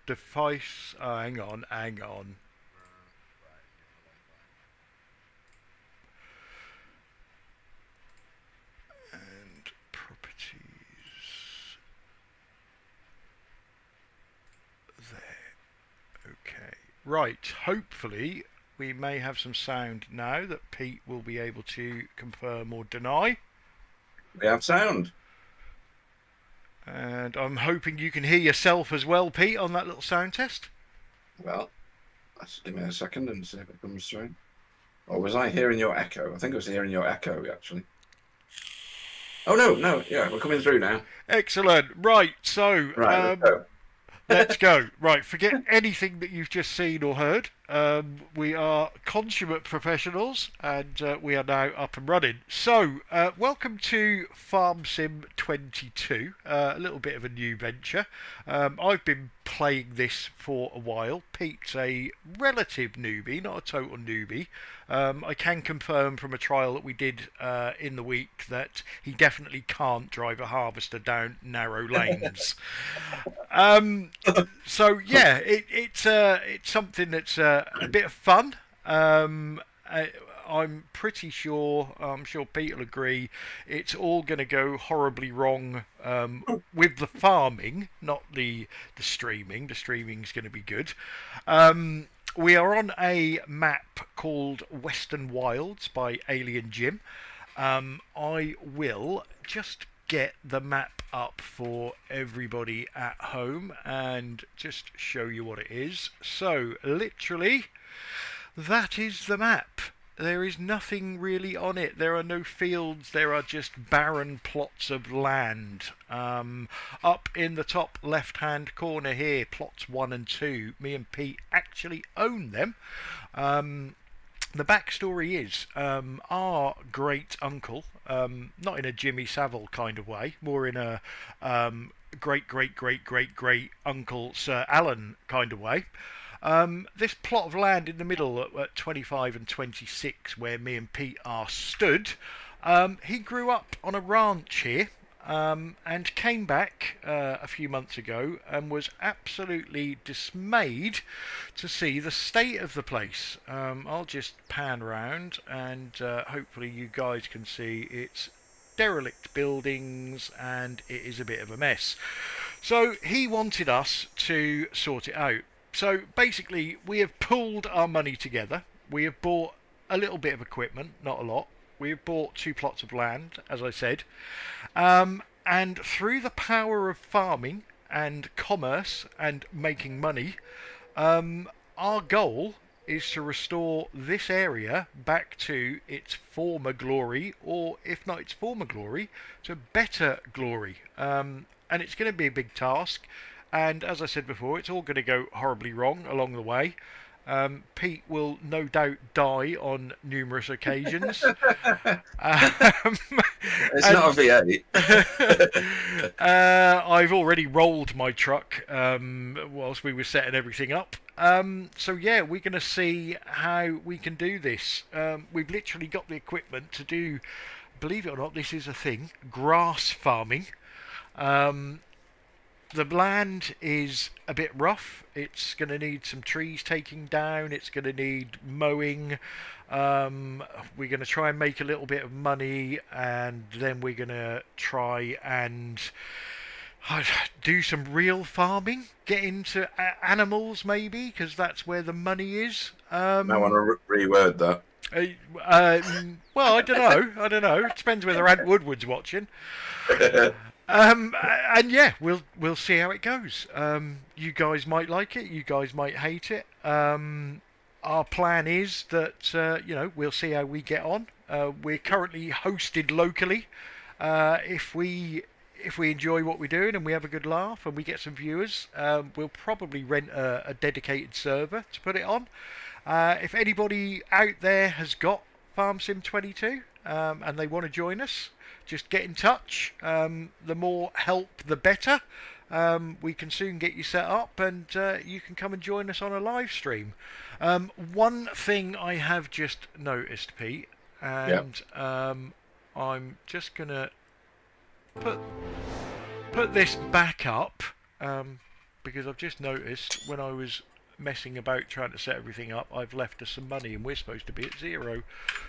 device. Oh, hang on. And properties. There. Okay. Right. Hopefully, we may have some sound now that Pete will be able to confirm or deny. We have sound. And I'm hoping you can hear yourself as well, Pete, on that little sound test. Well, let's give me a second and see if it comes through. Or was I hearing your echo? I think I was hearing your echo, actually. Oh, no. Yeah, we're coming through now. Excellent. Right. So, Right, let's go. let's go. Right, forget anything that you've just seen or heard. We are consummate professionals, and we are now up and running. So, welcome to Farm Sim 22. A little bit of a new venture. I've been playing this for a while. Pete's a relative newbie, not a total newbie. I can confirm from a trial that we did in the week that he definitely can't drive a harvester down narrow lanes. So yeah, it's something that's a bit of fun. I'm pretty sure, I'm sure Pete will agree, it's all going to go horribly wrong with the farming, not the streaming. The streaming's going to be good. We are on a map called Western Wilds by Alien Jim. I will just get the map up for everybody at home and just show you what it is. So, literally, that is the map. There is nothing really on it. There are no fields. There are just barren plots of land. Up in the top left-hand corner here, plots 1 and 2. Me and Pete actually own them. The backstory is our great uncle, not in a Jimmy Savile kind of way, more in a great uncle Sir Alan kind of way. This plot of land in the middle at 25 and 26, where me and Pete are stood, he grew up on a ranch here. And came back a few months ago and was absolutely dismayed to see the state of the place. I'll just pan round and hopefully you guys can see it's derelict buildings and it is a bit of a mess. So he wanted us to sort it out. So basically we have pooled our money together. We have bought a little bit of equipment, not a lot. We've bought 2 plots of land, as I said. And through the power of farming and commerce and making money, our goal is to restore this area back to its former glory, or if not its former glory, to better glory. And it's going to be a big task. And as I said before, it's all going to go horribly wrong along the way. Pete will no doubt die on numerous occasions. It's not a V8. I've already rolled my truck whilst we were setting everything up. So yeah, we're going to see how we can do this. We've literally got the equipment to do, believe it or not, this is a thing, grass farming. The land is a bit rough. It's going to need some trees taking down. It's going to need mowing. We're going to try and make a little bit of money, and then we're going to try and do some real farming. Get into animals, maybe, because that's where the money is. I want to reword that. Well, I don't know. It depends whether Ant Woodward's watching. And yeah, we'll see how it goes. You guys might like it. You guys might hate it. Our plan is that we'll see how we get on. We're currently hosted locally. If we enjoy what we're doing and we have a good laugh and we get some viewers, we'll probably rent a dedicated server to put it on. If anybody out there has got Farm Sim 22 and they want to join us, just get in touch. The more help, the better. We can soon get you set up and you can come and join us on a live stream. One thing I have just noticed, Pete, and I'm just going to put this back up because I've just noticed when I was messing about trying to set everything up, I've left us some money and we're supposed to be at 0.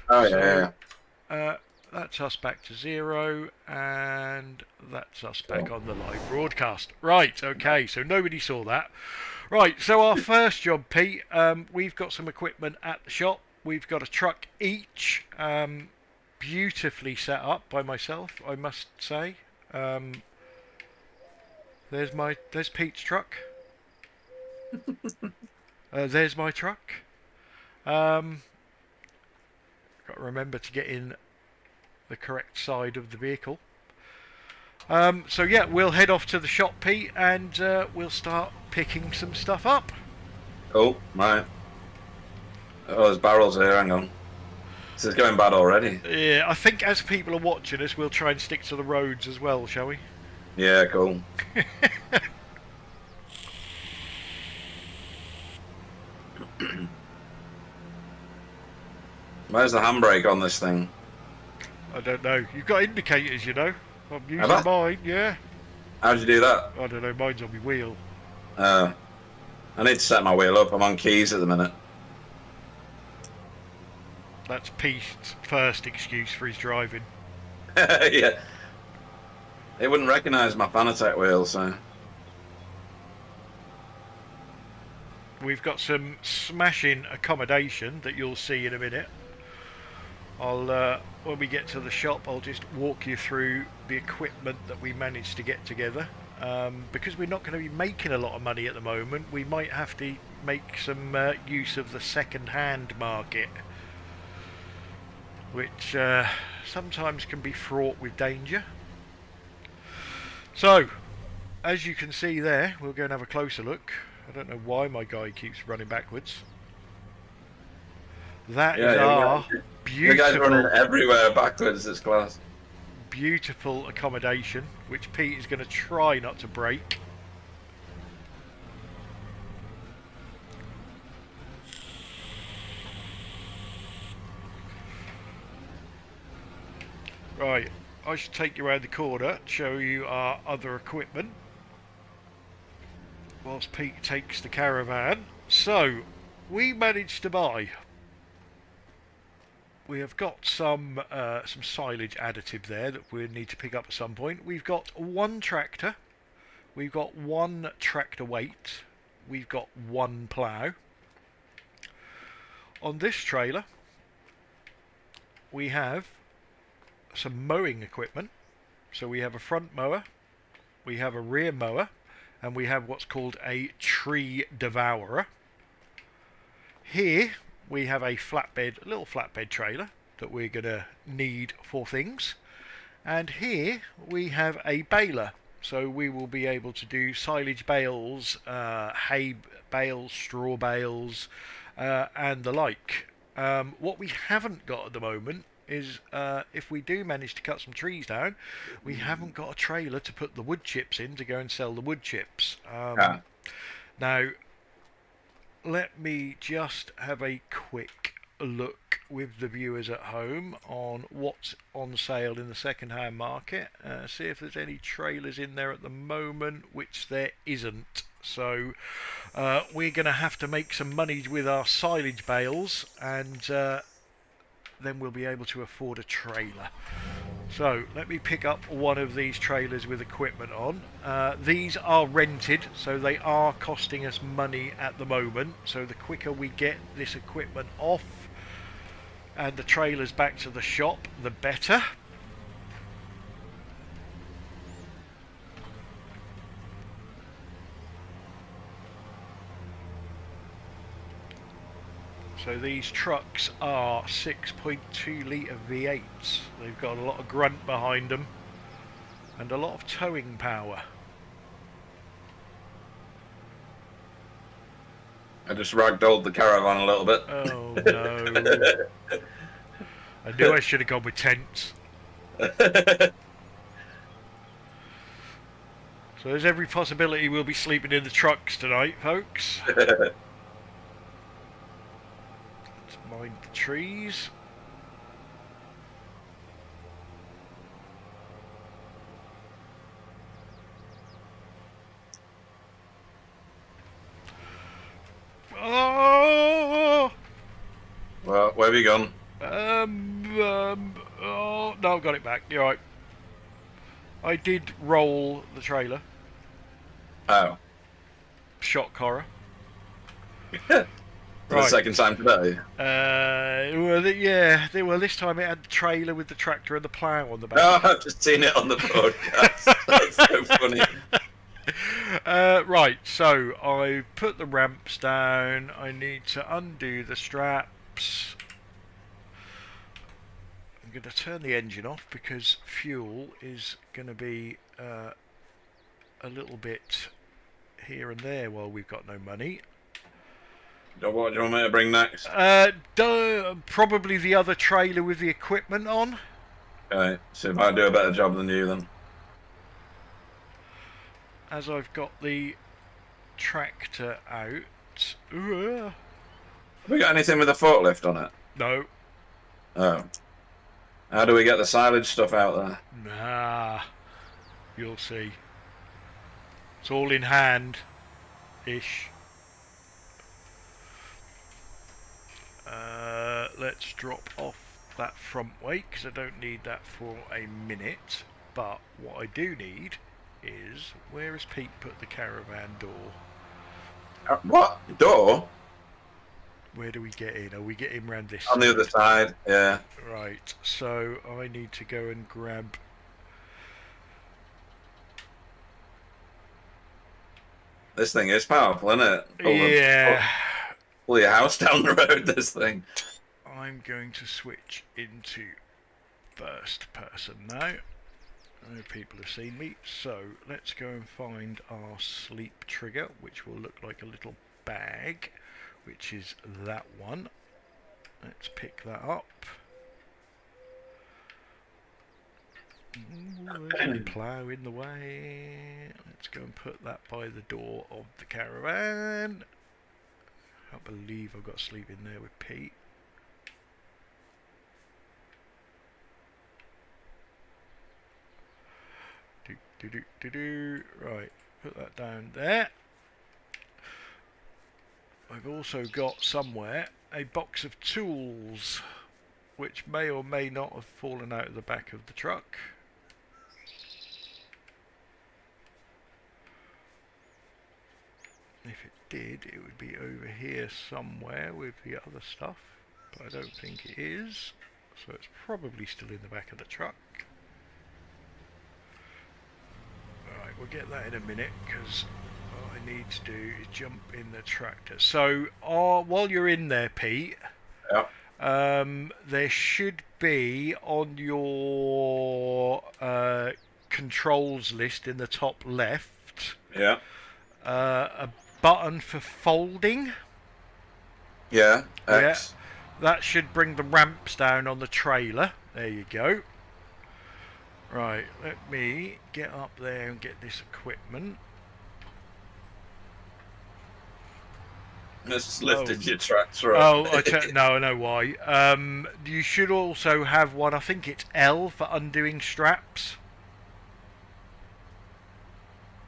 Oh, So, yeah. that's us back to 0, and that's us back Cool. on the live broadcast. Right, okay, so nobody saw that. Right, so our first job, Pete, we've got some equipment at the shop. We've got a truck each, beautifully set up by myself, I must say. There's Pete's truck. There's my truck. Got to remember to get in the correct side of the vehicle. So yeah, we'll head off to the shop, Pete, and we'll start picking some stuff up. Cool, right. Oh, there's barrels here, hang on. This is going bad already. Yeah, I think as people are watching us, we'll try and stick to the roads as well, shall we? Yeah, cool. Where's the handbrake on this thing? I don't know. You've got indicators, you know. I'm using Have I? mine, yeah. How'd you do that? I don't know, mine's on my wheel. I need to set my wheel up. I'm on keys at the minute. That's Pete's first excuse for his driving. Yeah. It wouldn't recognise my Fanatec wheel, so... We've got some smashing accommodation that you'll see in a minute. When we get to the shop, I'll just walk you through the equipment that we managed to get together. Because we're not going to be making a lot of money at the moment, we might have to make some use of the second-hand market, which sometimes can be fraught with danger. So, as you can see there, we'll go and have a closer look. I don't know why my guy keeps running backwards. That is our You guys are running everywhere backwards this class. beautiful accommodation, which Pete is going to try not to break. Right, I should take you around the corner, show you our other equipment, whilst Pete takes the caravan. So, we managed to buy... We have got some silage additive there that we need to pick up at some point. We've got one tractor. We've got one tractor weight. We've got one plough. On this trailer, we have some mowing equipment. So we have a front mower, we have a rear mower, and we have what's called a tree devourer. Here we have a little flatbed trailer that we're going to need for things. And here we have a baler. So we will be able to do silage bales, hay bales, straw bales, and the like. What we haven't got at the moment is if we do manage to cut some trees down, we haven't got a trailer to put the wood chips in to go and sell the wood chips. Now, let me just have a quick look with the viewers at home on what's on sale in the second-hand market. See if there's any trailers in there at the moment, which there isn't. So we're going to have to make some money with our silage bales, and then we'll be able to afford a trailer. So let me pick up one of these trailers with equipment on. These are rented, so they are costing us money at the moment. So the quicker we get this equipment off and the trailers back to the shop, the better. So these trucks are 6.2 litre V8s. They've got a lot of grunt behind them and a lot of towing power. I just ragdolled the caravan a little bit. Oh no. I knew I should have gone with tents. So there's every possibility we'll be sleeping in the trucks tonight, folks. Let's mind the trees. Where have you gone? Oh no, I've got it back. You're right. I did roll the trailer. Oh. Shock horror. For the Right. second time today. Well, this time it had the trailer with the tractor and the plough on the back. Oh, I've just seen it on the broadcast. That's so funny. Right, so I put the ramps down. I need to undo the straps. I'm going to turn the engine off because fuel is going to be a little bit here and there while we've got no money. What do you want me to bring next? Probably the other trailer with the equipment on. Okay, see if I do a better job than you then. As I've got the tractor out. Have we got anything with a forklift on it? No. Oh. How do we get the silage stuff out there? Nah. You'll see. It's all in hand-ish. Let's drop off that front weight because I don't need that for a minute. But what I do need is, where has Pete put the caravan door? What? Door? Where do we get in? Oh, we get in round this On the other side, yeah. Right, so I need to go and grab... This thing is powerful, isn't it? Yeah. Pull your house down the road, this thing. I'm going to switch into first person now. I know people have seen me, so let's go and find our sleep trigger, which will look like a little bag, which is that one. Let's pick that up. Ooh, there's a plough in the way. Let's go and put that by the door of the caravan. I can't believe I've got to sleep in there with Pete. Right, put that down there. I've also got somewhere a box of tools, which may or may not have fallen out of the back of the truck. If it did, it would be over here somewhere with the other stuff, but I don't think it is, so it's probably still in the back of the truck. Alright, we'll get that in a minute, because what I need to do is jump in the tractor. So, while you're in there, Pete, there should be on your controls list in the top left a button for folding. Yeah, X. Yeah, that should bring the ramps down on the trailer. There you go. Right, let me get up there and get this equipment. Just lifted your tractor up. Oh, no, I know why. You should also have one, I think it's L for undoing straps.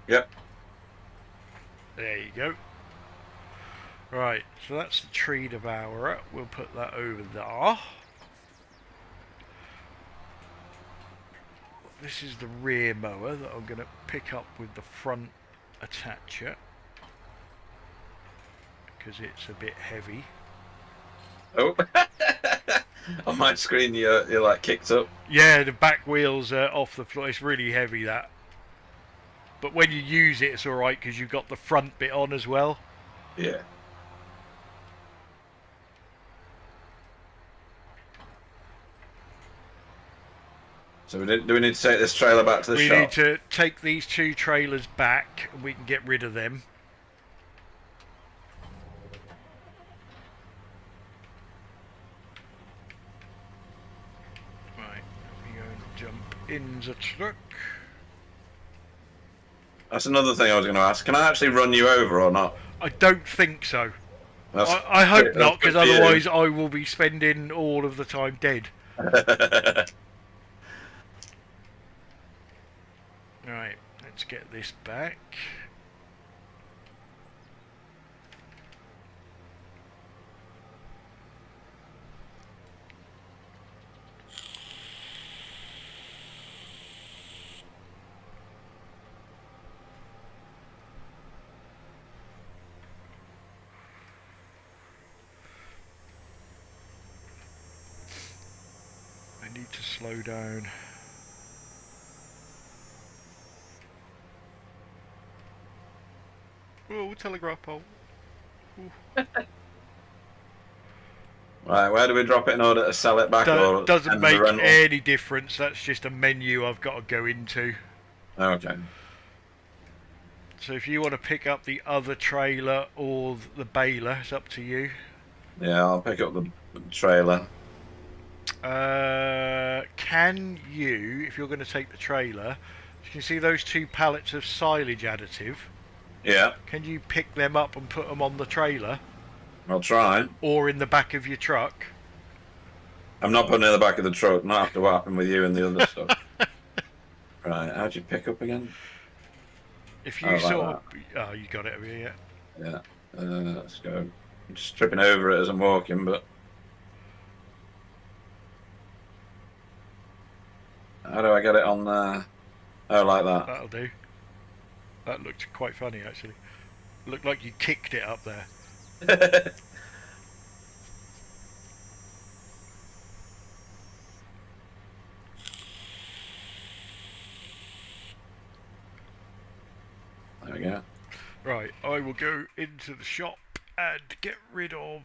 Yep. There you go. Right, so that's the tree devourer. We'll put that over there. This is the rear mower that I'm going to pick up with the front attacher, because it's a bit heavy. Oh, on my screen you're like kicked up. Yeah, the back wheels are off the floor. It's really heavy, that. But when you use it, it's alright because you've got the front bit on as well. Yeah. So do we need to take this trailer back to the shop? We need to take these two trailers back and we can get rid of them. Right, let me go and jump in the truck. That's another thing I was going to ask. Can I actually run you over or not? I don't think so. That's, I hope not, because otherwise you. I will be spending all of the time dead. Right, let's get this back. I need to slow down. Oh, telegraph pole. Right, where do we drop it in order to sell it back or Doesn't end the make rental? any difference. That's just a menu I've got to go into. Okay. So if you want to pick up the other trailer or the baler, it's up to you. Yeah, I'll pick up the trailer. Can you, if you're going to take the trailer, you can see those 2 pallets of silage additive. Yeah, Can you pick them up and put them on the trailer I'll try. or in the back of your truck? I'm not putting it in the back of the truck, not after what happened with you and the other stuff. Right, how'd you pick up again? If Oh, you like sort of, that. oh, you got it over here. Yeah. Let's go. I'm just tripping over it as I'm walking, but how do I get it on there? Oh, like That'll do. That looked quite funny actually. Looked like you kicked it up there. that. There we go. Right, I will go into the shop and get rid of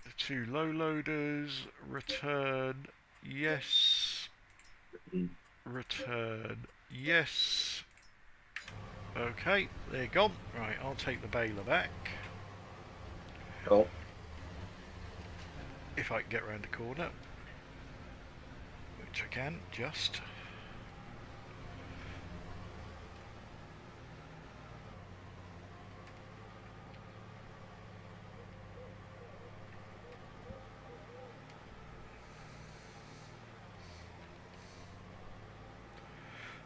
the 2 low loaders. Return, yes. Return, yes. Okay, they're gone. Right, I'll take the baler back. Cool. If I can get around the corner. Which I can, just.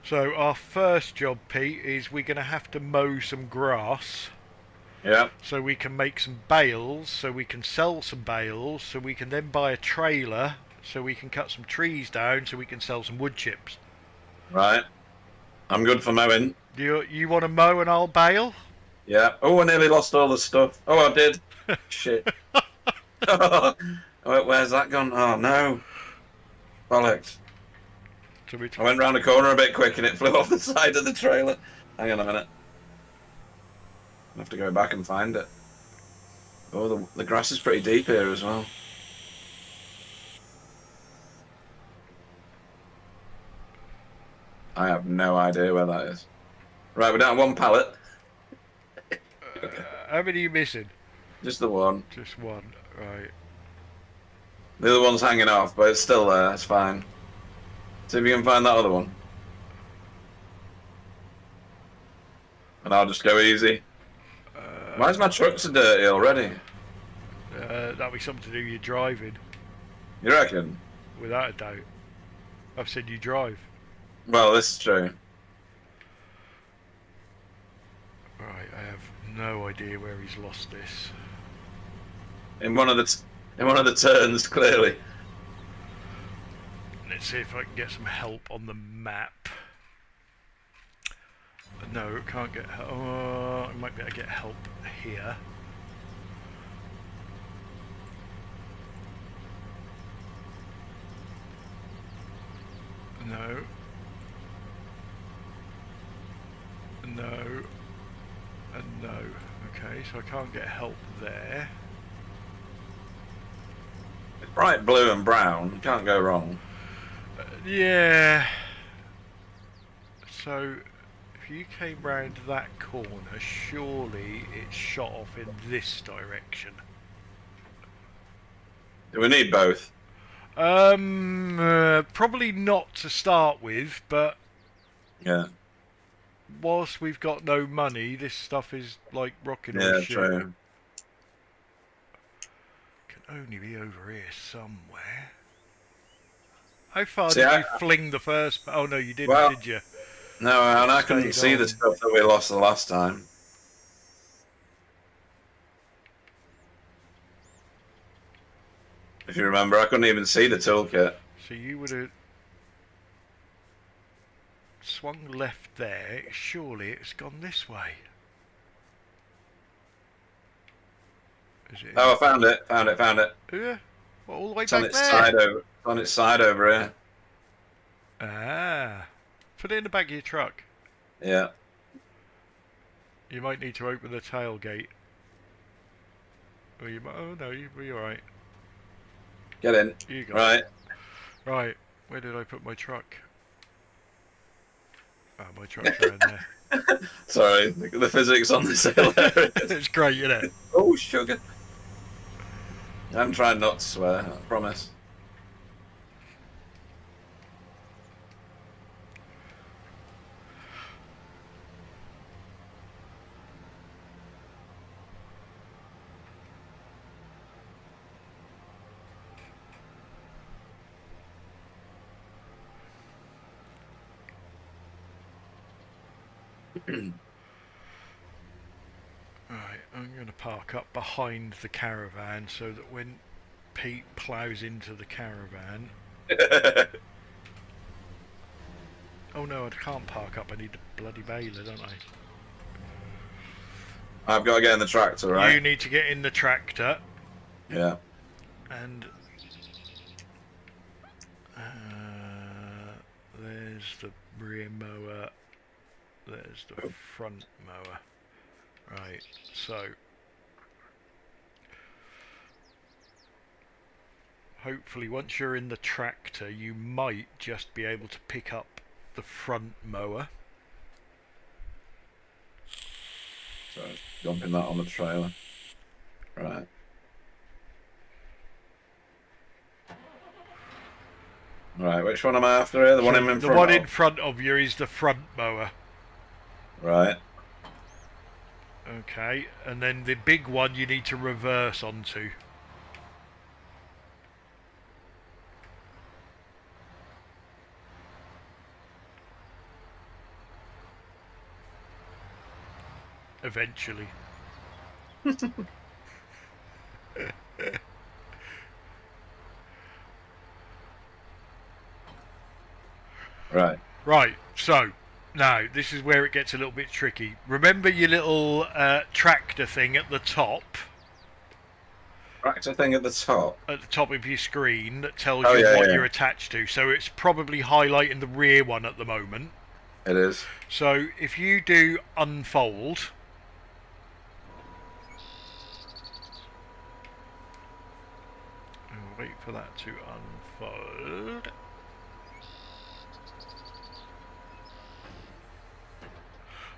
So our first job, Pete, is we're going to have to mow some grass Yeah. so we can make some bales, so we can sell some bales, so we can then buy a trailer, so we can cut some trees down, so we can sell some wood chips. Right. I'm good for mowing. You want to mow and I'll bale? Yeah. Oh, I nearly lost all the stuff. Oh, I did. Shit. Oh, where's that gone? Oh, no. Bollocks. I went round the corner a bit quick and it flew off the side of the trailer. Hang on a minute. I have to go back and find it. Oh, the grass is pretty deep here as well. I have no idea where that is. Right, we're down 1 pallet. How many are you missing? Just the one. Just one, right. The other one's hanging off, but it's still there. It's fine. See if you can find that other one. And I'll just go easy. Why is my truck so dirty already? That'll be something to do with your driving, You reckon? without a doubt. I've said you drive. Well, this is true. Right, I have no idea where he's lost this. In one of the turns, clearly. Let's see if I can get some help on the map. No, can't get help. I might be able to get help here. No. No. And no. Okay, so I can't get help there. It's bright blue and brown. You can't go wrong. Yeah. So, if you came round that corner, surely it's shot off in this direction. Do we need both? Probably not to start with, but Yeah. whilst we've got no money, this stuff is like rocking Yeah, or shit. true. Can only be over here somewhere. How far See, did you fling the first? Oh no, you didn't, Well, did you? No, and I couldn't Stayed see the on. stuff that we lost the last time. If you remember, I couldn't even see the toolkit. So you would have swung left there. Surely it's gone this way. Is it? Oh, I found it. Found it. Yeah. Well, all the way It's on back its there. side over. On its side over here. Ah. Put it in the back of your truck. Yeah. You might need to open the tailgate. Or you might, oh no, you'll be alright. Get in. You got Right. it. Right. Where did I put my truck? Oh, my truck's around there. Sorry, the physics on this hilarious. It's great, isn't it? Oh, sugar. I'm trying not to swear, I promise. Right, I'm going to park up behind the caravan so that when Pete ploughs into the caravan... Oh no, I can't park up, I need the bloody baler, don't I? I've got to get in the tractor, right? You need to get in the tractor. Yeah. And... there's the rear mower. There's the front mower. Right, so... Hopefully once you're in the tractor you might just be able to pick up the front mower. So dumping that on the trailer. Right. Right, which one am I after here? The one in front? The one in front of you is the front mower. Right. Okay, and then the big one you need to reverse onto. Eventually. Right. Right, so now this is where it gets a little bit tricky. Remember your little tractor thing at the top? Tractor thing at the top? At the top of your screen that tells you what you're attached to. So it's probably highlighting the rear one at the moment. It is. So if you do unfold... I'll wait for that to unfold.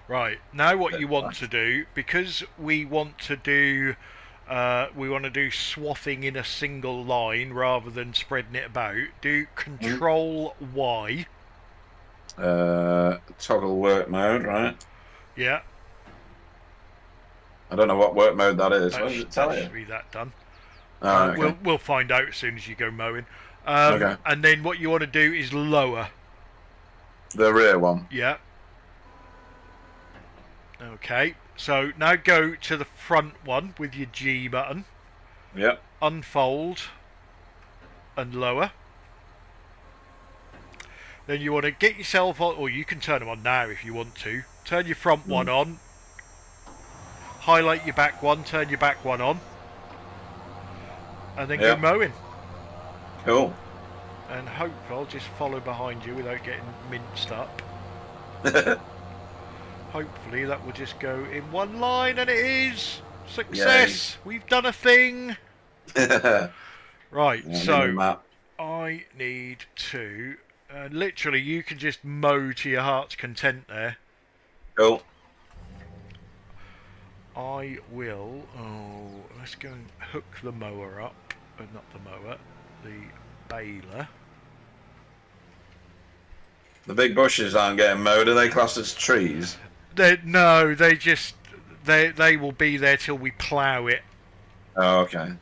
Right, now what you want to do, because we want to do swathing in a single line rather than spreading it about, do Control Y. Toggle work mode, right? Yeah. I don't know what work mode that is. What does it tell you? That should be that done. Oh, okay. We'll find out as soon as you go mowing. Okay. And then what you want to do is lower. The rear one? Yeah. Okay, so now go to the front one with your G button. Yep. Unfold and lower. Then you want to get yourself on, or you can turn them on now if you want to. Turn your front one on. Highlight your back one, turn your back one on. And then go mowing. Cool. And hope I'll just follow behind you without getting minced up. Hopefully that will just go in one line, and it is! Success! Yay. We've done a thing! Right, so I need to... literally, you can just mow to your heart's content there. Cool. I will... Oh, let's go and hook the mower up. Not the mower, the baler. The big bushes aren't getting mowed, are they classed as trees? No, they will be there till we plough it. Oh, okay.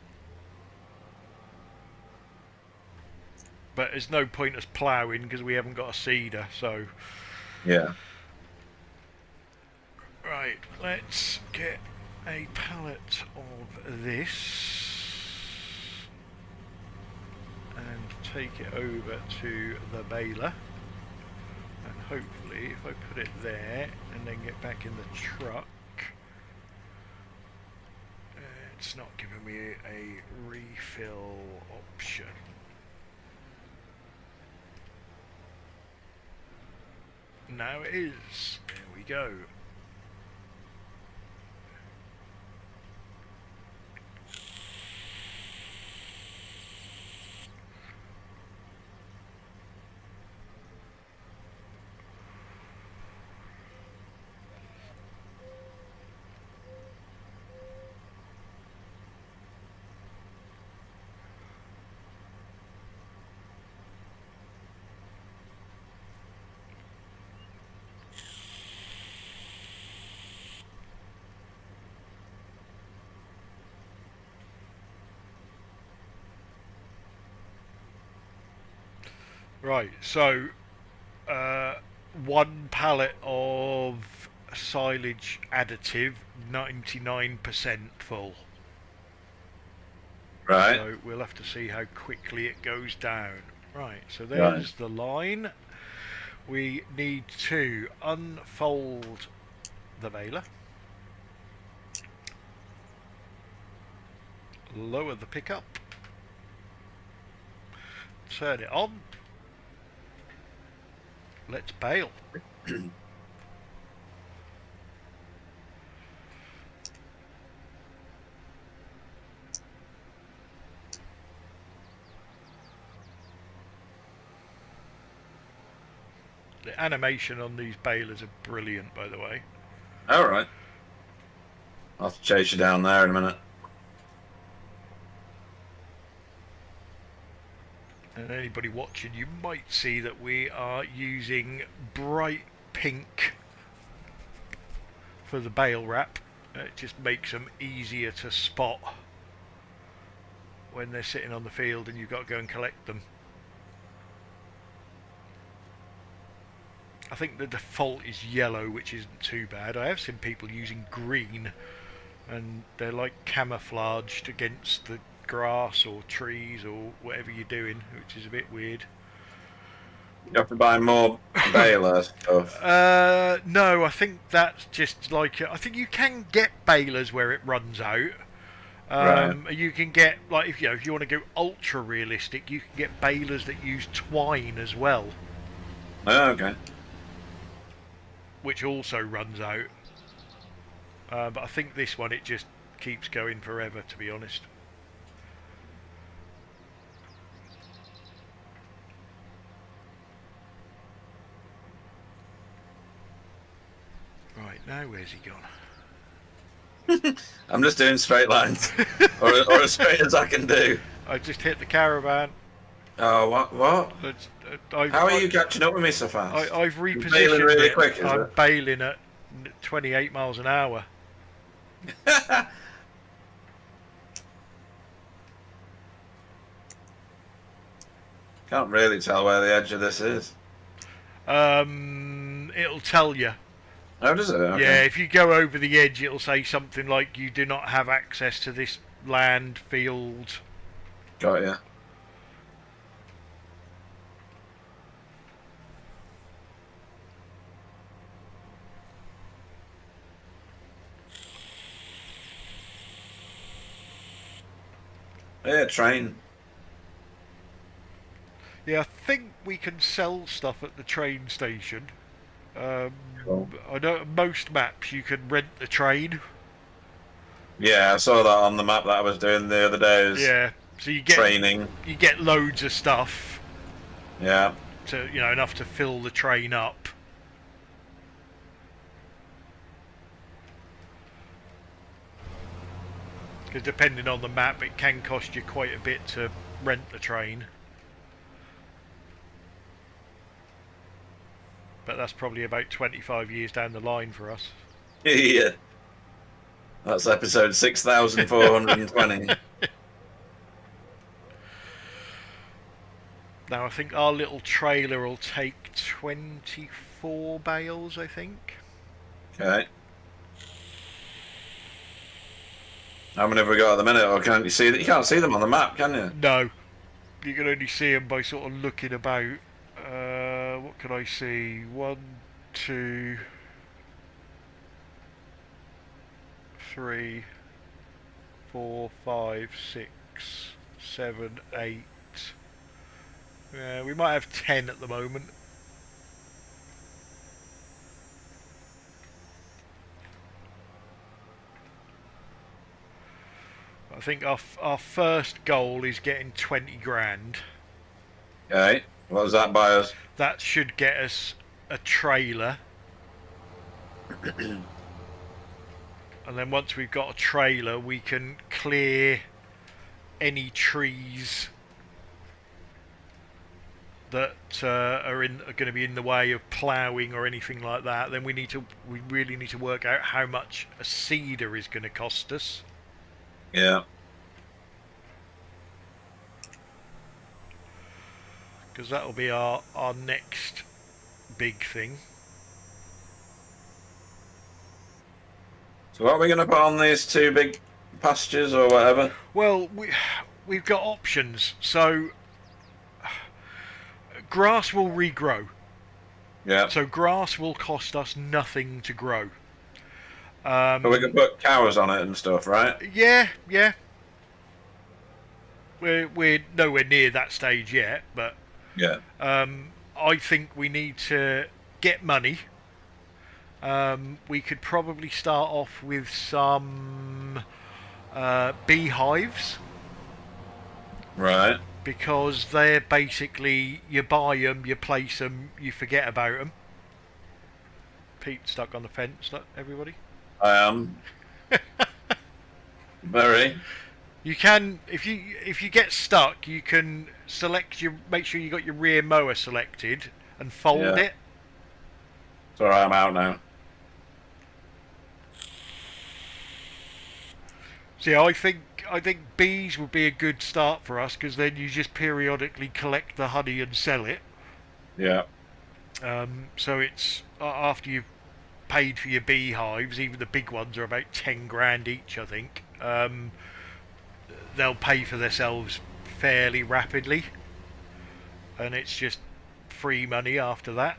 But there's no point us ploughing because we haven't got a seeder, so... Yeah. Right, let's get a pallet of this and take it over to the baler. And hopefully, if I put it there and then get back in the truck, it's not giving me a refill option. Now it is. There we go. Right, so 1 pallet of silage additive, 99% full. Right. So we'll have to see how quickly it goes down. Right, so there's Right. the line. We need to unfold the baler, lower the pickup, turn it on, let's bale. The animation on these balers are brilliant, by the way. All right. I'll have to chase you down there in a minute. And anybody watching, you might see that we are using bright pink for the bale wrap. It just makes them easier to spot when they're sitting on the field and you've got to go and collect them. I think the default is yellow, which isn't too bad. I have seen people using green, and they're like camouflaged against the grass or trees or whatever you're doing, which is a bit weird. You have to buy more baler stuff. No, I think that's just like, I think you can get balers where it runs out. Right. You can get, like, if you want to go ultra realistic, you can get balers that use twine as well, Oh, okay. which also runs out. But I think this one, it just keeps going forever, to be honest. Right, now where's he gone? I'm just doing straight lines, or as straight as I can do. I just hit the caravan. Oh, what? How are you catching up with me so fast? I've You're repositioned bailing really it. quick, is I'm it? bailing at 28 miles an hour. Can't really tell where the edge of this is. It'll tell you. Oh, does it? Okay. Yeah, if you go over the edge, it'll say something like you do not have access to this land, field. Got you. Yeah, train. Yeah, I think we can sell stuff at the train station. Cool. I know at most maps you can rent the train. Yeah, I saw that on the map that I was doing the other day. Yeah, so you Training. get loads of stuff Yeah. to enough to fill the train up. Because depending on the map, it can cost you quite a bit to rent the train. But that's probably about 25 years down the line for us. Yeah. That's episode 6,420. Now I think our little trailer will take 24 bales, I think. Okay. How many have we got at the minute? Or can't you see that? You can't see them on the map, can you? No, you can only see them by sort of looking about. What can I see? 1, 2, 3, 4, 5, 6, 7, 8. Yeah, we might have 10 at the moment. think our first goal is getting 20 grand. Okay. What does that buy us? That should get us a trailer. And then once we've got a trailer, we can clear any trees that are going to be in the way of ploughing or anything like that. Then we really need to work out how much a seeder is going to cost us. Yeah. Because that'll be our next big thing. So what are we going to put on these 2 big pastures or whatever? Well, we've got options. So grass will regrow. Yeah. So grass will cost us nothing to grow. But we can put cows on it and stuff, right? Yeah. We're nowhere near that stage yet, but yeah. I think we need to get money. We could probably start off with some beehives. Right. Because they're basically, you buy them, you place them, you forget about them. Pete stuck on the fence, look, everybody. I am. Very. You can, if you get stuck, you can make sure you got your rear mower selected and fold it. It's alright, I'm out now. See, I think bees would be a good start for us, because then you just periodically collect the honey and sell it. Yeah. So it's after you've paid for your beehives, even the big ones are about 10 grand each, I think. They'll pay for themselves fairly rapidly, and it's just free money after that.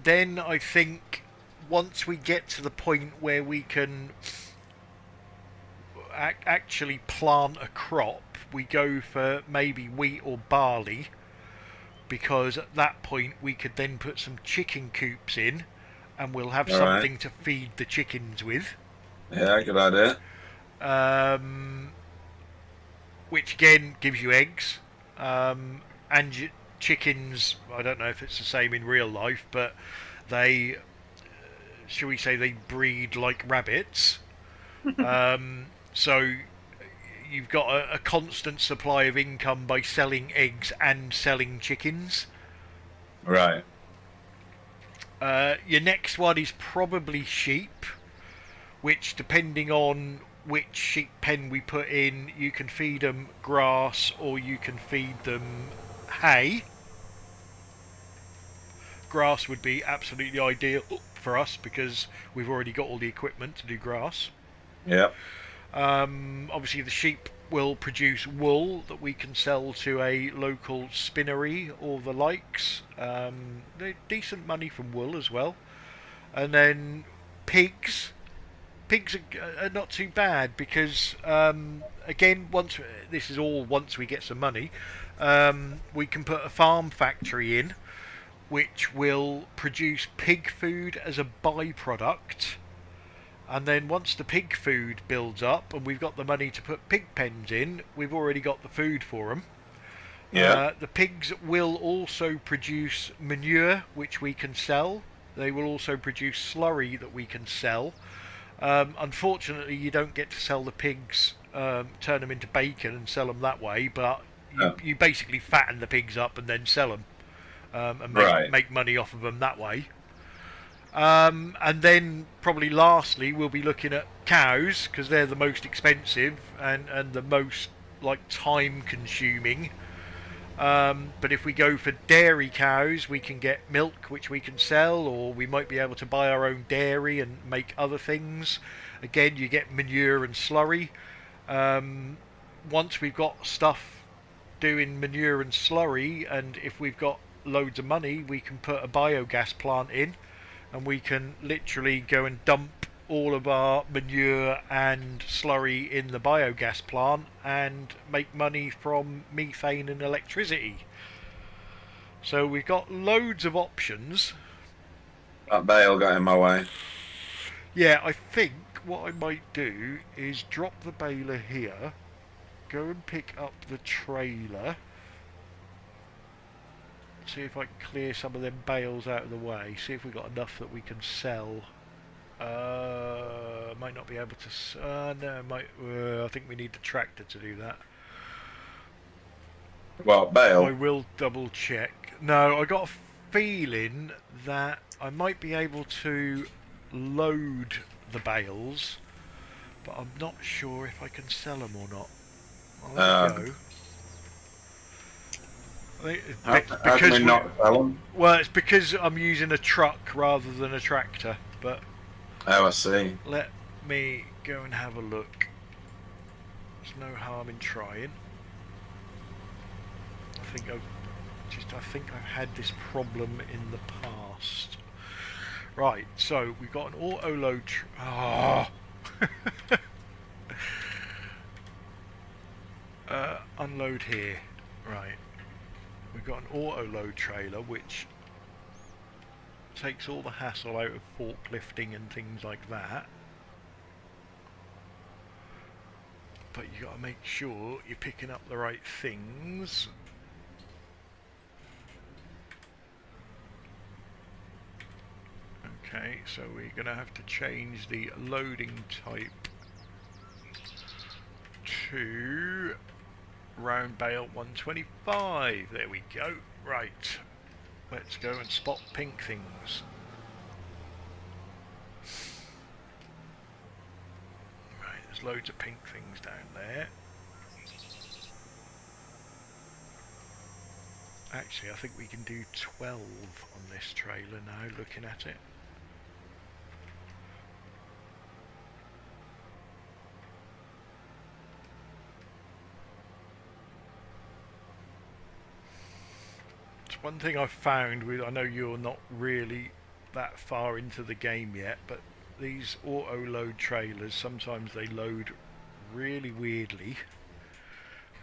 Then I think once we get to the point where we can actually plant a crop, we go for maybe wheat or barley, because at that point we could then put some chicken coops in, and we'll have something to feed the chickens with. Yeah, good idea. Which again gives you eggs, and chickens, I don't know if it's the same in real life, but they, shall we say, they breed like rabbits. So you've got a constant supply of income by selling eggs and selling chickens. Right. Your next one is probably sheep, which, depending on which sheep pen we put in, you can feed them grass or you can feed them hay. Grass would be absolutely ideal for us because we've already got all the equipment to do grass. Yep. Obviously the sheep will produce wool that we can sell to a local spinnery or the likes. Decent money from wool as well. And then pigs are not too bad, because again, once we get some money, we can put a farm factory in which will produce pig food as a byproduct. And then once the pig food builds up and we've got the money to put pig pens in, we've already got the food for them. Yeah. The pigs will also produce manure, which we can sell. They will also produce slurry that we can sell. Unfortunately, you don't get to sell the pigs, turn them into bacon and sell them that way, but you basically fatten the pigs up and then sell them, and make money off of them that way. And then probably lastly we'll be looking at cows, because they're the most expensive and the most time consuming. But if we go for dairy cows, we can get milk which we can sell, or we might be able to buy our own dairy and make other things. Again, you get manure and slurry. Once we've got stuff doing manure and slurry, and if we've got loads of money, we can put a biogas plant in, and we can literally go and dump all of our manure and slurry in the biogas plant and make money from methane and electricity. So we've got loads of options. That bale got in my way. Yeah, I think what I might do is drop the baler here, go and pick up the trailer, see if I can clear some of them bales out of the way, see if we've got enough that we can sell. Might not be able to. No, might. I think we need the tractor to do that. What, bale? I will double check. No, I got a feeling that I might be able to load the bales, but I'm not sure if I can sell them or not. I'll let it go. How can we not sell them? Well, it's because I'm using a truck rather than a tractor, but... Oh, I see. Let me go and have a look. There's no harm in trying. I think I've had this problem in the past. Right, so we've got an auto load. Unload here. Right, we've got an auto load trailer which takes all the hassle out of forklifting and things like that. But you got to make sure you're picking up the right things. Okay, so we're going to have to change the loading type to round bale 125. There we go. Right, let's go and spot pink things. Right, there's loads of pink things down there. Actually, I think we can do 12 on this trailer now, looking at it. One thing I've found with, I know you're not really that far into the game yet, but these auto load trailers, sometimes they load really weirdly.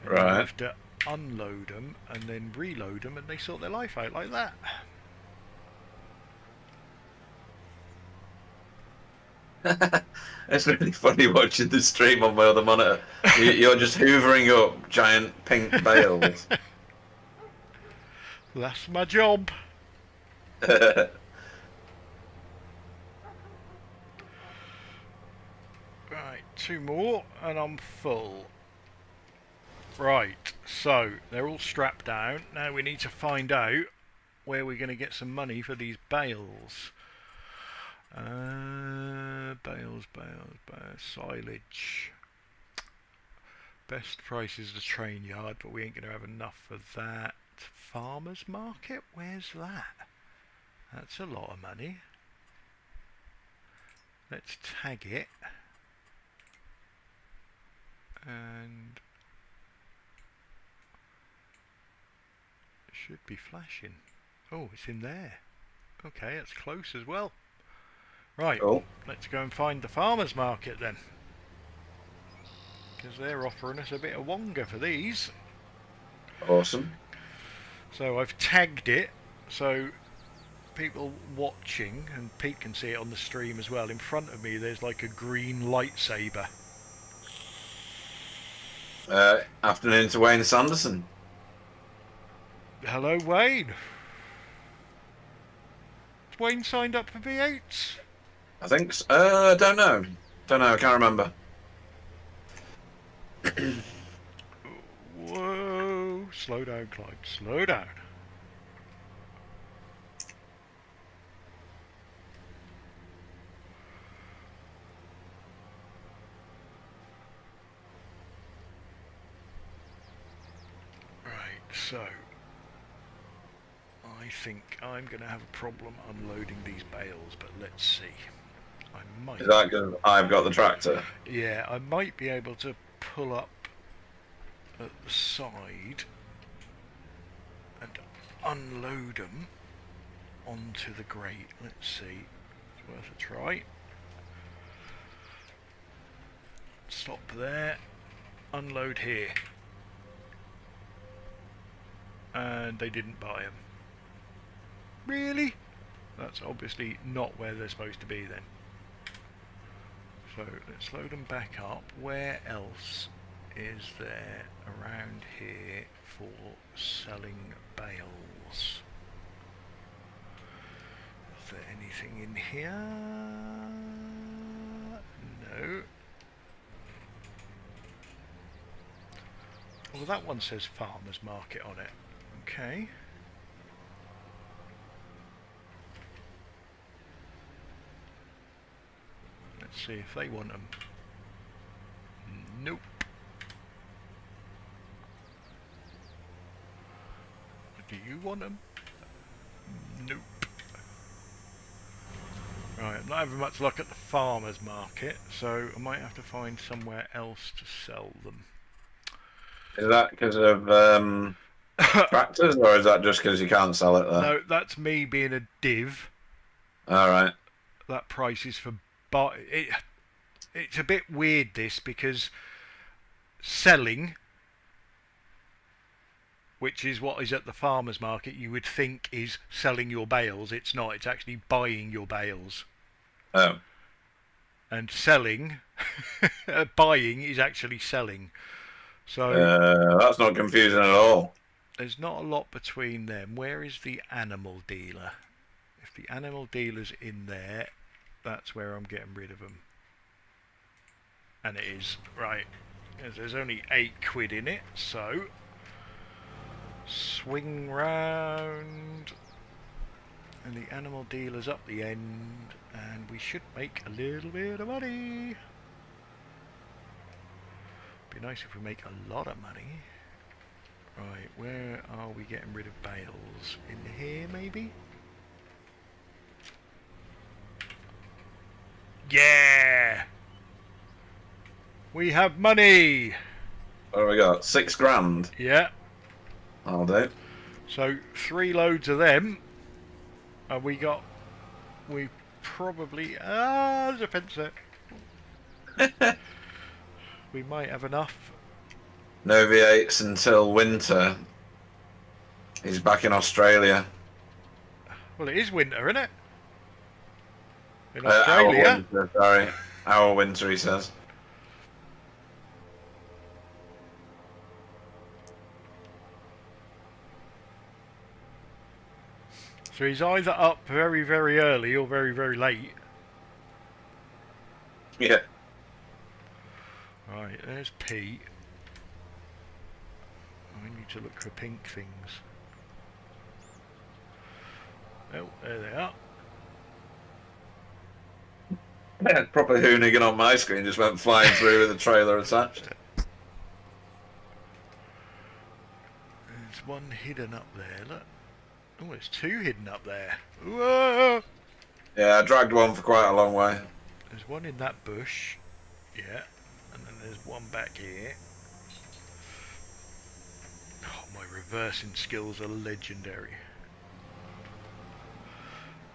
And right. You have to unload them and then reload them, and they sort their life out like that. It's really funny watching the stream on my other monitor. You're just hoovering up giant pink bales. That's my job. Right, 2 more and I'm full. Right, so they're all strapped down. Now we need to find out where we're going to get some money for these bales. Bales, silage. Best price is the train yard, but we ain't going to have enough for that. Farmers market? Where's that? That's a lot of money. Let's tag it. And it should be flashing. Oh, it's in there. Okay, that's close as well. Right, cool. Let's go and find the farmers market then. Because they're offering us a bit of wonga for these. Awesome. So I've tagged it, so people watching, and Pete can see it on the stream as well, in front of me there's like a green lightsaber. Afternoon to Wayne Sanderson. Hello, Wayne. Has Wayne signed up for V8s? I think so. I don't know. I can't remember. Whoa, slow down, Clyde, slow down. Right, so I think I'm going to have a problem unloading these bales, but let's see. I might. Is that good? I've got the tractor. Yeah, I might be able to pull up at the side and unload them onto the grate. Let's see. It's worth a try. Stop there. Unload here. And they didn't buy them. Really? That's obviously not where they're supposed to be then. So let's load them back up. Where else is there around here for selling bales? Is there anything in here? No. Well, that one says farmer's market on it. Okay. Let's see if they want them. Nope. Do you want them? Nope. Right, I'm not having much luck at the farmer's market, so I might have to find somewhere else to sell them. Is that because of tractors, or is that just because you can't sell it there? No, that's me being a div. All right. That price is for it's a bit weird, this, because selling, which is what is at the farmer's market, you would think is selling your bales. It's not. It's actually buying your bales. Oh. And selling, buying is actually selling. So that's not confusing at all. There's not a lot between them. Where is the animal dealer? If the animal dealer's in there, that's where I'm getting rid of them. And it is. Right. There's only £8 in it, so swing round. And the animal dealer's up the end, and we should make a little bit of money. Be nice if we make a lot of money. Right, where are we getting rid of bales? In here, maybe? Yeah! We have money! What have we got? 6 grand? Yeah. I'll do. So 3 loads of them. And we probably... there's a fence there. We might have enough. No V8s until winter. He's back in Australia. Well, it is winter, isn't it? In Australia. Our winter, sorry. Our winter, he says. So he's either up very, very early or very, very late. Yeah. Right, there's Pete. I need to look for pink things. Oh, there they are. Yeah, proper Hoonigan on my screen just went flying through with the trailer attached. There's one hidden up there, look. Oh, there's 2 hidden up there. Whoa! Yeah, I dragged one for quite a long way. There's one in that bush. Yeah. And then there's one back here. Oh, my reversing skills are legendary.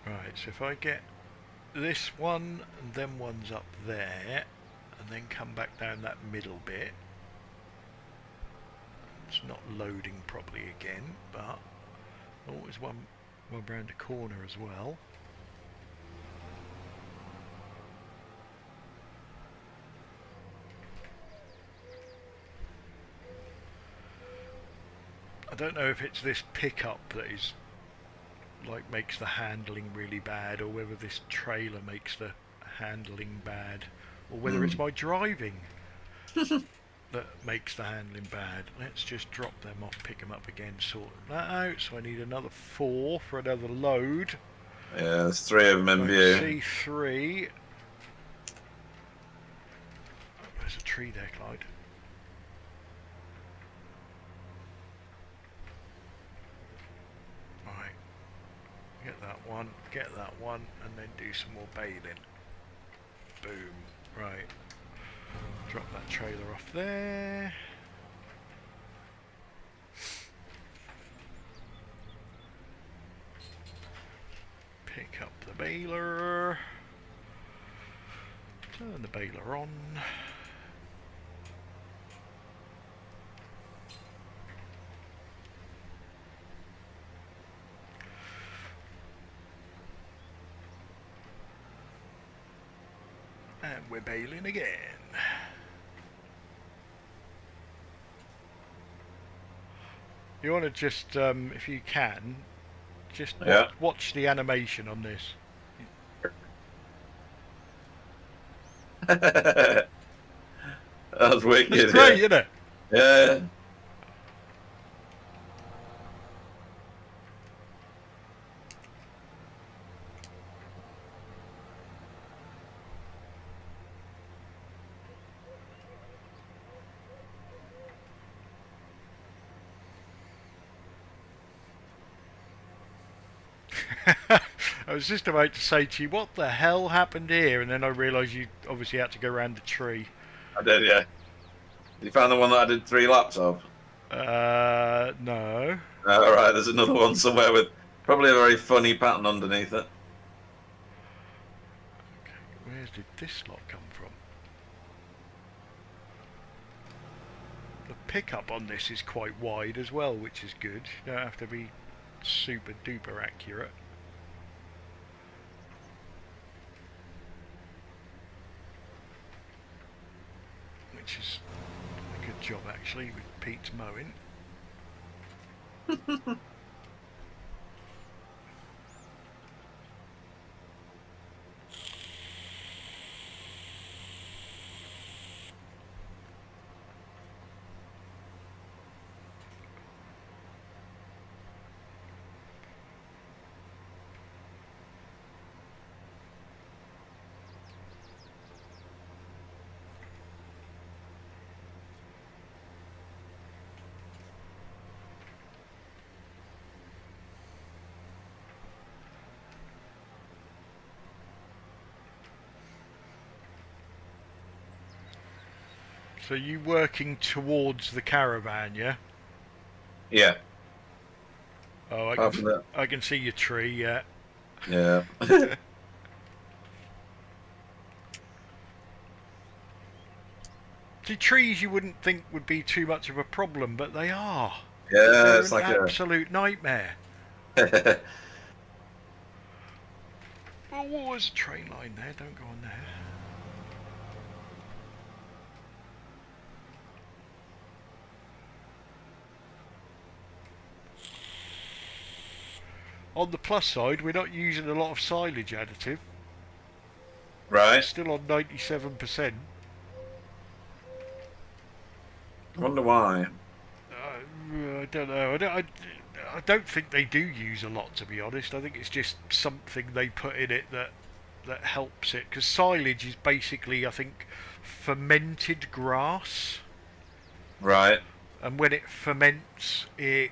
Right, so if I get this one and them ones up there, and then come back down that middle bit. It's not loading properly again, but oh, there's one round the corner as well. I don't know if it's this pickup that is like makes the handling really bad, or whether this trailer makes the handling bad, or whether it's my driving that makes the handling bad. Let's just drop them off, pick them up again, sort that out. So I need another 4 for another load. Yeah, there's 3 of them in view. See 3. Oh, there's a tree there, Clyde. Right. Get that one, and then do some more baling. Boom. Right. Drop that trailer off there. Pick up the baler. Turn the baler on. And And we're bailing again. You want to just, if you can, just watch the animation on this. That was wicked. It's great, isn't it? Yeah. I was just about to say to you, what the hell happened here? And then I realised you obviously had to go around the tree. I did, yeah. You found the one that I did 3 laps of? No. Alright, there's another one somewhere with probably a very funny pattern underneath it. Okay, where did this lot come from? The pickup on this is quite wide as well, which is good. You don't have to be super duper accurate. Which is a good job actually with Pete's mowing. So you working towards the caravan, yeah? Yeah. Oh, I can see your tree, yeah. Yeah. See, trees you wouldn't think would be too much of a problem, but they are. Yeah, They're it's an like absolute nightmare. a... Oh, what was a train line there? Don't go on there. On the plus side, we're not using a lot of silage additive. Right. We're still on 97%. I wonder why. I don't know. I don't think they do use a lot, to be honest. I think it's just something they put in it that helps it. Because silage is basically, I think, fermented grass. Right. And when it ferments, I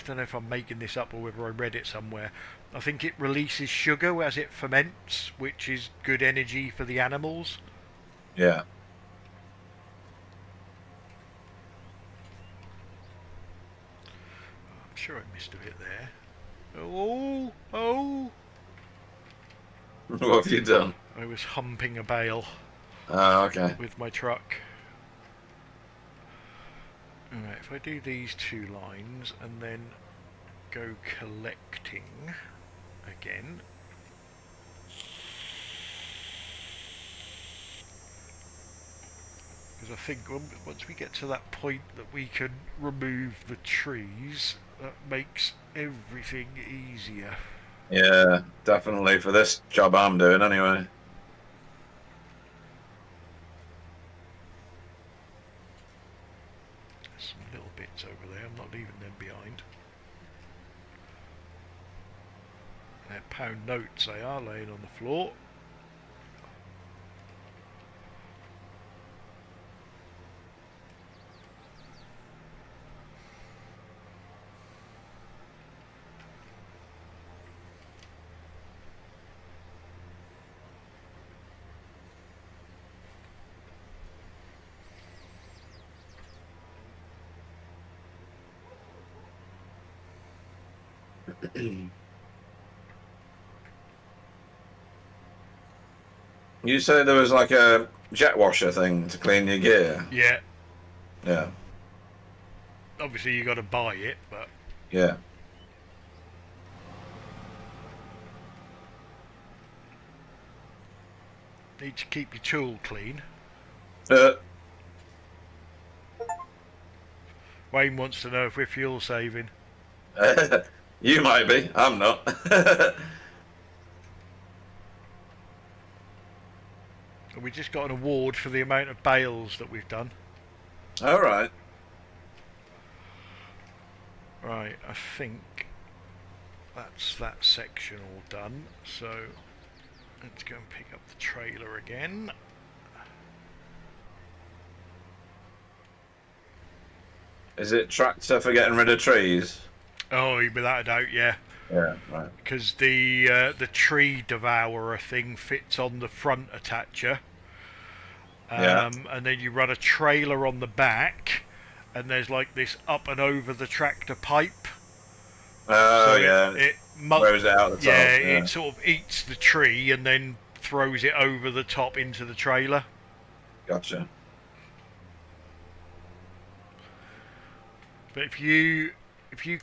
don't know if I'm making this up or whether I read it somewhere. I think it releases sugar as it ferments, which is good energy for the animals. Yeah. I'm sure I missed a bit there. Oh! What have you done? I was humping a bale. Oh, okay. With my truck. Alright, if I do these 2 lines and then go collecting again. Because I think once we get to that point that we can remove the trees, that makes everything easier. Yeah, definitely for this job I'm doing anyway. There's some little bits over there, I'm not leaving them behind. They're pound notes they are laying on the floor. You said there was like a jet washer thing to clean your gear. Yeah. Yeah. Obviously you got to buy it, but Yeah. Need to keep your tool clean. Wayne wants to know if we're fuel saving. You might be. I'm not. We just got an award for the amount of bales that we've done. All right. Right, I think that's that section all done. So let's go and pick up the trailer again. Is it tractor for getting rid of trees? Oh, without a doubt, yeah. Yeah, right. Because the tree devourer thing fits on the front attacher. Yeah. And then you run a trailer on the back, and there's like this up and over the tractor pipe. Oh, so yeah. It throws it out the top. Yeah, it sort of eats the tree and then throws it over the top into the trailer. Gotcha. But if you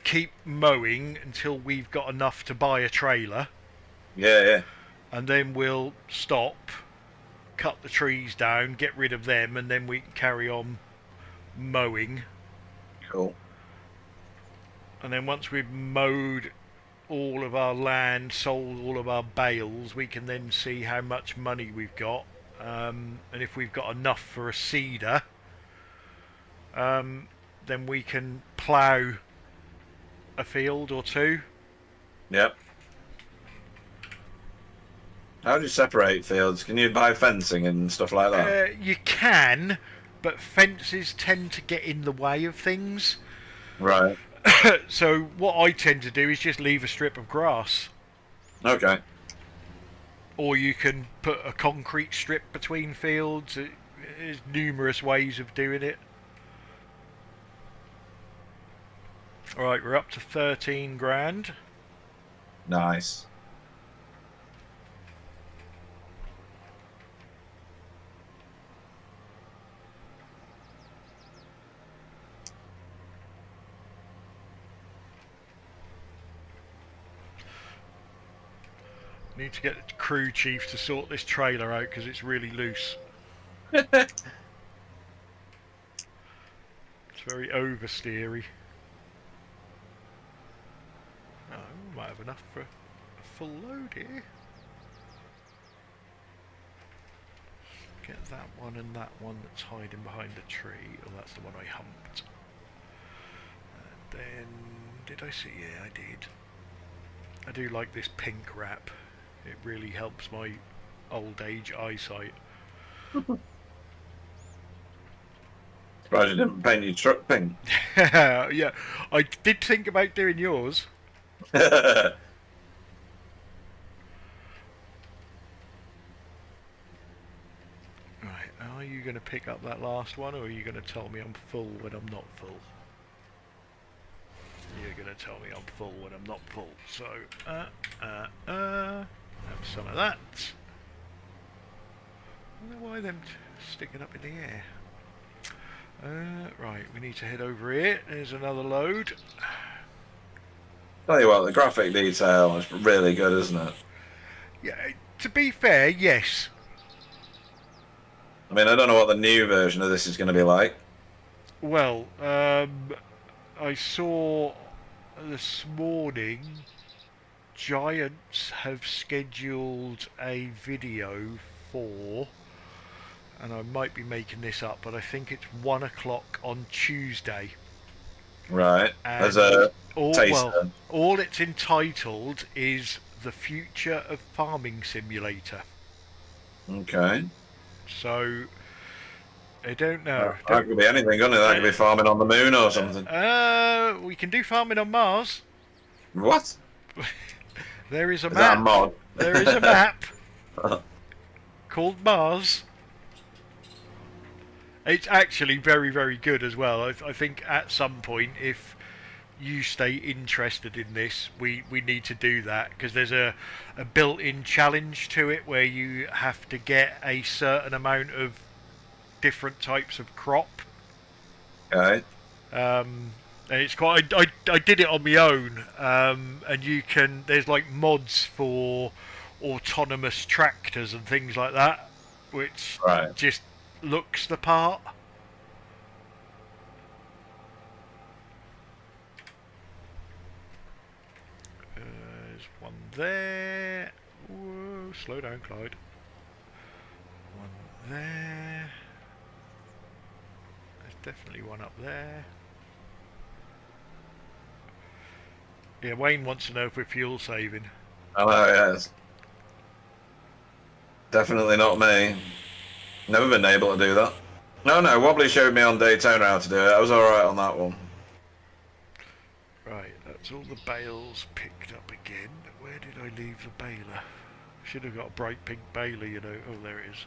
keep mowing until we've got enough to buy a trailer, Yeah. and then we'll stop, cut the trees down, get rid of them, and then we can carry on mowing. Cool. And then once we've mowed all of our land, sold all of our bales, we can then see how much money we've got, and if we've got enough for a seeder, then we can plough a field or two. Yep. How do you separate fields? Can you buy fencing and stuff like that? You can, but fences tend to get in the way of things. Right. So what I tend to do is just leave a strip of grass. Okay. Or you can put a concrete strip between fields. There's numerous ways of doing it. Alright, we're up to 13 grand. Nice. Need to get the crew chief to sort this trailer out because it's really loose. It's very oversteery. Oh, we might have enough for a full load here. Get that one and that one that's hiding behind the tree. Oh, that's the one I humped. And then, did I see? Yeah, I did. I do like this pink wrap. It really helps my old age eyesight. Surprised you didn't paint your truck pink. Yeah, I did think about doing yours. Right, are you going to pick up that last one, or are you going to tell me I'm full when I'm not full? You're going to tell me I'm full when I'm not full. So, have some of that. I wonder why them sticking up in the air. Right, we need to head over here. There's another load. Tell you what, the graphic detail is really good, isn't it? Yeah, to be fair, yes. I mean, I don't know what the new version of this is going to be like. Well, I saw this morning Giants have scheduled a video for, and I might be making this up, but I think it's 1 o'clock on Tuesday. Right. And As a taster. well, all it's entitled is The Future of Farming Simulator. Okay. So, I don't know. That could be anything, couldn't it? That could be farming on the moon or something. We can do farming on Mars. What? There is a Is map. that a mod? There is a map called Mars. It's actually very, very good as well. I think at some point, if you stay interested in this, we need to do that, because there's a built-in challenge to it where you have to get a certain amount of different types of crop. Okay. And it's quite. I did it on my own, and you can. There's like mods for autonomous tractors and things like that. which Right. just looks the part. There's one there. Whoa, slow down, Clyde. One there. There's definitely one up there. Yeah, Wayne wants to know if we're fuel saving. Oh, yes. Definitely not me. Never been able to do that. No, Wobbly showed me on Daytona how to do it. I was alright on that one. Right, that's all the bales picked up again. Where did I leave the baler? Should have got a bright pink baler, you know. Oh, there it is.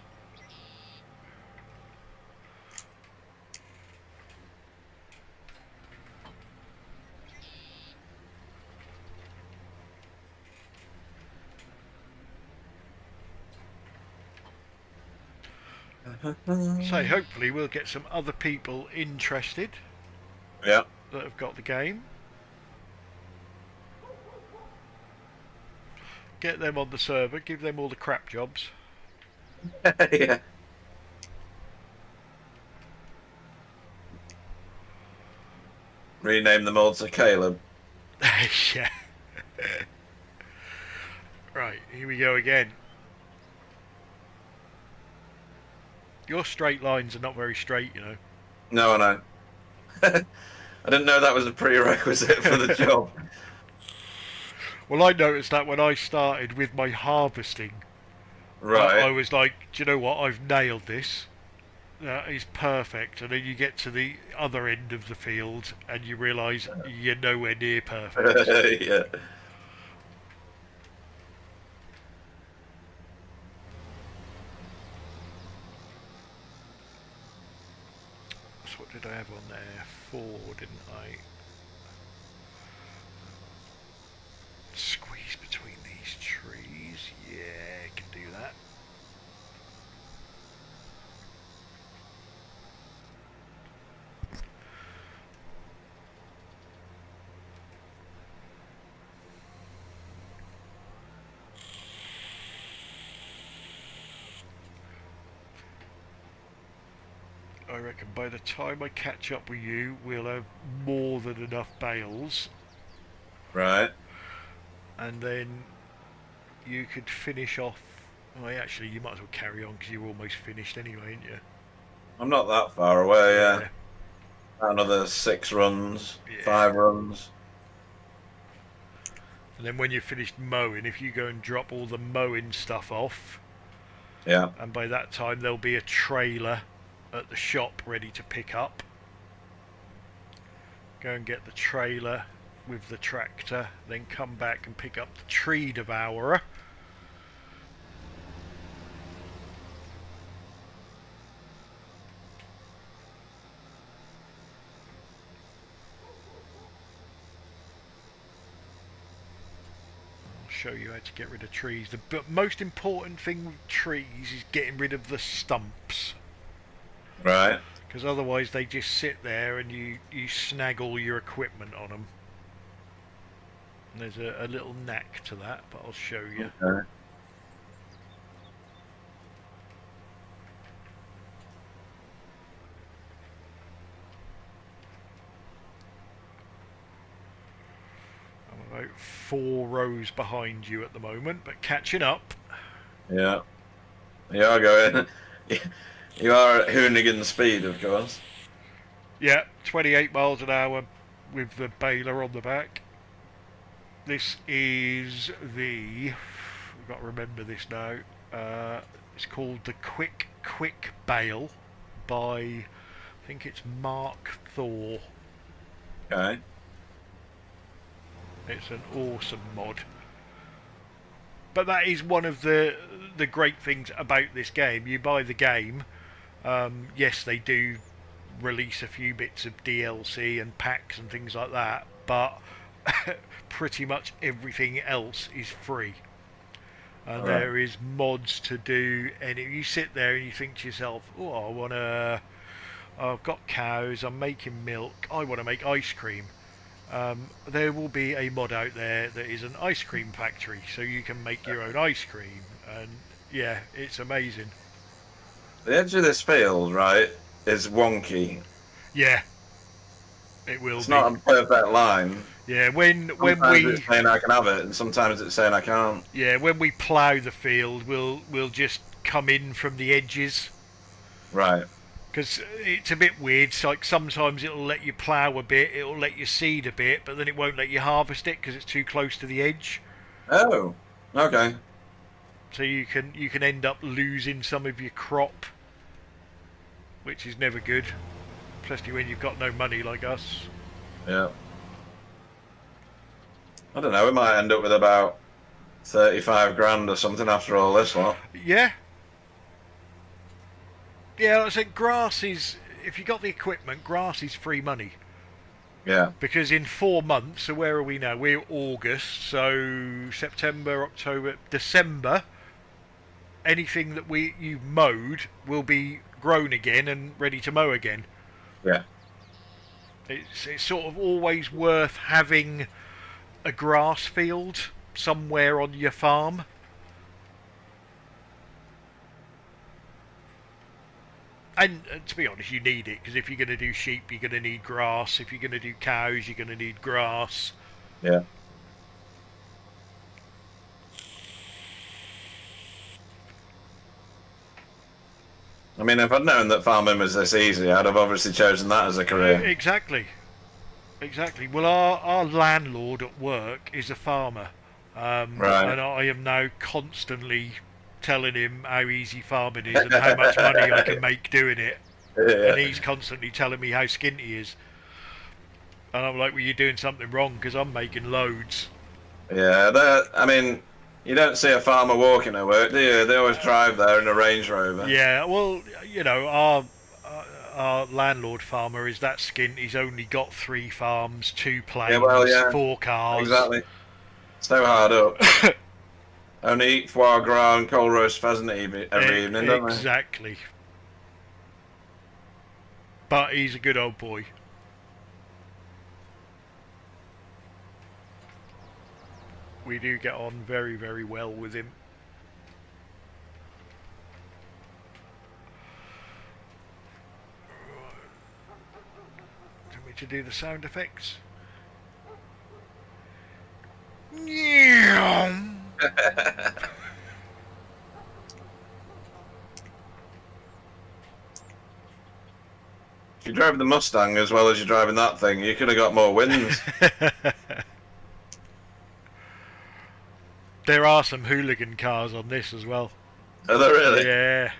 So hopefully we'll get some other people interested. Yeah. That have got the game. Get them on the server, give them all the crap jobs. Yeah. Rename them all to Caleb. Yeah. Right, here we go again. Your straight lines are not very straight, you know. No, I know. I didn't know that was a prerequisite for the job. Well, I noticed that when I started with my harvesting. Right. I was like, do you know what? I've nailed this. That is perfect. And then you get to the other end of the field and you realise you're nowhere near perfect. Yeah. So what did I have on there? 4, didn't I? Squeeze between these trees. Yeah, I can do that. I reckon by the time I catch up with you, we'll have more than enough bales. Right. And then you could finish off. Well, actually, you might as well carry on because you're almost finished anyway, ain't you? I'm not that far away, yeah. Another 6 runs, Yeah. 5 runs. And then when you've finished mowing, if you go and drop all the mowing stuff off, Yeah. and by that time there'll be a trailer at the shop ready to pick up. Go and get the trailer with the tractor, then come back and pick up the tree devourer. I'll show you how to get rid of trees. The most important thing with trees is getting rid of the stumps. Right. Because otherwise they just sit there and you snag all your equipment on them. And there's a little knack to that, but I'll show you. Okay. I'm about 4 rows behind you at the moment, but catching up. Yeah. You are going. You are at Hoonigan speed, of course. Yeah, 28 miles an hour with the baler on the back. This is the... We've got to remember this now. It's called the Quick Bale by, I think it's Mark Thor. Okay. It's an awesome mod. But that is one of the great things about this game. You buy the game. Yes, they do release a few bits of DLC and packs and things like that, but pretty much everything else is free. And there is mods to do, and if you sit there and you think to yourself, oh, I've got cows, I'm making milk, I want to make ice cream. There will be a mod out there that is an ice cream factory, so you can make your own ice cream, and yeah, it's amazing. The edge of this field, right, is wonky. Yeah, it will It's be. not a perfect line. Yeah, when Sometimes it's we saying I can have it, and sometimes it's saying I can't. when we plough the field, we'll just come in from the edges Right. because it's a bit weird. It's like sometimes it'll let you plough a bit, it'll let you seed a bit, but then it won't let you harvest it because it's too close to the edge. Oh, okay. So you can end up losing some of your crop, which is never good, especially when you've got no money like us. Yeah. I don't know. We might end up with about 35 grand or something after all this lot. Yeah, yeah. Like I said, grass is, if you got the equipment, grass is free money. Yeah. Because in 4 months, so where are we now? We're August, so September, October, December. Anything that you've mowed will be grown again and ready to mow again. Yeah. It's sort of always worth having a grass field somewhere on your farm. And to be honest, you need it because if you're going to do sheep, you're going to need grass. If you're going to do cows, you're going to need grass. Yeah. I mean, if I'd known that farming was this easy, I'd have obviously chosen that as a career. Exactly. Exactly. Well, our landlord at work is a farmer. Right. And I am now constantly telling him how easy farming is and how much money I can make doing it. Yeah. And he's constantly telling me how skint he is. And I'm like, well, you're doing something wrong because I'm making loads. Yeah, I mean, you don't see a farmer walking to work, do you? They always drive there in a Range Rover. Yeah, well, our landlord farmer is that skint. He's only got 3 farms, 2 planes, Yeah, well, yeah. 4 cars. Exactly. So hard up. Only eat foie gras and cold roast pheasant every evening, don't they? Exactly. But he's a good old boy. We do get on very, very well with him. Do you want me to do the sound effects? If you drove the Mustang as well as you're driving that thing, you could have got more wins. There are some hooligan cars on this as well. Are there really? Yeah.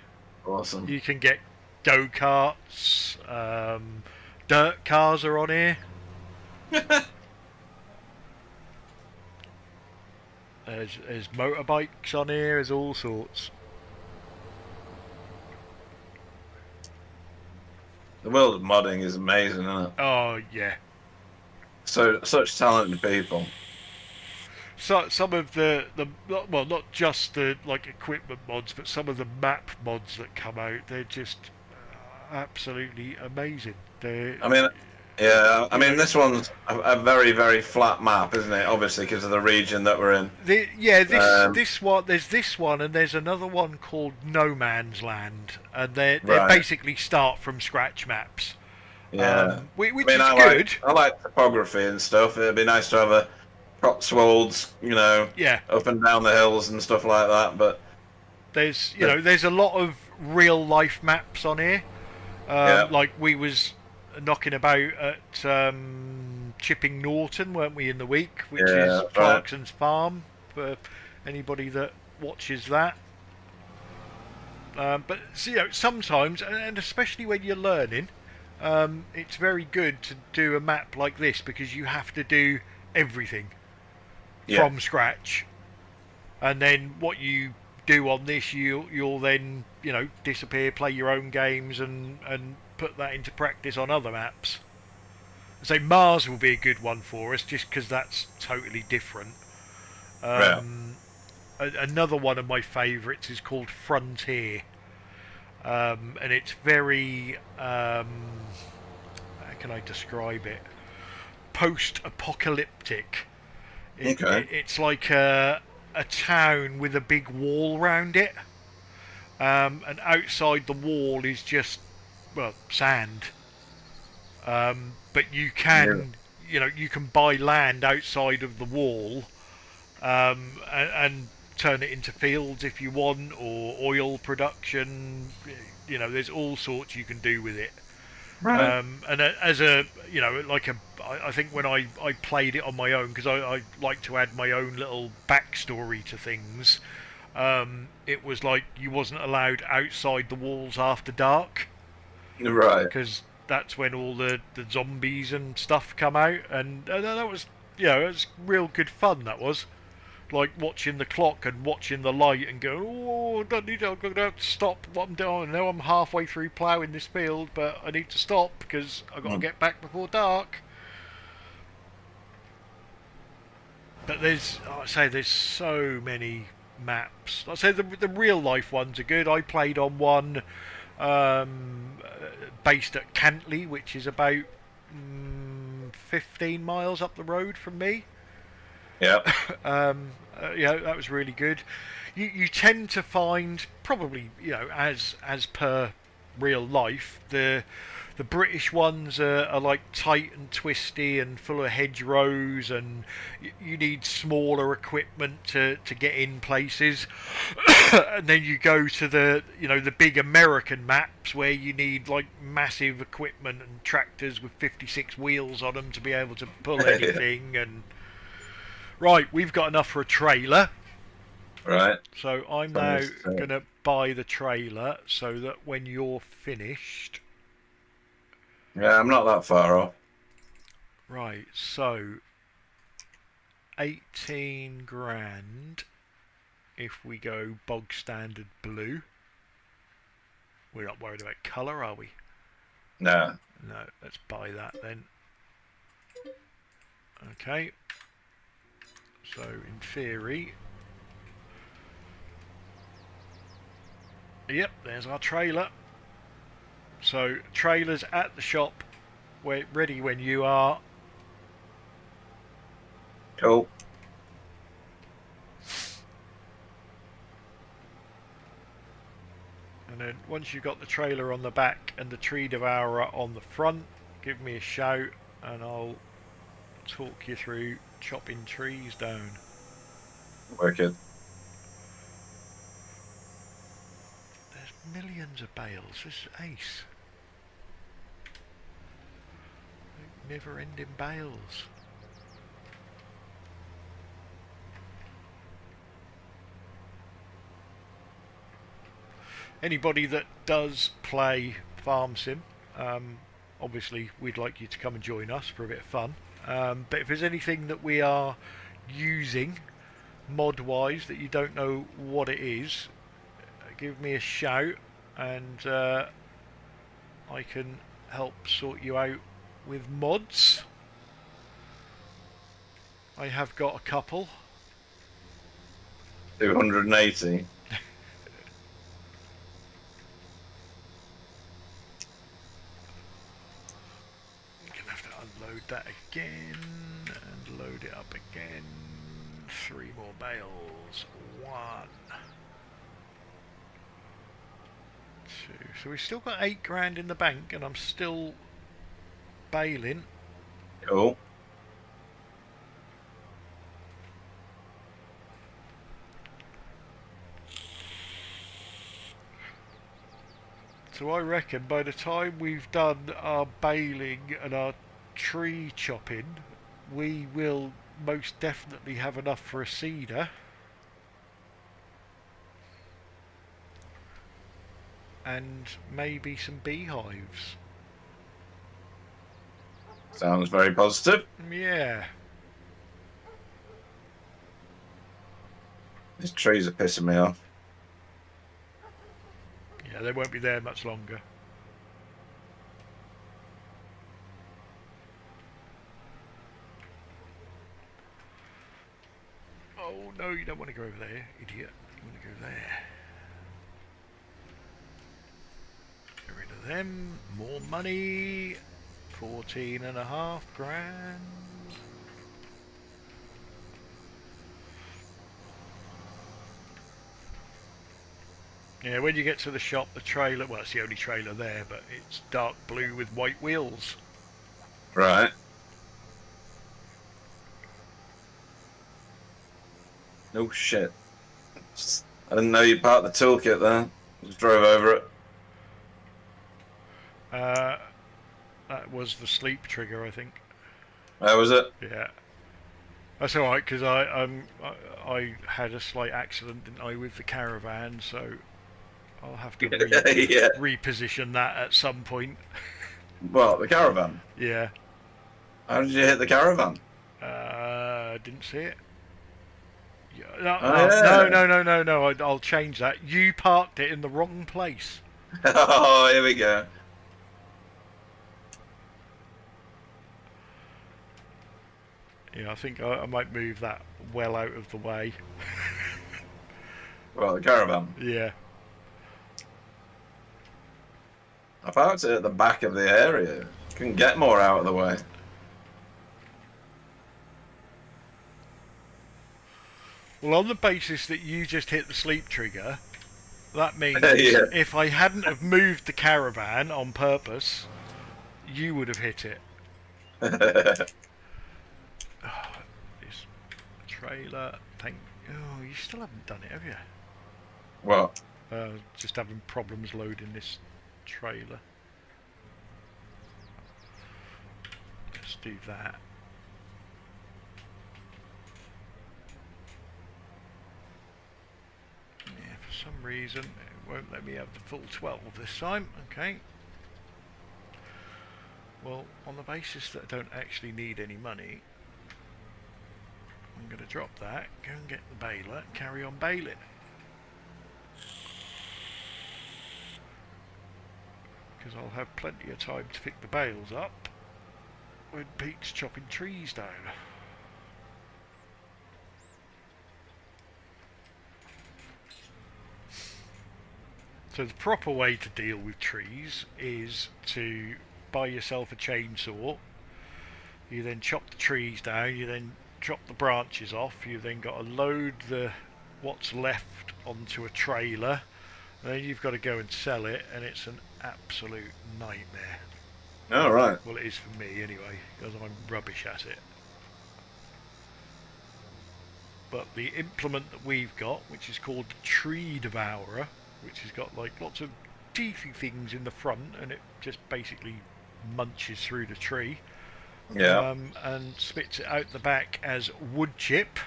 Awesome. You can get go-karts, dirt cars are on here. There's motorbikes on here, there's all sorts. The world of modding is amazing, isn't it? Oh, yeah. So such talented people. So some of the well, not just the like equipment mods, but some of the map mods that come out, they're just absolutely amazing. I mean, yeah. I mean, this one's a very, very flat map, isn't it? Obviously, because of the region that we're in. This one. There's this one, and there's another one called No Man's Land, and they Right. basically start from scratch maps. Yeah. Which I mean, is I good. I like topography and stuff. It'd be nice to have a Cotswolds, Yeah. up and down the hills and stuff like that. But There's there's a lot of real life maps on here. Yeah. Like we was knocking about at Chipping Norton, weren't we, in the week, which Yeah, is right. Clarkson's farm for anybody that watches that. But sometimes, and especially when you're learning, it's very good to do a map like this because you have to do everything from scratch, and then what you do on this, you'll then disappear, play your own games, and put that into practice on other maps. So Mars will be a good one for us, just because that's totally different. Another one of my favourites is called Frontier, and it's very how can I describe it? Post-apocalyptic. Okay. It's like a town with a big wall round it, and outside the wall is just, well, sand. But you Yeah. can, you can buy land outside of the wall, and turn it into fields if you want, or oil production. There's all sorts you can do with it. Right. And as a, like I think when I played it on my own, because I like to add my own little backstory to things. It was like you wasn't allowed outside the walls after dark, Right. because that's when all the zombies and stuff come out, and that was, it was real good fun. That was like watching the clock and watching the light and going, oh, I don't need, I'm going to have to stop what I'm doing. Now I'm halfway through ploughing this field, but I need to stop because I've got to get back before dark. But there's so many maps. I say the real life ones are good. I played on one based at Cantley, which is about 15 miles up the road from me. Yeah. That was really good. You tend to find, probably, as per real life, the British ones are like tight and twisty and full of hedgerows, and you need smaller equipment to get in places. And then you go to the big American maps where you need like massive equipment and tractors with 56 wheels on them to be able to pull anything. And right, we've got enough for a trailer. Right. So I'm now going to buy the trailer so that when you're finished... Yeah, I'm not that far off. Right, so 18 grand if we go bog standard blue. We're not worried about colour, are we? No. No, let's buy that then. Okay. So in theory... Yep, there's our trailer. So trailer's at the shop. We're ready when you are. Cool. And then once you've got the trailer on the back and the tree devourer on the front, give me a shout and I'll talk you through chopping trees down. Wicked. There's millions of bales. This is ace. Never ending bales. Anybody that does play Farm Sim, obviously we'd like you to come and join us for a bit of fun. But if there's anything that we are using mod wise that you don't know what it is, give me a shout and I can help sort you out with mods. I have got a couple. 280. Gonna have to unload that again and load it up again. 3 more bales. 1, 2. So we've still got 8 grand in the bank, and I'm still baling. Cool. So I reckon by the time we've done our baling and our tree chopping, we will most definitely have enough for a cedar. And maybe some beehives. Sounds very positive. Yeah. These trees are pissing me off. Yeah, they won't be there much longer. Oh no, you don't want to go over there, idiot. You want to go there. Get rid of them. More money. 14.5 grand. Yeah, when you get to the shop, the trailer, well, it's the only trailer there, but it's dark blue with white wheels. Right. Oh shit. I didn't know you parked the toolkit there. Just drove over it. Uh, that was the sleep trigger, I think. Where was it? Yeah. That's all right, because I had a slight accident, didn't I, with the caravan, so I'll have to Yeah. reposition that at some point. What, the caravan? Yeah. How did you hit the caravan? Didn't see it. Yeah, no, Oh, oh, no, yeah. no, no, no, no. I'll change that. You parked it in the wrong place. Oh, here we go. Yeah, I think I might move that well out of the way. Well, the caravan. Yeah. I parked it at the back of the area. Couldn't get more out of the way. Well, on the basis that you just hit the sleep trigger, that means Yeah. if I hadn't have moved the caravan on purpose, you would have hit it. Oh, this trailer. Oh, you still haven't done it, have you? What? Just having problems loading this trailer. Let's do that. Yeah, for some reason it won't let me have the full 12 this time. Okay. Well, on the basis that I don't actually need any money, I'm going to drop that, go and get the baler, carry on baling. Because I'll have plenty of time to pick the bales up when Pete's chopping trees down. So the proper way to deal with trees is to buy yourself a chainsaw. You then chop the trees down, you then chop the branches off, you've then got to load what's left onto a trailer, and then you've got to go and sell it, and it's an absolute nightmare. Oh, right. Well, it is for me anyway, because I'm rubbish at it. But the implement that we've got, which is called the Tree Devourer, which has got like lots of teethy things in the front, and it just basically munches through the tree. Yeah. And spits it out the back as wood chip.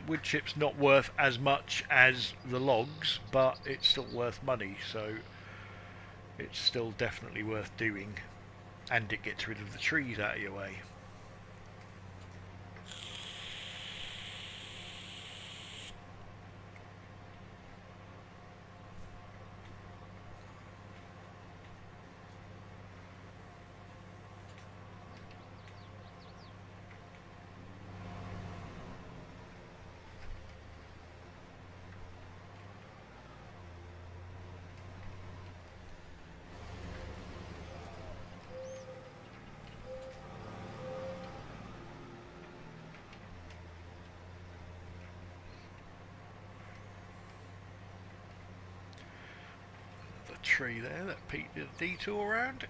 Wood chip's not worth as much as the logs, but it's still worth money, so it's still definitely worth doing, and it gets rid of the trees out of your way. Tree there that Pete did a detour around.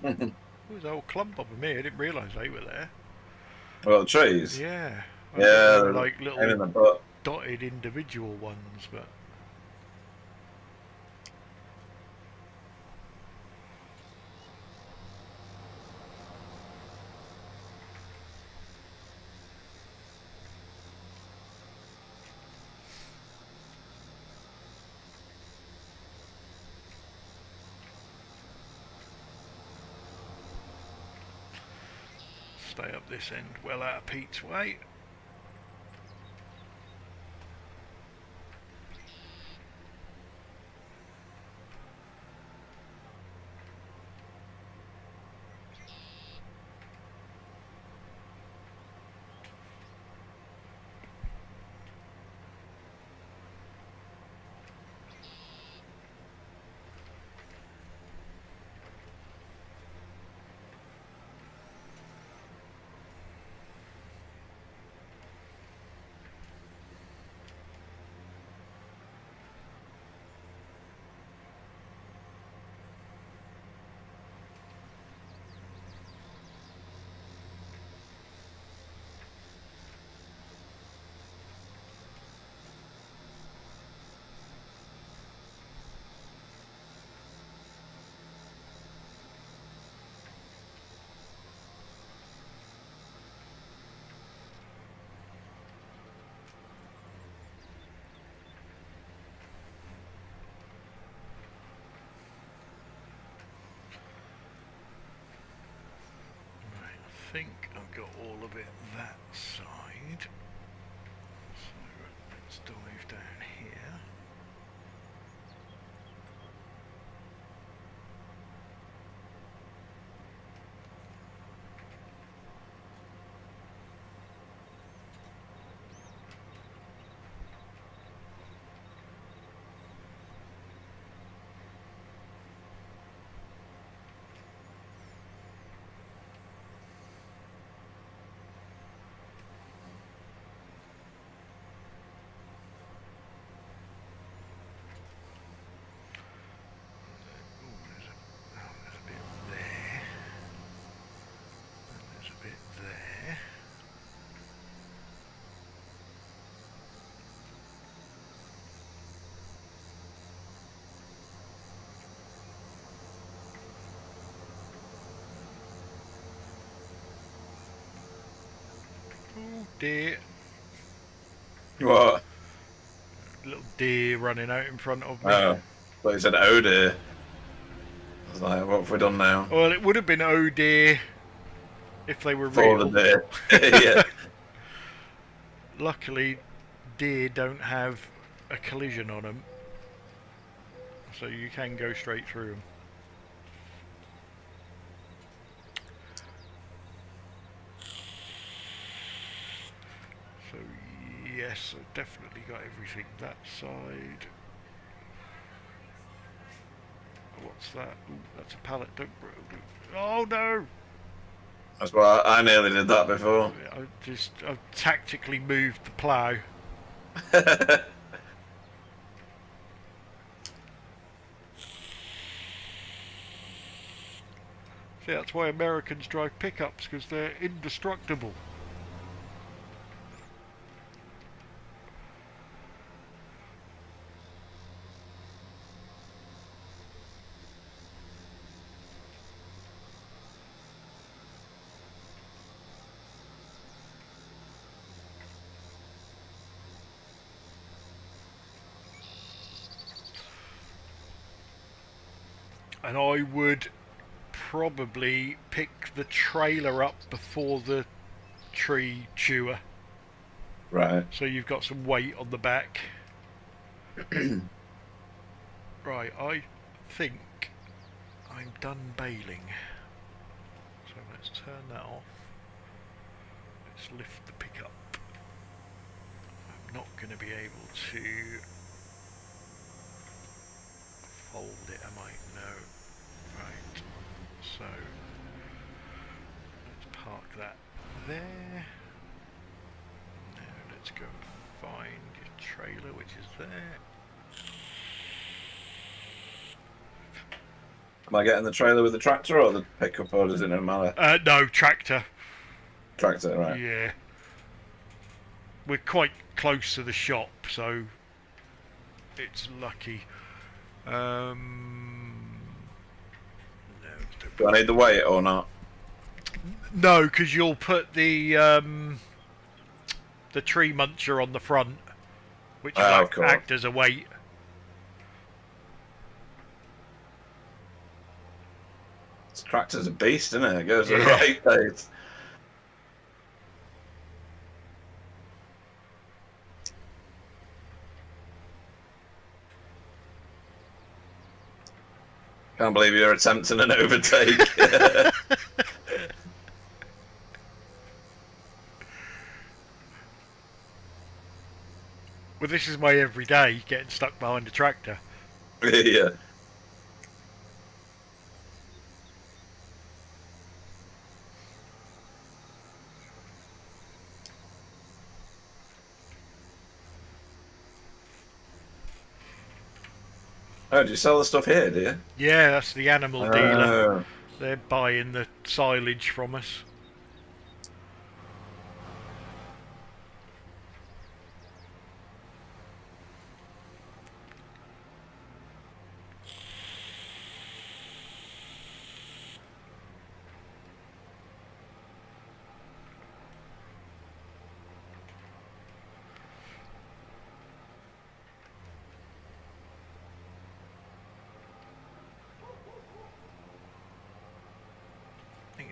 There was a whole clump of them here. I didn't realise they were there. Well, the trees. Yeah. I Yeah, thought they were like in little the butt. dotted individual ones, but stay up this end well out of Pete's way. think I've got all of it that side. So let's dive down here. Oh dear. What? Little deer running out in front of me. Oh, but he said, "Oh dear." I was like, "What have we done now?" Well, it would have been oh dear if they were For real. the deer. Yeah. Luckily, deer don't have a collision on them, so you can go straight through them. So yes, I've definitely got everything that side. What's that? Ooh, that's a pallet. Don't. Oh no! That's why I nearly did that before. I've tactically moved the plough. See, that's why Americans drive pickups, because they're indestructible. And I would probably pick the trailer up before the tree chewer. Right. So you've got some weight on the back. Right, I think I'm done baling. So let's turn that off. Let's lift the pickup. I'm not going to be able to fold it, am I? No. Right. So let's park that there. Now let's go and find your trailer, which is there. Am I getting the trailer with the tractor or the pickup, or does it no matter? No, tractor. Tractor, right. Yeah. We're quite close to the shop, so it's lucky. No, Do I need the weight or not? no, because you'll put the tree muncher on the front, which will act as a weight. This tractor's a beast, isn't it? It goes at the right pace. Can't believe you're attempting an overtake. Well, this is my everyday, getting stuck behind a tractor. Yeah. Oh, do you sell the stuff here, do you? Yeah, that's the animal dealer. They're buying the silage from us.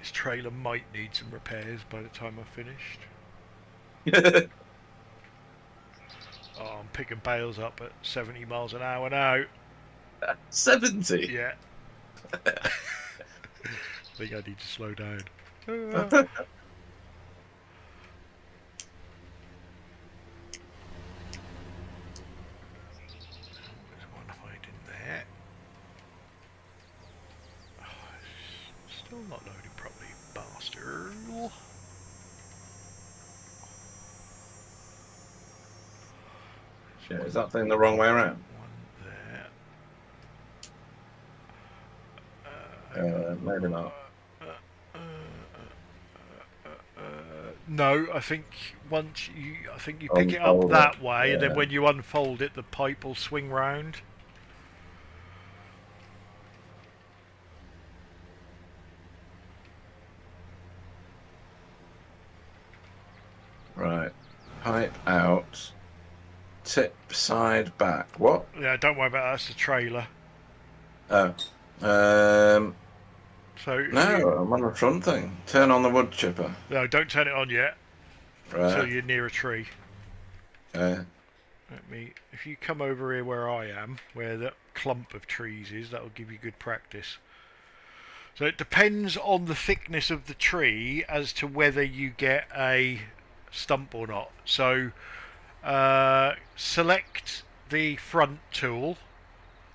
its trailer might need some repairs by the time I've finished. Oh, I'm picking bales up at 70 miles an hour now. 70? Yeah. I think I need to slow down. There's one hiding there. Oh, still not loaded properly, bastard. Yeah, is that thing the wrong way around? One there. Maybe not. No, I think you pick it up that way, and then when you unfold it, the pipe will swing round. Right. Pipe out. Tip side back. What? Yeah, don't worry about that. That's the trailer. Oh. So No, I'm on the front thing. Turn on the wood chipper. No, don't turn it on yet. Right. Until you're near a tree. Okay. If you come over here where I am, where that clump of trees is, that'll give you good practice. So it depends on the thickness of the tree as to whether you get a stump or not. So select the front tool.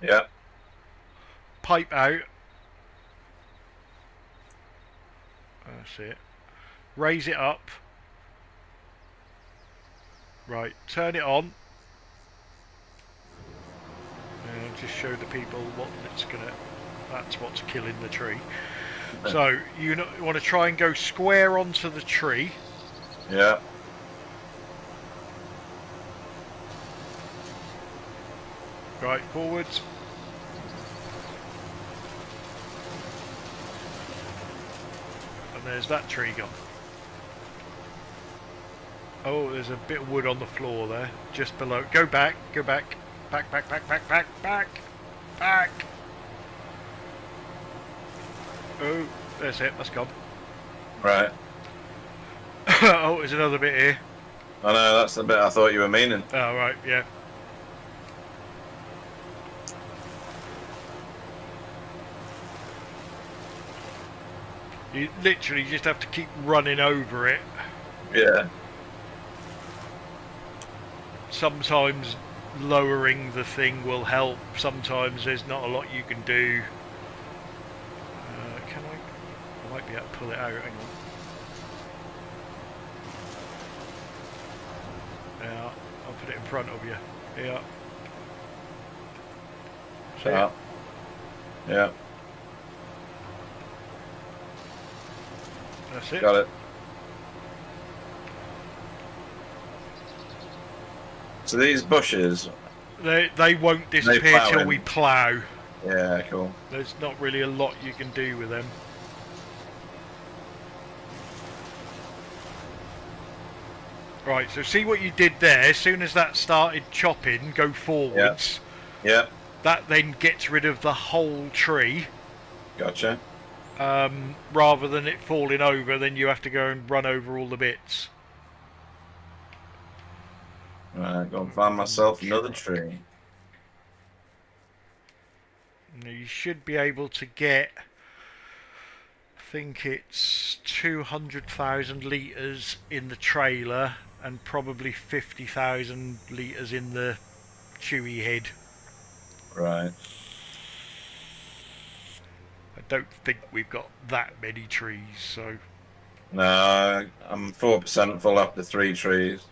Yeah. Pipe out. That's it. Raise it up. Right, turn it on. And just show the people what it's gonna. That's what's killing the tree. So you want to try and go square onto the tree. Yeah. Right, forwards. And there's that tree gone. Oh, there's a bit of wood on the floor there, just below. Go back, go back. Back, back, back, back, back, back, back. Oh, that's it, that's gone. Right. Oh, there's another bit here. I know, that's the bit I thought you were meaning. Oh, right, yeah. You literally just have to keep running over it. Yeah. Sometimes lowering the thing will help. Sometimes there's not a lot you can do. Can I might be able to pull it out. Hang on. Yeah, I'll put it in front of you. Yeah. See Yeah. Yeah. That's it. Got it. So these bushes, They won't disappear till we plough. Yeah, cool. There's not really a lot you can do with them. Right, so see what you did there. As soon as that started chopping, go forwards. Yeah. That then gets rid of the whole tree. Gotcha. Rather than it falling over, then you have to go and run over all the bits. Right, go and find myself another tree. Now you should be able to get, I think it's 200,000 litres in the trailer and probably 50,000 litres in the chewy head. Right. I don't think we've got that many trees, so... No, I'm 4% full after 3 trees.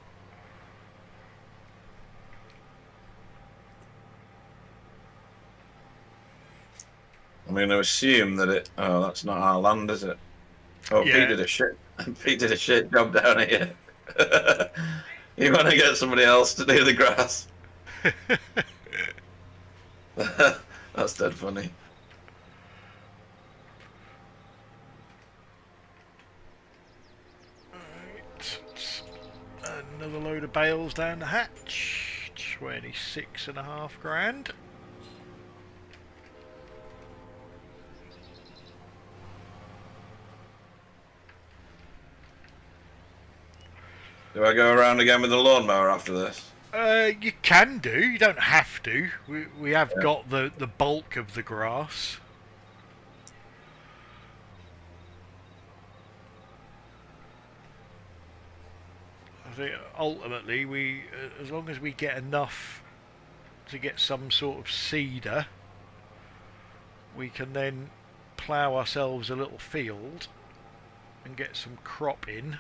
I'm going to assume that it... Oh, that's not our land, is it? Oh, yeah. Pete did a shit job down here. You want to get somebody else to do the grass? That's dead funny. Right. Another load of bales down the hatch. 26.5 grand. Do I go around again with the lawnmower after this? You can do. You don't have to. We have Yeah. got the bulk of the grass. I think ultimately as long as we get enough to get some sort of seeder, we can then plough ourselves a little field and get some crop in,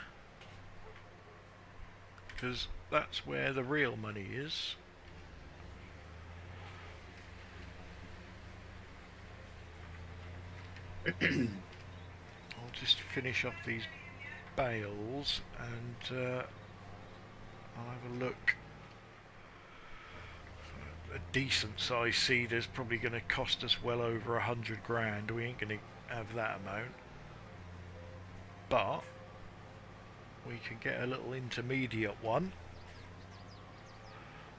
because that's where the real money is. I'll just finish off these bales and I'll have a look. A decent size seeder's probably going to cost us well over 100 grand. We ain't going to have that amount, but we can get a little intermediate one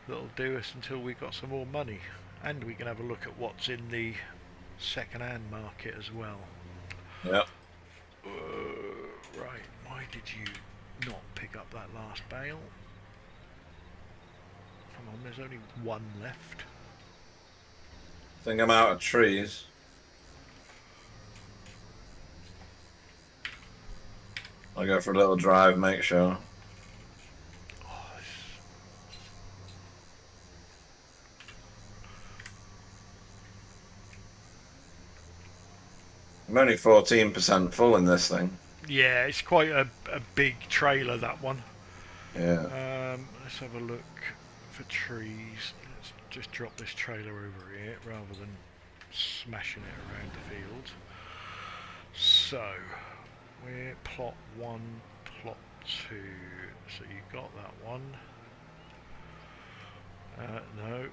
that'll do us until we've got some more money, and we can have a look at what's in the second-hand market as well. Yeah. Right, why did you not pick up that last bale? Come on, there's only one left. I think I'm out of trees. I'll go for a little drive, make sure. I'm only 14% full in this thing. Yeah, it's quite a big trailer, that one. Yeah. Let's have a look for trees. Let's just drop this trailer over here rather than smashing it around the field. So, we're plot 1, plot 2. So you got that one. No,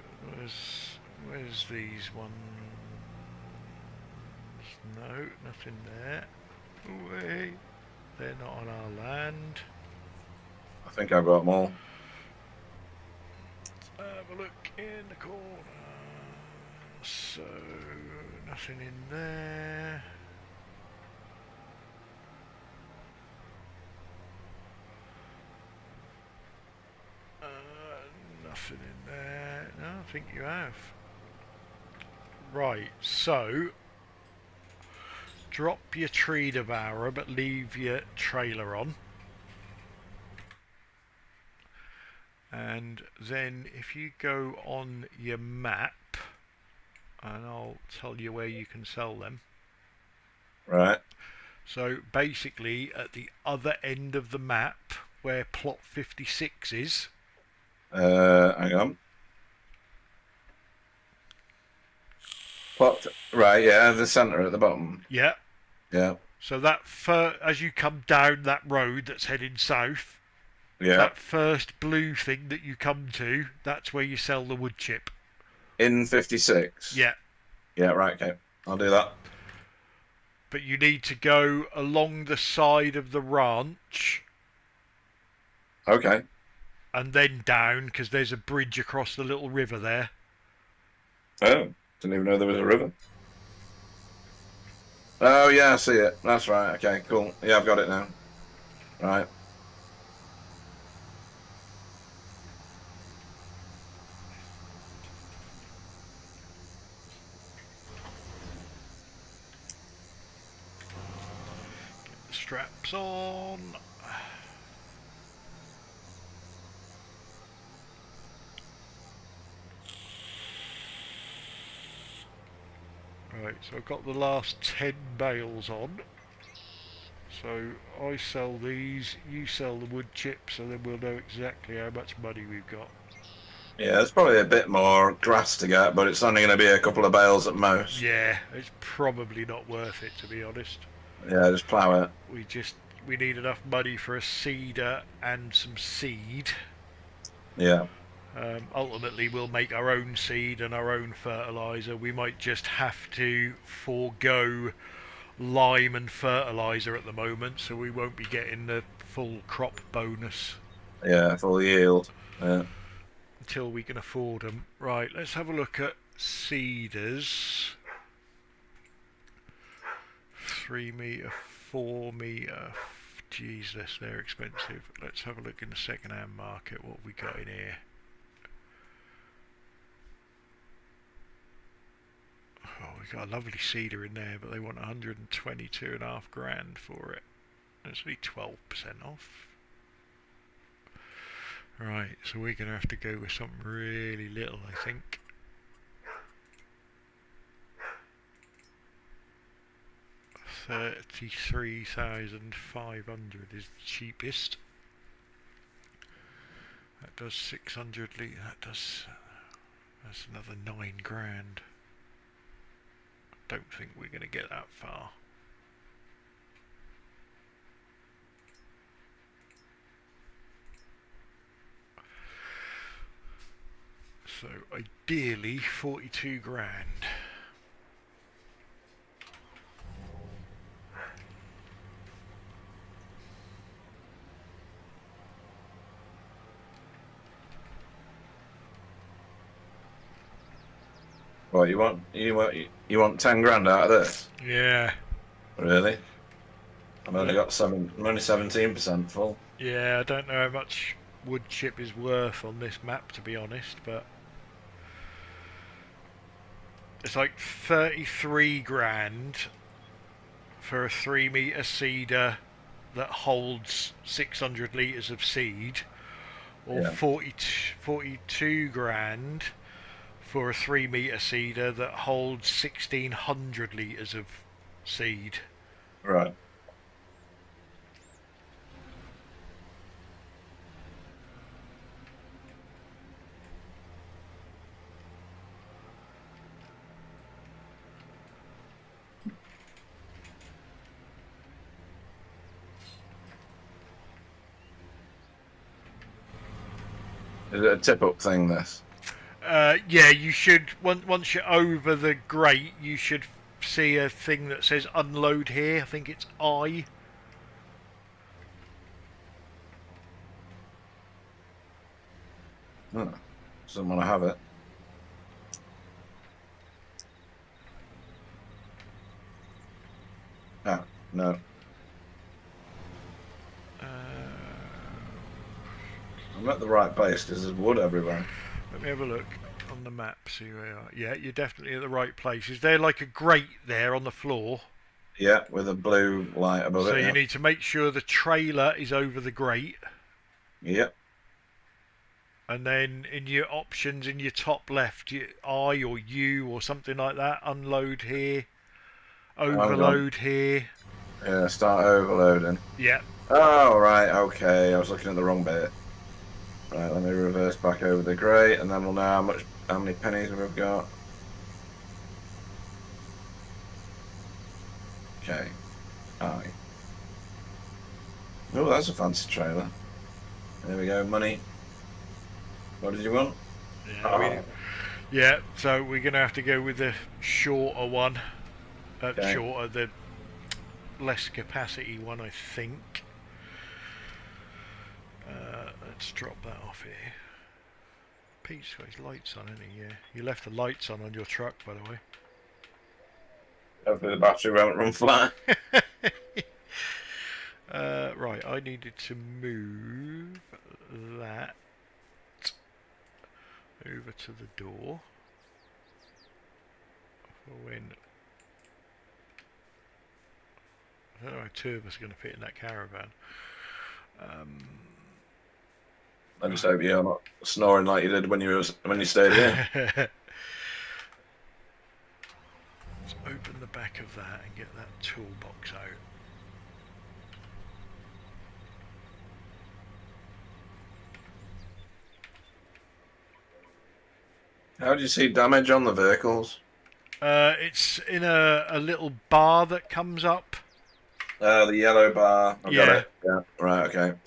where's these ones? No, nothing there. Wait, they're not on our land. I think I've got them all. Have a look in the corner. So, nothing in there. Nothing in there. No, I think you have. Right, so drop your tree devourer but leave your trailer on. And then if you go on your map, and I'll tell you where you can sell them. Right. So basically at the other end of the map where plot 56 is. Hang on. Plot, right, yeah, the centre at the bottom. Yeah. Yeah. So that as you come down that road that's heading south, Yeah. that first blue thing that you come to, that's where you sell the wood chip. In 56? Yeah. Yeah, right, okay. I'll do that. But you need to go along the side of the ranch. Okay. And then down, because there's a bridge across the little river there. Oh, didn't even know there was a river. Oh, yeah, I see it. That's right. Okay, cool. Yeah, I've got it now. Right. Get the straps on. Right, so I've got the last 10 bales on. So I sell these, you sell the wood chips, and then we'll know exactly how much money we've got. Yeah, there's probably a bit more grass to get, but it's only going to be a couple of bales at most. Yeah, it's probably not worth it, to be honest. Yeah, just plough it. We need enough money for a seeder and some seed. Yeah. Ultimately, we'll make our own seed and our own fertiliser. We might just have to forego lime and fertiliser at the moment, so we won't be getting the full crop bonus. Yeah, full yield. Yeah. Until we can afford them. Right, let's have a look at seeders. 3 metre, 4 metre, Jesus, they're expensive. Let's have a look in the second-hand market. What have we got in here? Oh, we got a lovely cedar in there, but they want 122.5 grand for it. That's only 12% off. Right, so we're going to have to go with something really little, I think. $33,500 is the cheapest. That does 600 litre. That's another 9 grand. I don't think we're going to get that far. So ideally 42 grand. What you want 10 grand out of this? Yeah. Really? I've only got I'm only 17% full. Yeah, I don't know how much wood chip is worth on this map, to be honest, but it's like 33 grand for a 3 metre cedar that holds 600 litres of seed, or Yeah. 42 grand for a 3 metre cedar that holds 1600 litres of seed. Right. Is it a tip-up thing, this? Yeah, you should, once you're over the grate, you should see a thing that says unload here. I think it's I. Oh, doesn't want to have it. Ah, no. I'm at the right place because there's wood everywhere. Let me have a look on the map, see where you are. Yeah, you're definitely at the right place. Is there like a grate there on the floor? Yeah, with a blue light above it. So you Yeah. need to make sure the trailer is over the grate. Yep. And then in your options, in your top left, I or U or something like that, unload here, overload here. Yeah, start overloading. Yeah. Oh, right, okay. I was looking at the wrong bit. Right, let me reverse back over the grate, and then we'll know how many pennies we've got. Okay. Aye. Oh, that's a fancy trailer. There we go, money. What did you want? Yeah, yeah, so we're going to have to go with the shorter one. Okay. The less capacity one, I think. Let's drop that off here. Pete's got his lights on, hasn't he? Yeah. You left the lights on your truck, by the way. Hopefully the battery won't run flat. Right, I needed to move that over to the door for when... I don't know how Turbo's going to fit in that caravan. I just hope you're not snoring like you did when you stayed here. Let's open the back of that and get that toolbox out. How do you see damage on the vehicles? It's in a little bar that comes up. The yellow bar. I've got it. Yeah. Right. Okay.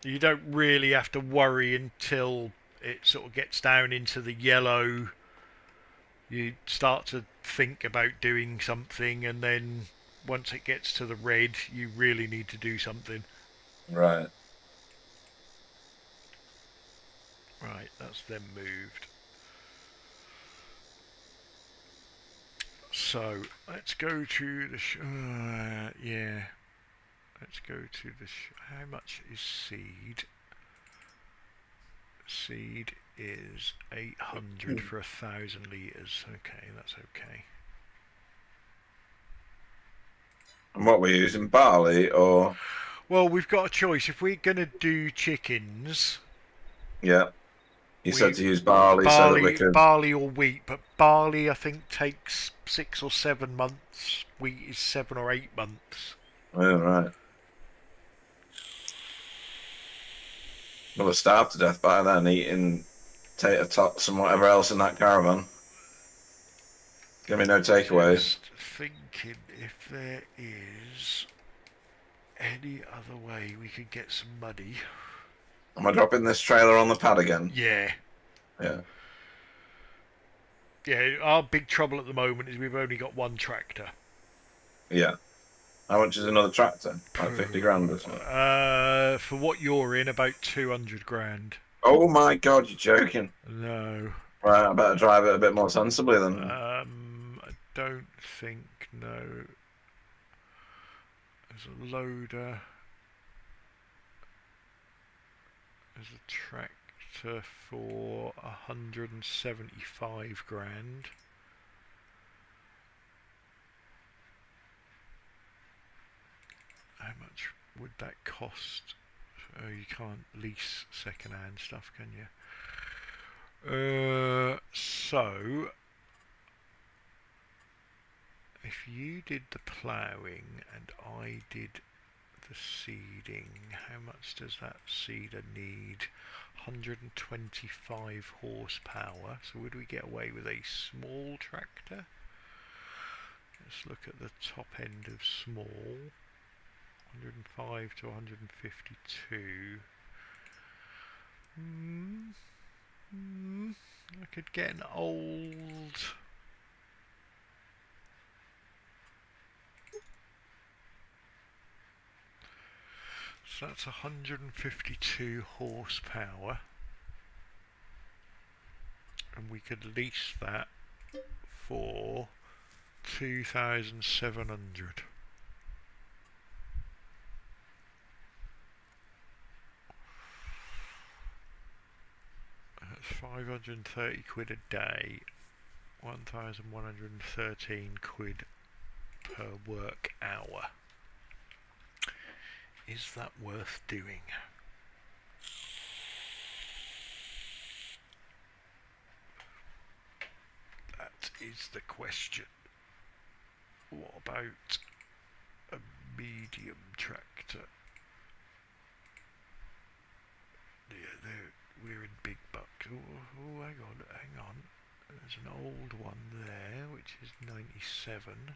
You don't really have to worry until it sort of gets down into the yellow. You start to think about doing something, and then once it gets to the red, you really need to do something. Right. Right, that's them moved. So let's go to the yeah. Let's go to the... how much is seed? Seed is 800 for 1,000 litres. Okay, that's okay. And what we're using, barley or... Well, we've got a choice. If we're going to do chickens... Yeah. You said to use barley so that we could... Barley or wheat, but barley I think takes 6 or 7 months. Wheat is 7 or 8 months. Oh, right. We'll have starved to death by then, eating tater tots and whatever else in that caravan. Give me no takeaways. Just thinking if there is any other way we could get some money. Am I dropping this trailer on the pad again? Yeah. Yeah. Yeah, our big trouble at the moment is we've only got one tractor. Yeah. How much is another tractor? Like 50 grand or something? For what you're in, about 200 grand. Oh my god, you're joking. No. Right, I better drive it a bit more sensibly then. I don't think, no. There's a loader. There's a tractor for 175 grand. How much would that cost? Oh, you can't lease second-hand stuff, can you? So if you did the ploughing and I did the seeding, how much does that seeder need? 125 horsepower. So would we get away with a small tractor? Let's look at the top end of small. 105 to 152. I could get an old... So that's 152 horsepower. And we could lease that for 2,700. That's 530 quid a day, 1,113 quid per work hour. Is that worth doing? That is the question. What about a medium tractor? We're in big bucks. Oh, hang on. There's an old one there, which is 97.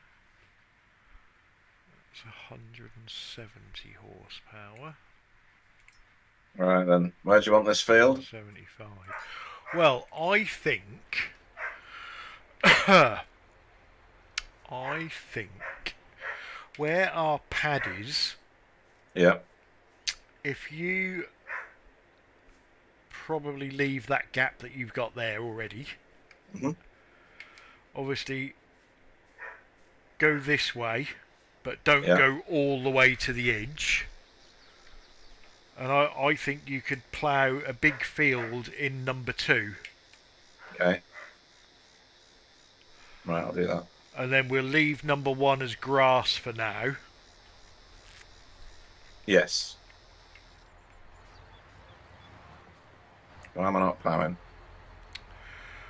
That's 170 horsepower. Right then, where do you want this field? 75. Well, I think... I think where our pad is... Yeah. If you... probably leave that gap that you've got there already. Obviously go this way, but don't go all the way to the edge. And I think you could plough a big field in number 2. Okay. Right, I'll do that. And then we'll leave number 1 as grass for now. Yes. Why am I not ploughing?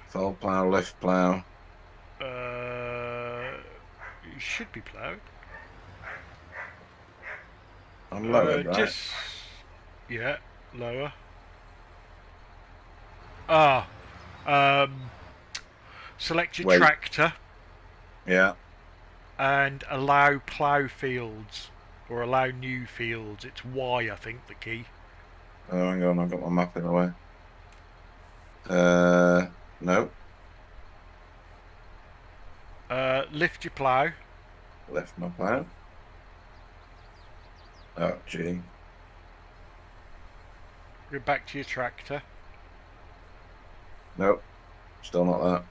Full plough, lift plough. You should be ploughed. I'm lowered, right? Just... yeah, lower. Select your tractor. Yeah. And allow plough fields. Or allow new fields. It's Y, I think, the key. Oh, hang on, I've got my map in the way. No. Lift your plough. Lift my plough. Oh, gee. Go back to your tractor. Nope. Still not that.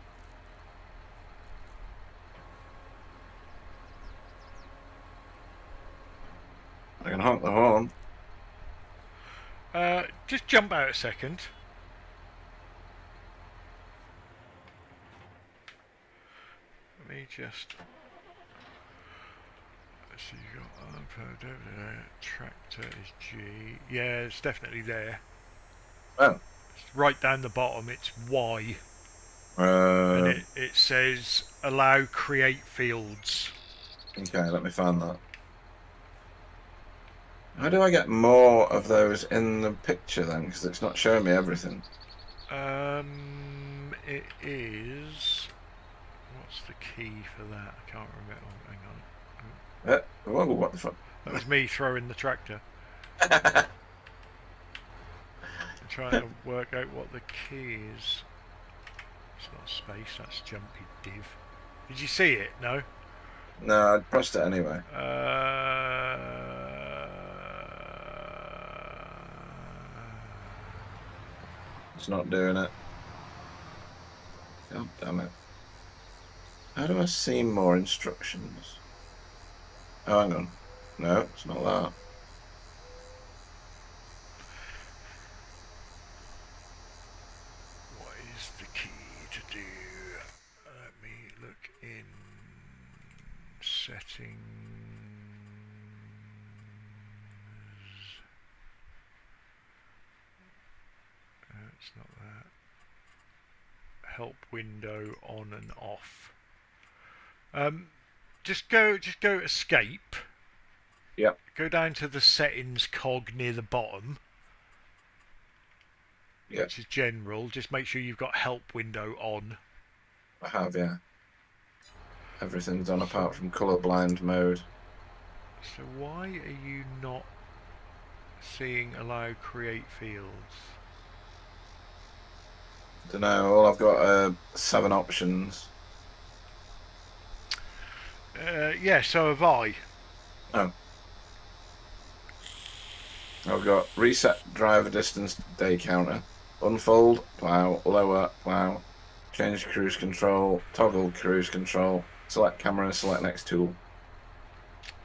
I can honk the horn. Just jump out a second. Let me just... So you got tractor is G. Yeah, it's definitely there. Oh. It's right down the bottom, it's Y. And it says allow create fields. Okay, let me find that. How do I get more of those in the picture then? Because it's not showing me everything. It is... What's the key for that? I can't remember. Oh, hang on. Whoa, what the fuck? That was me throwing the tractor. I'm trying to work out what the key is. It's not space, that's jumpy div. Did you see it? No? No, I pressed it anyway. It's not doing it. God damn it. How do I see more instructions? Oh, hang on. No, it's not that. What is the key to do? Let me look in settings. It's not that. Help window on and off. Just go escape. Yep. Go down to the settings cog near the bottom. Yep. Which is general. Just make sure you've got help window on. I have, yeah. Everything's on apart from colourblind mode. So why are you not seeing allow create fields? Don't know, all I've got are 7 options. Yeah, so have I. Oh. I've got reset driver distance day counter, unfold, plough, lower, plough, change cruise control, toggle cruise control, select camera, select next tool.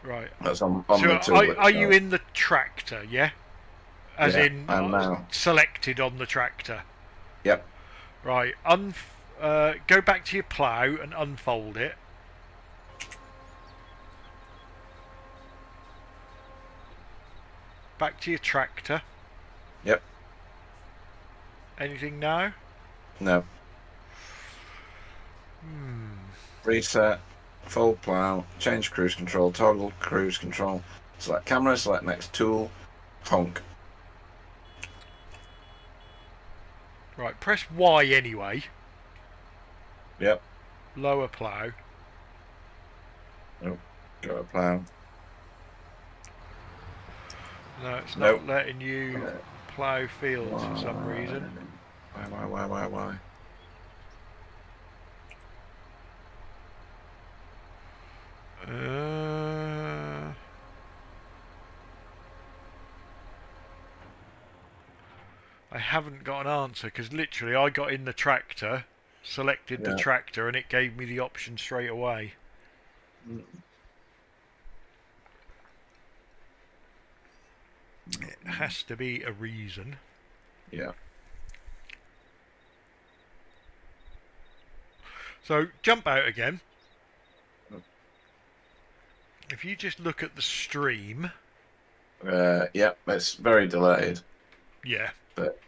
Right. That's on so the tool. Are you in the tractor, yeah? As yeah, in now. Selected on the tractor? Yep. Right. Go back to your plough and unfold it. Back to your tractor. Yep. Anything now? No. Reset, fold plough, change cruise control, toggle cruise control, select camera, select next tool, honk. Right, press Y anyway. Yep. Lower plough. Nope. Go to plough. No, it's not letting you plough fields for some reason. Why? I haven't got an answer because literally I got in the tractor, selected the tractor, and it gave me the option straight away. It has to be a reason. Yeah. So jump out again. If you just look at the stream. Yeah, it's very delayed. Yeah. But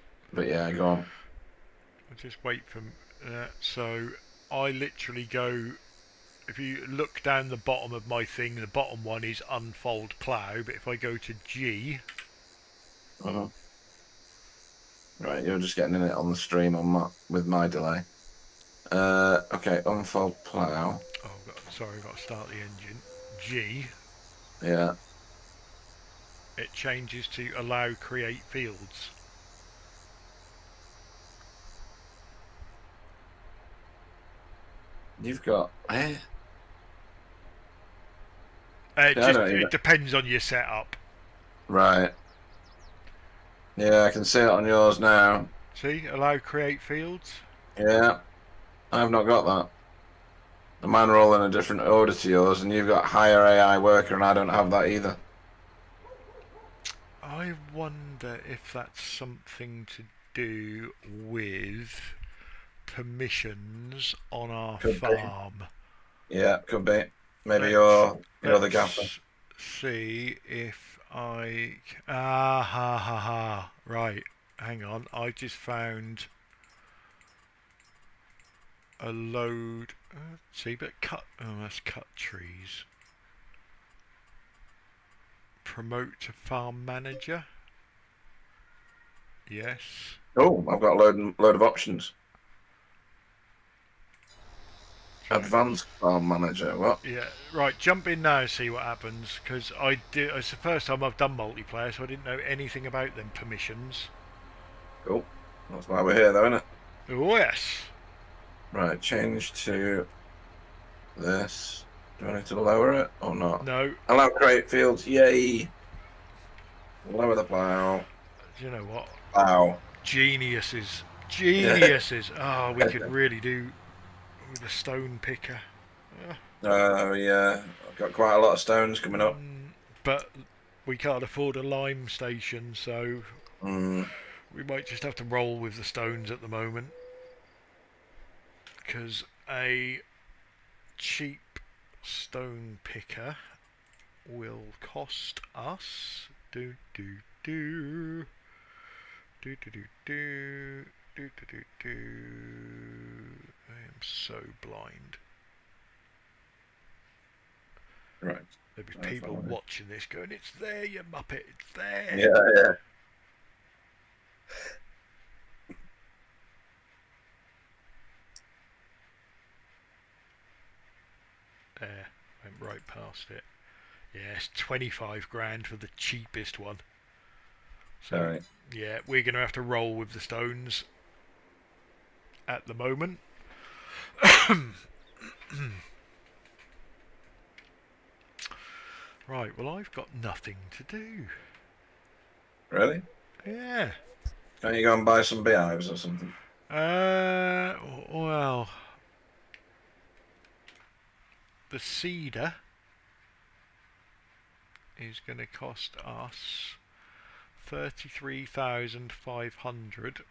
yeah, go on. I'll just wait for. So I literally go. If you look down the bottom of my thing, the bottom one is unfold plough. But if I go to G. Right, you're just getting in it on the stream with my delay. Okay, unfold plough. Oh, sorry, I've got to start the engine. G. Yeah. It changes to allow create fields. You've got. It depends on your setup. Right. Yeah, I can see it on yours now. See, allow create fields. Yeah, I've not got that. The mine are all in a different order to yours, and you've got higher AI worker, and I don't have that either. I wonder if that's something to do with permissions on our Could be. farm. Yeah, could be. Maybe Let's you're the gaffer. see if ah ha ha ha. Right, hang on. I just found a load. See, but cut. Oh, that's cut trees. Promote to farm manager. Yes. Oh, I've got a load of options. Advanced farm manager. What? Yeah, right. Jump in now and see what happens. Because it's the first time I've done multiplayer, so I didn't know anything about them permissions. Cool. That's why we're here, though, isn't it? Oh yes. Right. Change to this. Do I need to lower it or not? No. Allow crate fields. Yay. Lower the plow. Do you know what? Plow. Geniuses. Yeah. Geniuses. Oh, we could really do with a stone picker. Oh, yeah. I've got quite a lot of stones coming up. But we can't afford a lime station, so Mm. we might just have to roll with the stones at the moment. Because a cheap stone picker will cost us do do do do do do do do do do do. I am so blind. Right. There'll be people watching this going, "It's there, you muppet! It's there!" Yeah, yeah. There, went right past it. Yes, 25 grand for the cheapest one. So, Right. yeah, we're going to have to roll with the stones at the moment. Right, well, I've got nothing to do. Really? Yeah. Can't you go and buy some beehives or something? Well, the cedar is going to cost us 33,500,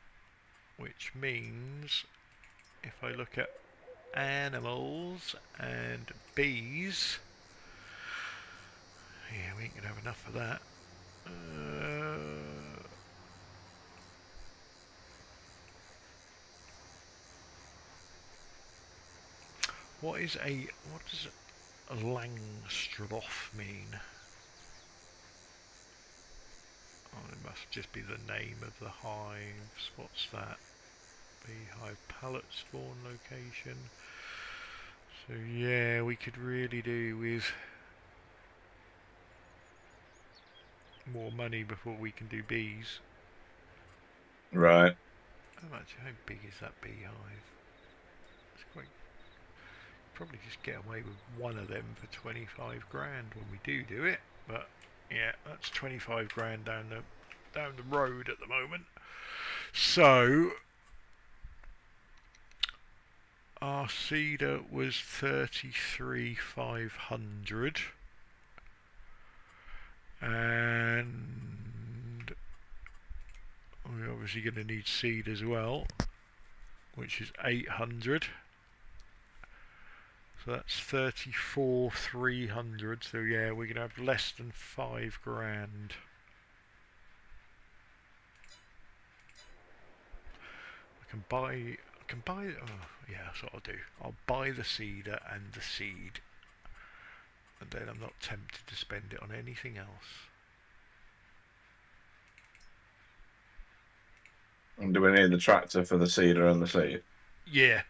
which means if I look at animals and bees, yeah, we ain't gonna have enough for that. What does a Langstroth mean? Oh, it must just be the name of the hives. What's that? Beehive pallet spawn location. So yeah, we could really do with more money before we can do bees. Right. How big is that beehive? It's quite. Probably just get away with one of them for 25 grand when we do it. But yeah, that's 25 grand down the road at the moment. So our cedar was 33,500, and we're obviously going to need seed as well, which is 800. So that's 34,300. So yeah, we're going to have less than 5 grand. I can buy. Oh yeah, that's what I'll do. I'll buy the cedar and the seed, and then I'm not tempted to spend it on anything else. And do we need the tractor for the cedar and the seed? Yeah.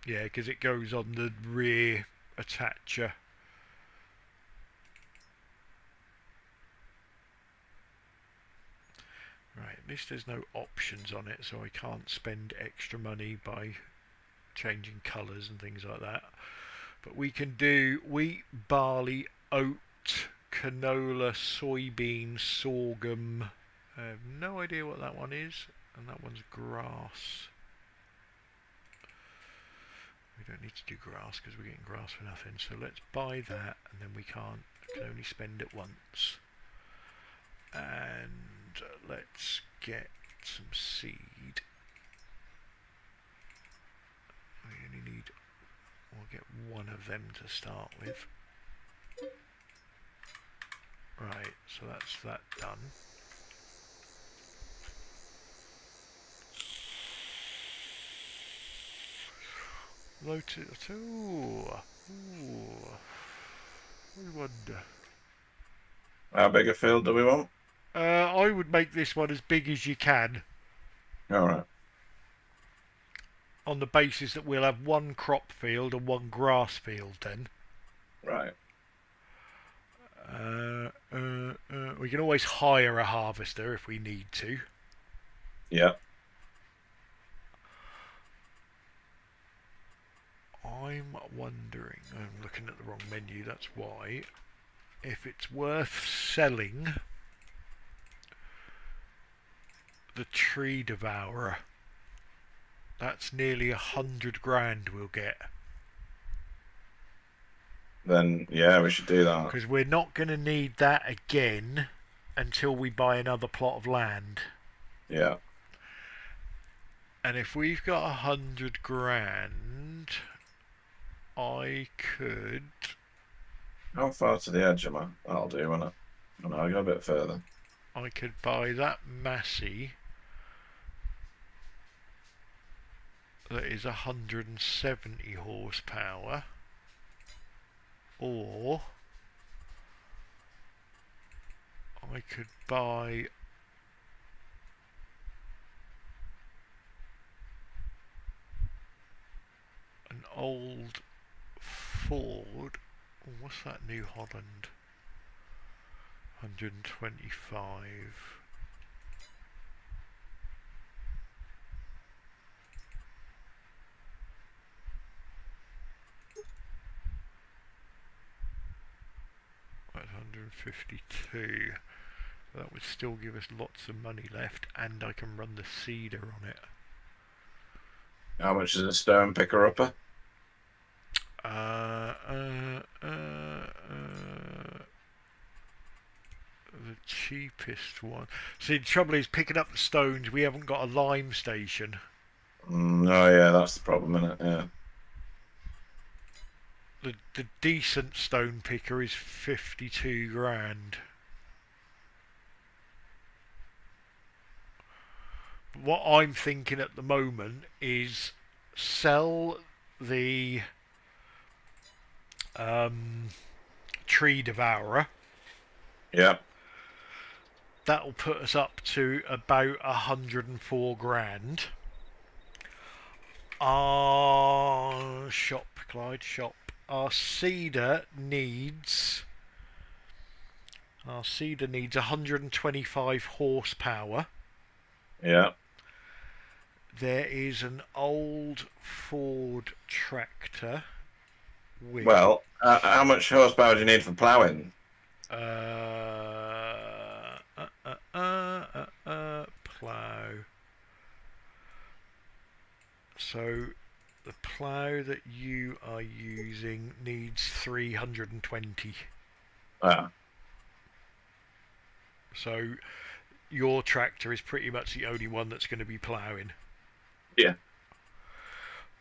Yeah, because it goes on the rear attacher. Right, at least there's no options on it, so I can't spend extra money by changing colours and things like that. But we can do wheat, barley, oat, canola, soybean, sorghum. I have no idea what that one is, and that one's grass. We don't need to do grass because we're getting grass for nothing, so let's buy that, and then we can't Can only spend it once. And let's get some seed. We only need, we'll get one of them to start with. Right, so that's that done. Lotus, ooh, I wonder. How big a field do we want? I would make this one as big as you can. Alright. On the basis that we'll have one crop field and one grass field then. Right. We can always hire a harvester if we need to. Yeah. I'm wondering, I'm looking at the wrong menu, that's why, if it's worth selling the tree devourer. That's nearly 100 grand we'll get. Then, yeah, we should do that. Because we're not going to need that again until we buy another plot of land. Yeah. And if we've got 100 grand, I could... How far to the edge am I? That'll do, won't it? Oh, no, I'll go a bit further. I could buy that Massey that is 170 horsepower, or I could buy an old Ford. Oh, what's that, New Holland? 125. That's 152. That would still give us lots of money left, and I can run the seeder on it. How much is a stone picker upper? The cheapest one. See, the trouble is picking up the stones. We haven't got a lime station. Oh yeah, that's the problem, isn't it? Yeah. The decent stone picker is 52 grand. What I'm thinking at the moment is sell the tree devourer. Yeah. That'll put us up to about 104 grand. Shop, Clyde, shop. Our seeder needs 125 horsepower. Yeah. There is an old Ford tractor. With, well, how much horsepower do you need for ploughing? Plough. So the plough that you are using needs 320. Ah. So your tractor is pretty much the only one that's going to be ploughing. Yeah.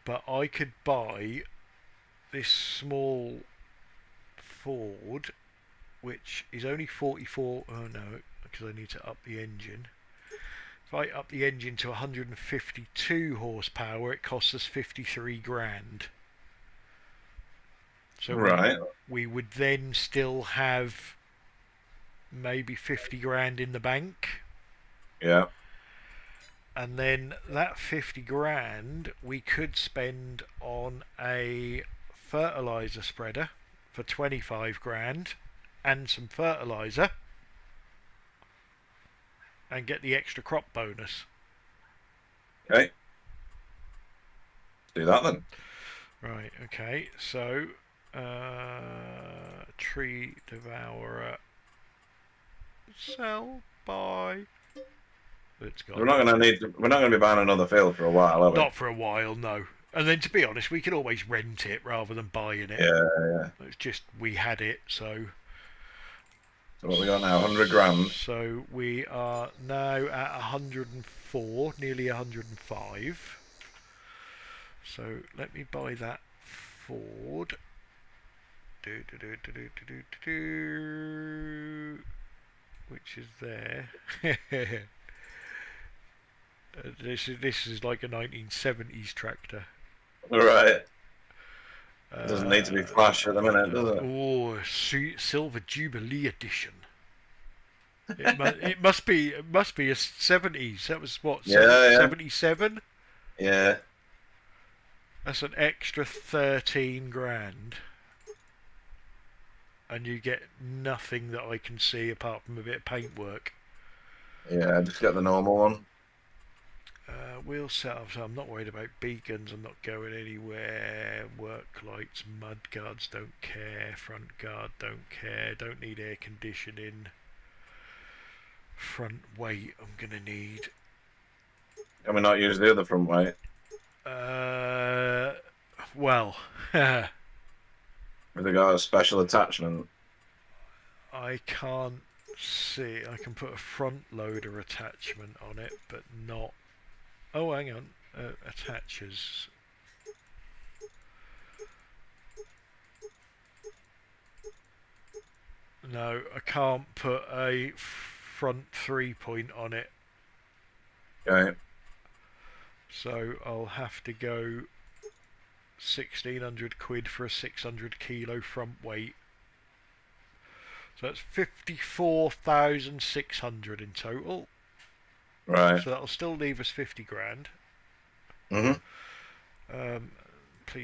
But I could buy this small Ford, which is only 44. Oh no, because I need to up the engine. If I up the engine to 152 horsepower, it costs us 53 grand. So right. we would then still have maybe 50 grand in the bank. Yeah. And then that 50 grand we could spend on a fertilizer spreader for 25 grand and some fertilizer and get the extra crop bonus. Okay. Do that then. Right, okay. So tree devourer, sell, buy. We're not going to be buying another field for a while, are we? Not for a while, no. And then, to be honest, we could always rent it rather than buying it. Yeah. It's just we had it, so So what we got now? 100 grand. So we are now at 104, nearly 105. So let me buy that Ford. Which is there. This is like a 1970s tractor. Right. It doesn't need to be flash at the minute, does it? Oh, Silver Jubilee edition. It must be a 70s. That was what, Yeah, 77? Yeah. That's an extra 13 grand. And you get nothing that I can see apart from a bit of paintwork. Yeah, just get the normal one. Wheel setup, so I'm not worried about beacons, I'm not going anywhere. Work lights, mud guards, don't care. Front guard, don't care. Don't need air conditioning. Front weight, I'm going to need. Can we not use the other front weight? Well, have they got a special attachment? I can't see. I can put a front loader attachment on it, but not. Oh, hang on. Attaches. No, I can't put a front 3-point on it. Okay. So I'll have to go 1,600 quid for a 600 kilo front weight. So that's 54,600 in total. Right. So that'll still leave us 50 grand. Please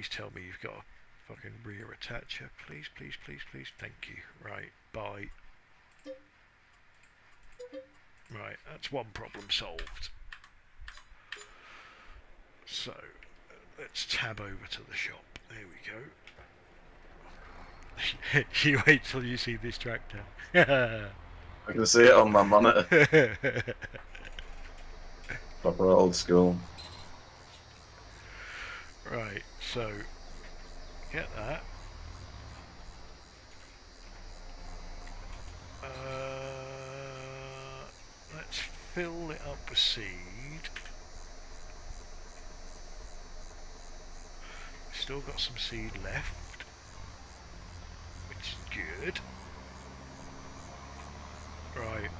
tell me you've got a fucking rear attacher. Please, please, please, please. Thank you. Right, buy. Right, that's one problem solved. So, let's tab over to the shop. There we go. You wait till you see this tractor. I can see it on my monitor. Proper old school. Right, so get that. Let's fill it up with seed. Still got some seed left, which is good. Right.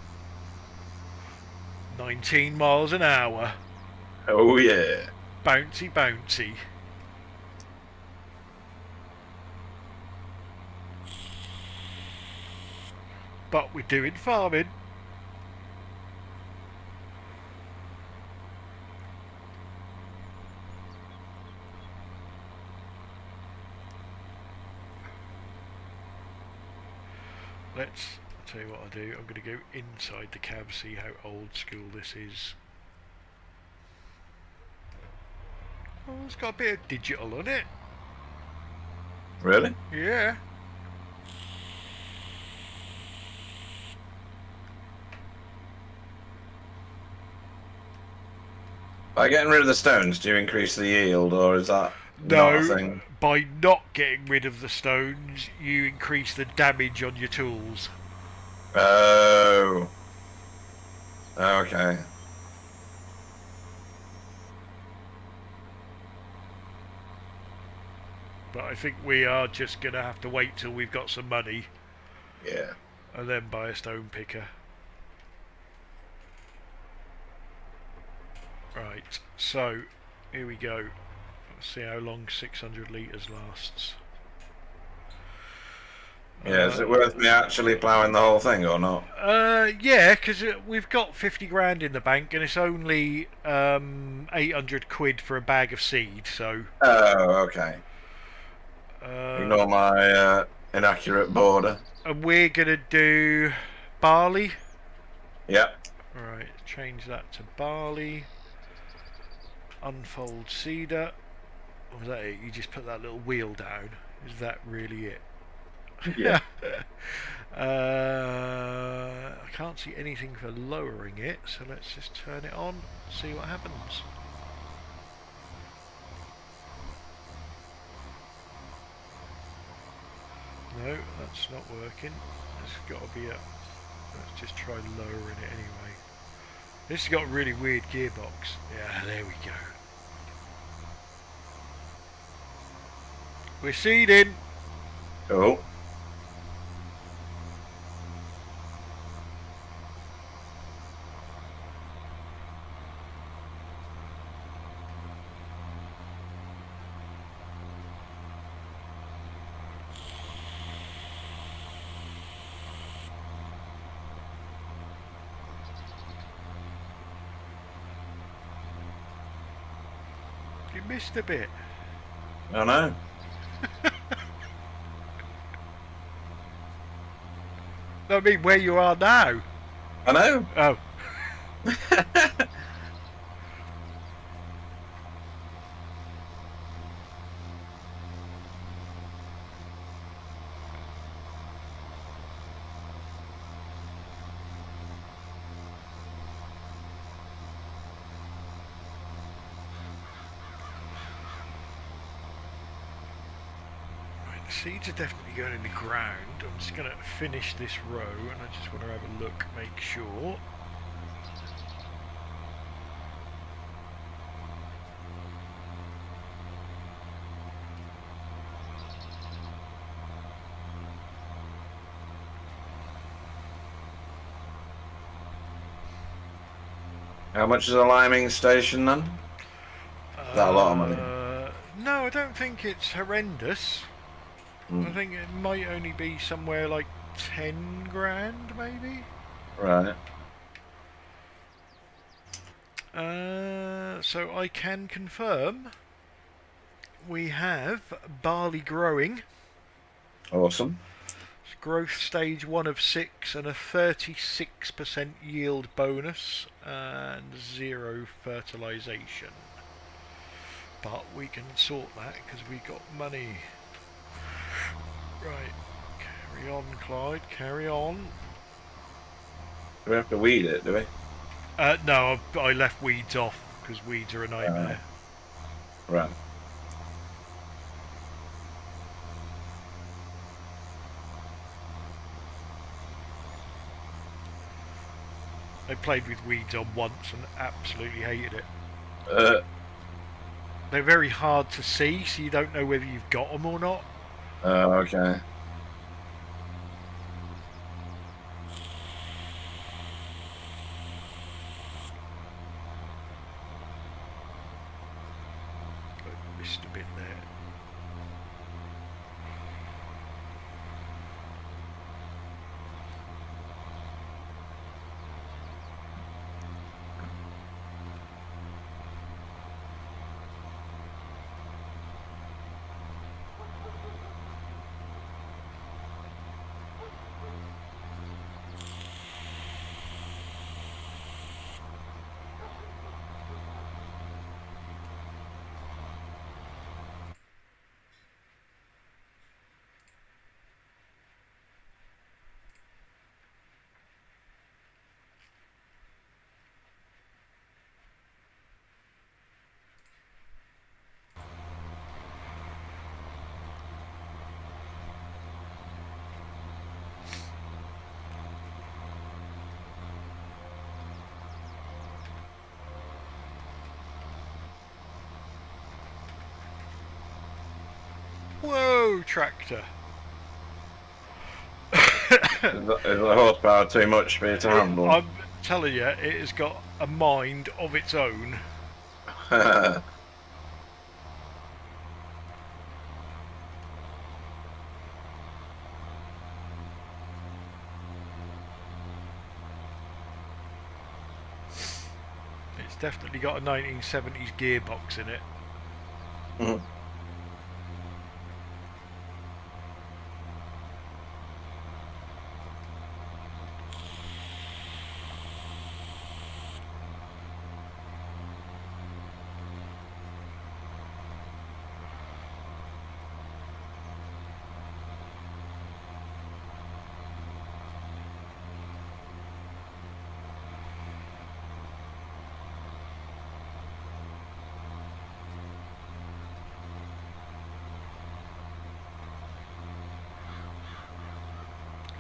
19 miles an hour. Oh yeah. Bouncy, bouncy. But we're doing farming. I'll tell you what I'll do. I'm going to go inside the cab, see how old school this is. Oh, it's got a bit of digital on it. Really? Yeah. By getting rid of the stones, do you increase the yield, or is that not a thing? By not getting rid of the stones, you increase the damage on your tools. Oh. Okay. But I think we are just going to have to wait till we've got some money. Yeah. And then buy a stone picker. Right, so here we go. Let's see how long 600 litres lasts. Yeah, is it worth me actually ploughing the whole thing or not? Yeah, because we've got 50 grand in the bank and it's only 800 quid for a bag of seed, so... Oh, okay. Ignore my inaccurate border. And we're going to do barley. Yep. Right, change that to barley. Unfold cedar. Or was that it? You just put that little wheel down. Is that really it? Yeah. I can't see anything for lowering it, so let's just turn it on, see what happens. No, that's not working. There's got to be a Let's just try lowering it anyway. This has got a really weird gearbox. Yeah, there we go. We're seeding. Oh. You missed a bit. I know. No, I mean where you are now. I know. Oh. The seeds are definitely going in the ground. I'm just going to finish this row and I just want to have a look, make sure. How much is a liming station then? Is that a lot of money? No, I don't think it's horrendous. I think it might only be somewhere like 10 grand, maybe. Right. So I can confirm we have barley growing. Awesome. Growth stage 1 of 6 and a 36% yield bonus and 0 fertilisation. But we can sort that because we got money. Right, carry on, Clyde, carry on. Do we have to weed it, do we? No, I left weeds off because weeds are a nightmare. Right. I played with weeds on once and absolutely hated it. They're very hard to see, so you don't know whether you've got them or not. Okay. I missed a bit there. Whoa, tractor. Is the horsepower too much for you to handle? I'm telling you, it has got a mind of its own. It's definitely got a 1970s gearbox in it. Mm.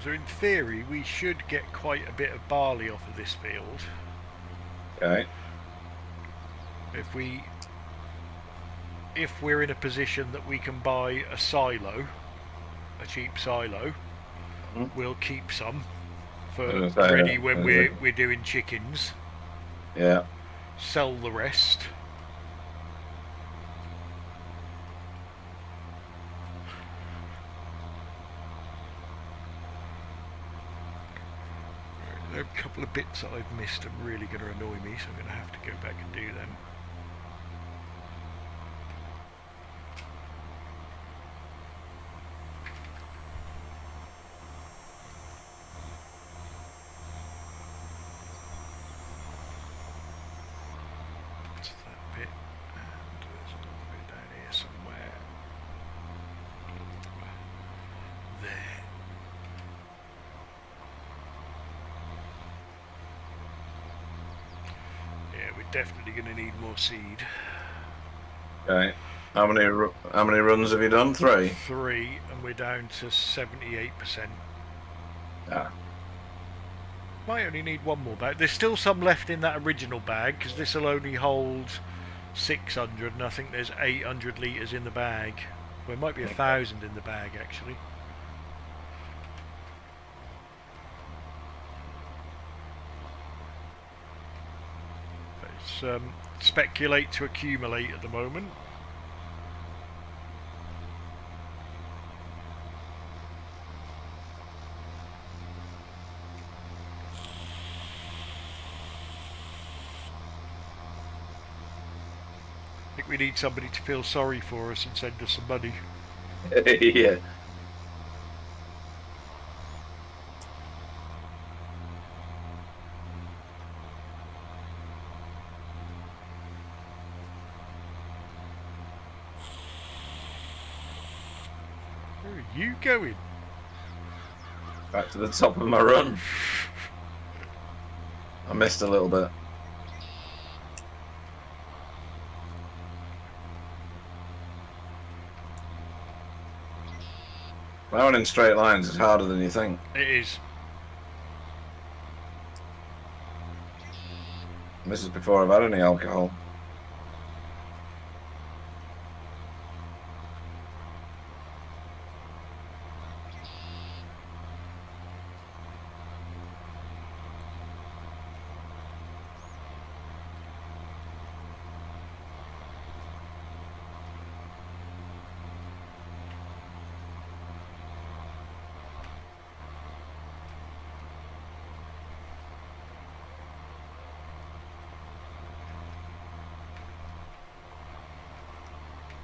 So in theory, we should get quite a bit of barley off of this field. Okay. If we're in a position that we can buy a silo, a cheap silo, we'll keep some for ready when we're doing chickens. Yeah. Sell the rest. There are a couple of bits that I've missed and really going to annoy me, so I'm going to have to go back and do them. That's that bit, and there's another bit down here somewhere. There. Yeah, we're definitely going to need more seed. Okay. How many runs have you done? 3. 3, and we're down to 78%. Yeah. Might only need one more bag. There's still some left in that original bag, because this will only hold 600, and I think there's 800 litres in the bag. Well, it might be 1,000 in the bag, actually. But it's speculate to accumulate at the moment. I think we need somebody to feel sorry for us and send us some money. Yeah. Where are you going? Back to the top of my run. I missed a little bit. Plowing in straight lines is harder than you think. It is. And this is before I've had any alcohol.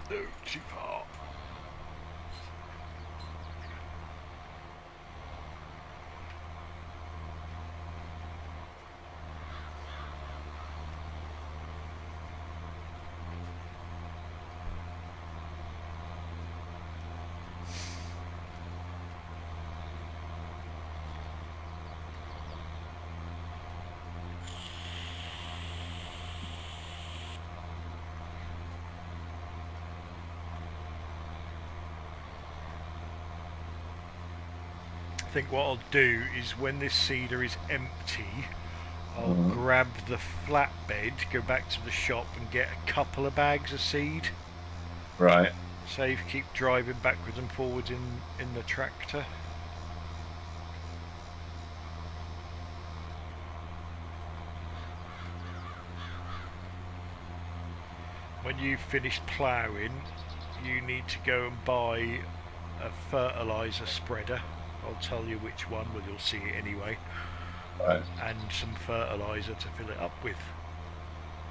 No, too far. I think what I'll do is when this seeder is empty, I'll grab the flatbed, go back to the shop and get a couple of bags of seed. Right. Save, keep driving backwards and forwards in the tractor. When you've finished ploughing, you need to go and buy a fertiliser spreader. I'll tell you which one, but you'll see it anyway. Right. And some fertiliser to fill it up with.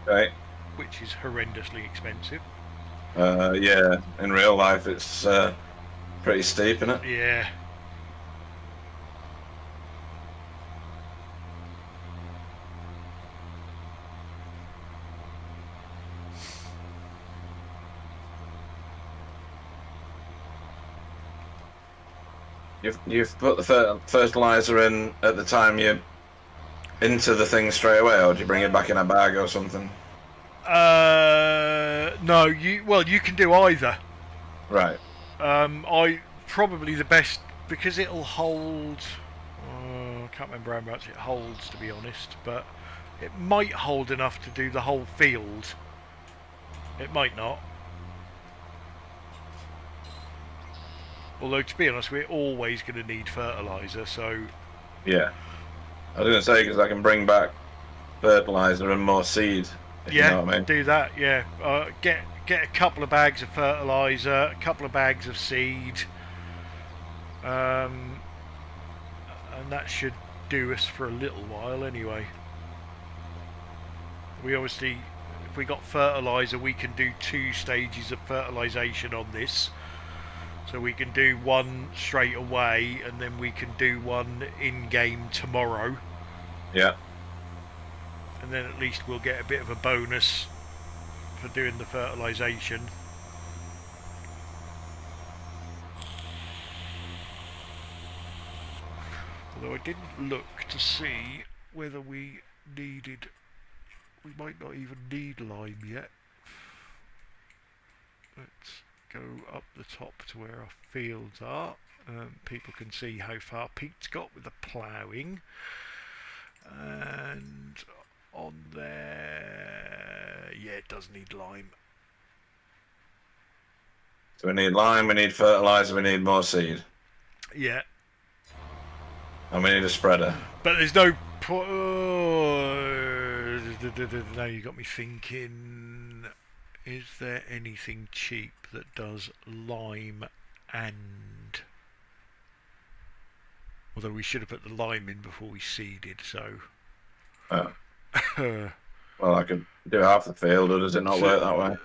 Right. Which is horrendously expensive. Yeah, in real life it's pretty steep, isn't it? Yeah. You've put the fertilizer in at the time you into the thing straight away, or do you bring it back in a bag or something? No, you can do either. Right. I probably the best because it'll hold. I can't remember how much it holds, to be honest, but it might hold enough to do the whole field. It might not. Although, to be honest, we're always going to need fertiliser, so... Yeah. I was going to say, because I can bring back fertiliser and more seed, if you know what I mean. Do that, yeah. Get a couple of bags of fertiliser, a couple of bags of seed, and that should do us for a little while anyway. We obviously, if we got fertiliser, we can do 2 stages of fertilisation on this. So we can do one straight away, and then we can do one in-game tomorrow. Yeah. And then at least we'll get a bit of a bonus for doing the fertilisation. Although I didn't look to see whether we needed... We might not even need lime yet. Let's go up the top to where our fields are. People can see how far Pete's got with the ploughing. And on there... Yeah, it does need lime. So we need lime, we need fertiliser, we need more seed. Yeah. And we need a spreader. But there's no... now you got me thinking... Is there anything cheap that does lime and... Although we should have put the lime in before we seeded, so... Oh. Well, I could do half the field, or does it not work that way?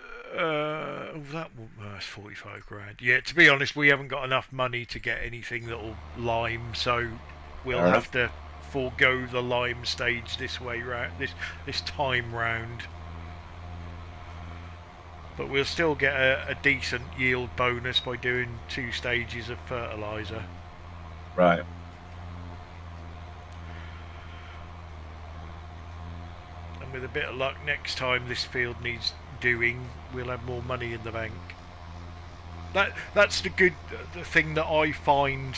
That that's 45 grand. Yeah, to be honest, we haven't got enough money to get anything that'll lime, so we'll have to forego the lime stage this way round, this time round. But we'll still get a decent yield bonus by doing 2 stages of fertiliser. Right. And with a bit of luck, next time this field needs doing, we'll have more money in the bank. That's the thing that I find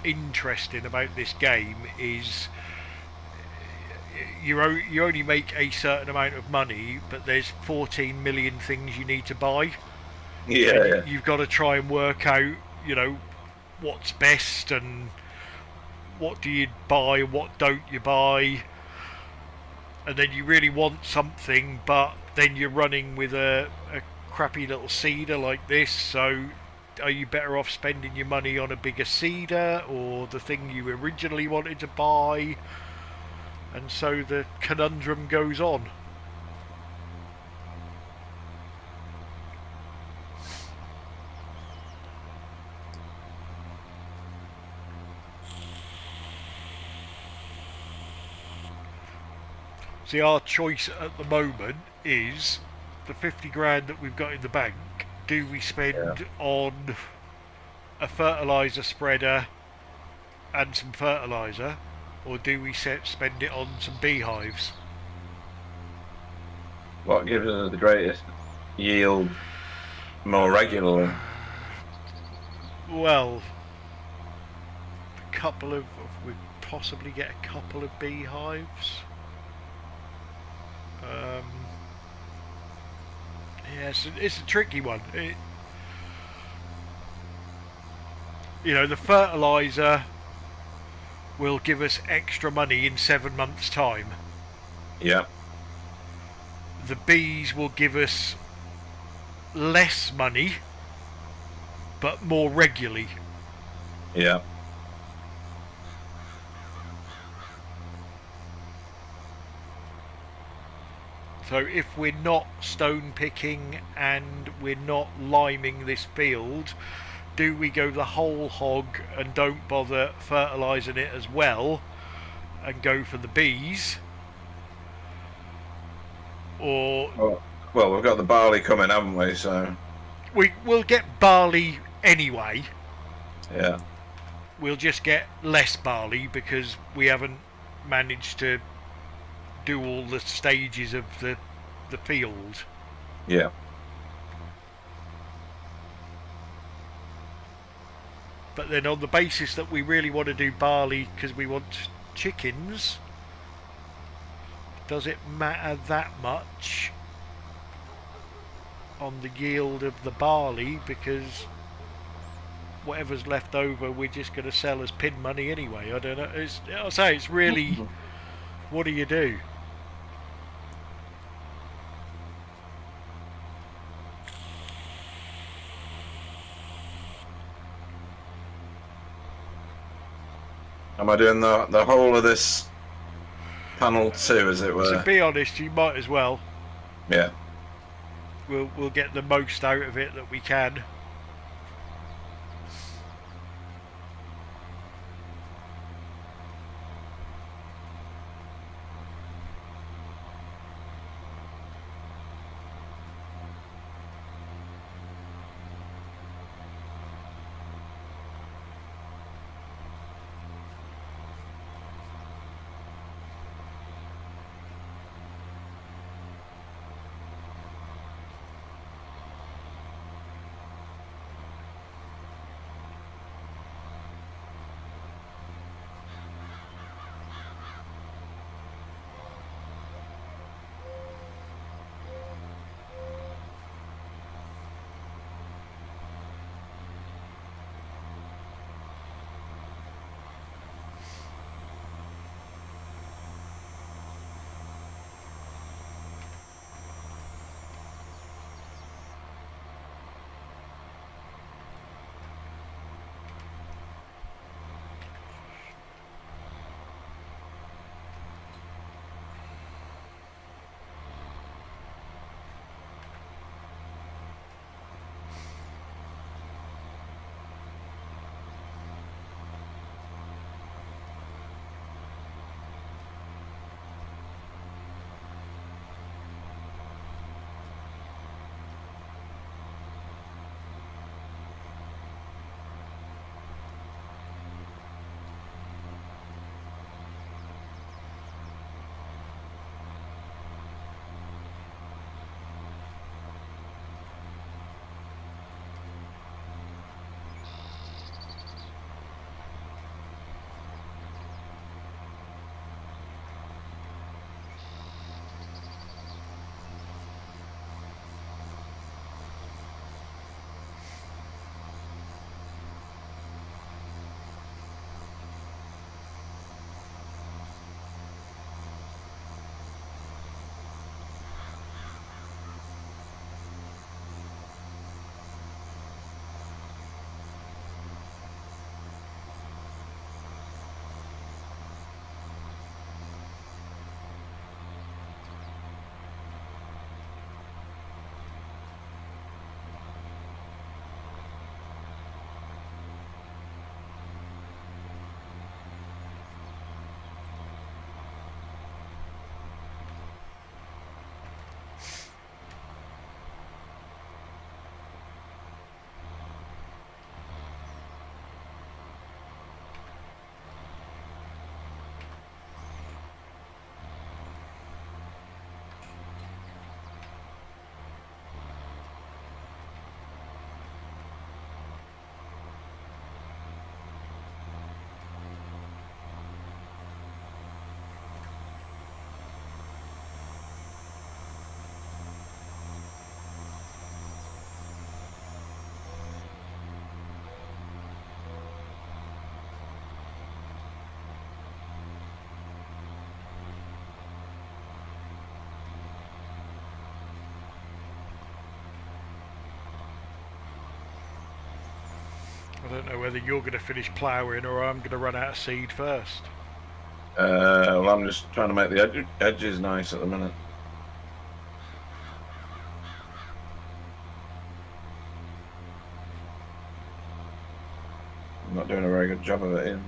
interesting about this game is you only make a certain amount of money, but there's 14 million things you need to buy. Yeah. You've got to try and work out, what's best and what do you buy, what don't you buy. And then you really want something, but then you're running with a crappy little seeder like this, so are you better off spending your money on a bigger seeder or the thing you originally wanted to buy? And so the conundrum goes on. See, our choice at the moment is the 50 grand that we've got in the bank. Do we spend on a fertiliser spreader and some fertiliser, or do we spend it on some beehives? What gives us the greatest yield more regularly? Well, we'd possibly get a couple of beehives. Yeah, it's a tricky one. The fertiliser will give us extra money in 7 months' time. Yeah. The bees will give us less money, but more regularly. Yeah. So if we're not stone picking and we're not liming this field, do we go the whole hog and don't bother fertilising it as well and go for the bees? Or... Well, we've got the barley coming, haven't we? So we'll get barley anyway. Yeah. We'll just get less barley because we haven't managed to do all the stages of the field. Yeah. But then on the basis that we really want to do barley because we want chickens, does it matter that much on the yield of the barley? Because whatever's left over we're just going to sell as pin money anyway. I don't know. I'll say it's really, what do you do? Am I doing the whole of this panel too, as it were? To be honest, you might as well. Yeah. We'll get the most out of it that we can. I don't know whether you're going to finish ploughing or I'm going to run out of seed first. Well, I'm just trying to make the edges nice at the minute. I'm not doing a very good job of it, Ian.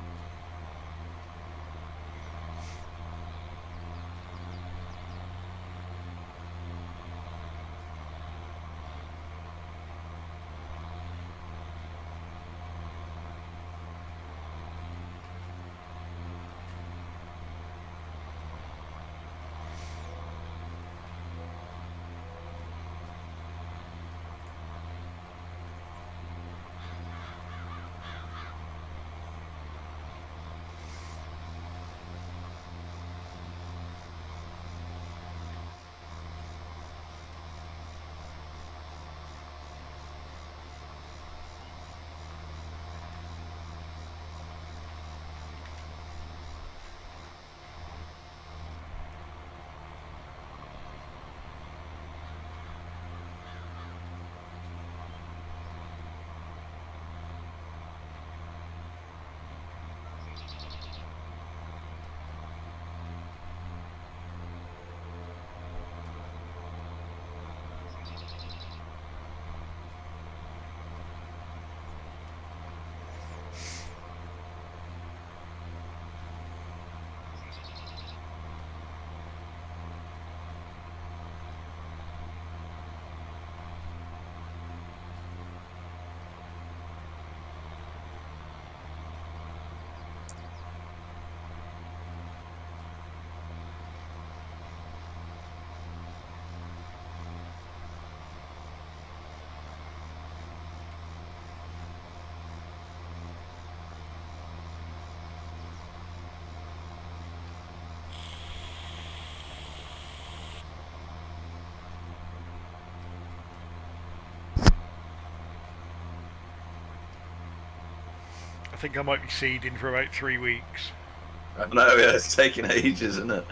I think I might be seeding for about 3 weeks. I know, yeah, it's taking ages, isn't it?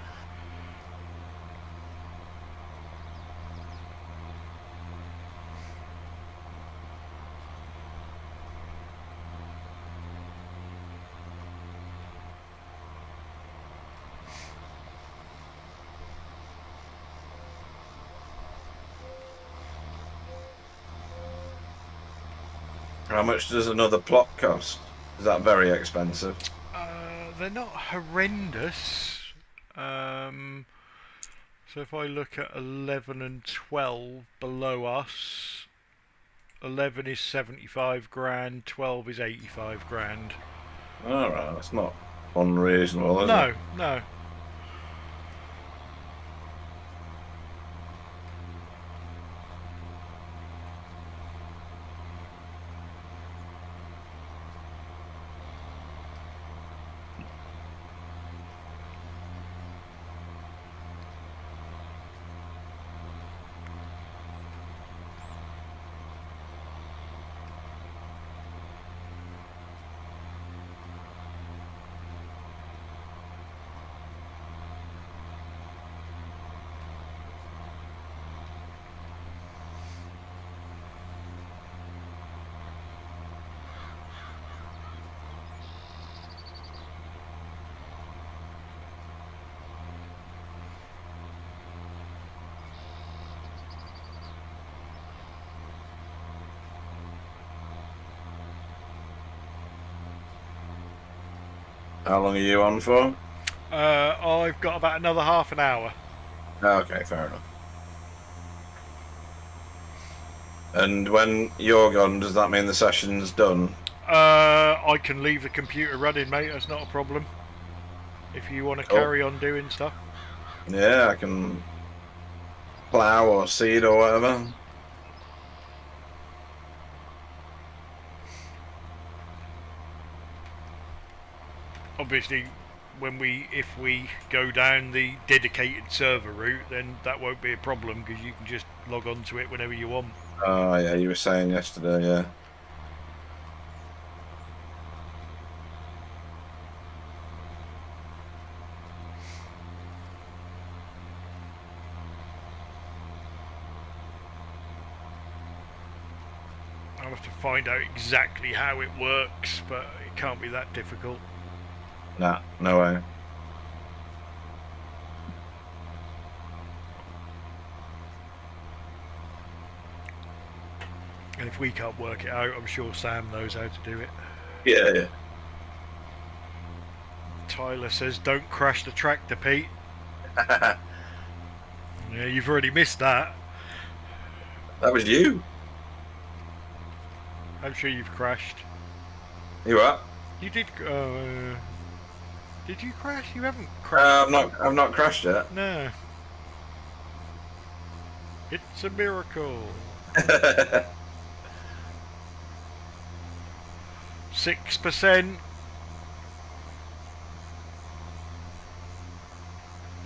How much does another plot cost? Is that very expensive? They're not horrendous. So if I look at 11 and 12 below us, 11 is 75 grand, 12 is 85 grand. Alright, that's not unreasonable, is it? No, no. How long are you on for? I've got about another half an hour. Okay, fair enough. And when you're gone, does that mean the session's done? I can leave the computer running, mate. That's not a problem. If you want to carry on doing stuff. Yeah, I can plough or seed or whatever. Obviously, if we go down the dedicated server route, then that won't be a problem because you can just log on to it whenever you want. Oh yeah, you were saying yesterday, yeah. I'll have to find out exactly how it works, but it can't be that difficult. Nah, no way. And if we can't work it out, I'm sure Sam knows how to do it. Yeah, yeah. Tyler says, don't crash the tractor, Pete. Yeah, you've already missed that. That was you. I'm sure you've crashed. You what? You did. Did you crash? You haven't crashed. I've not crashed yet. No. It's a miracle. 6%.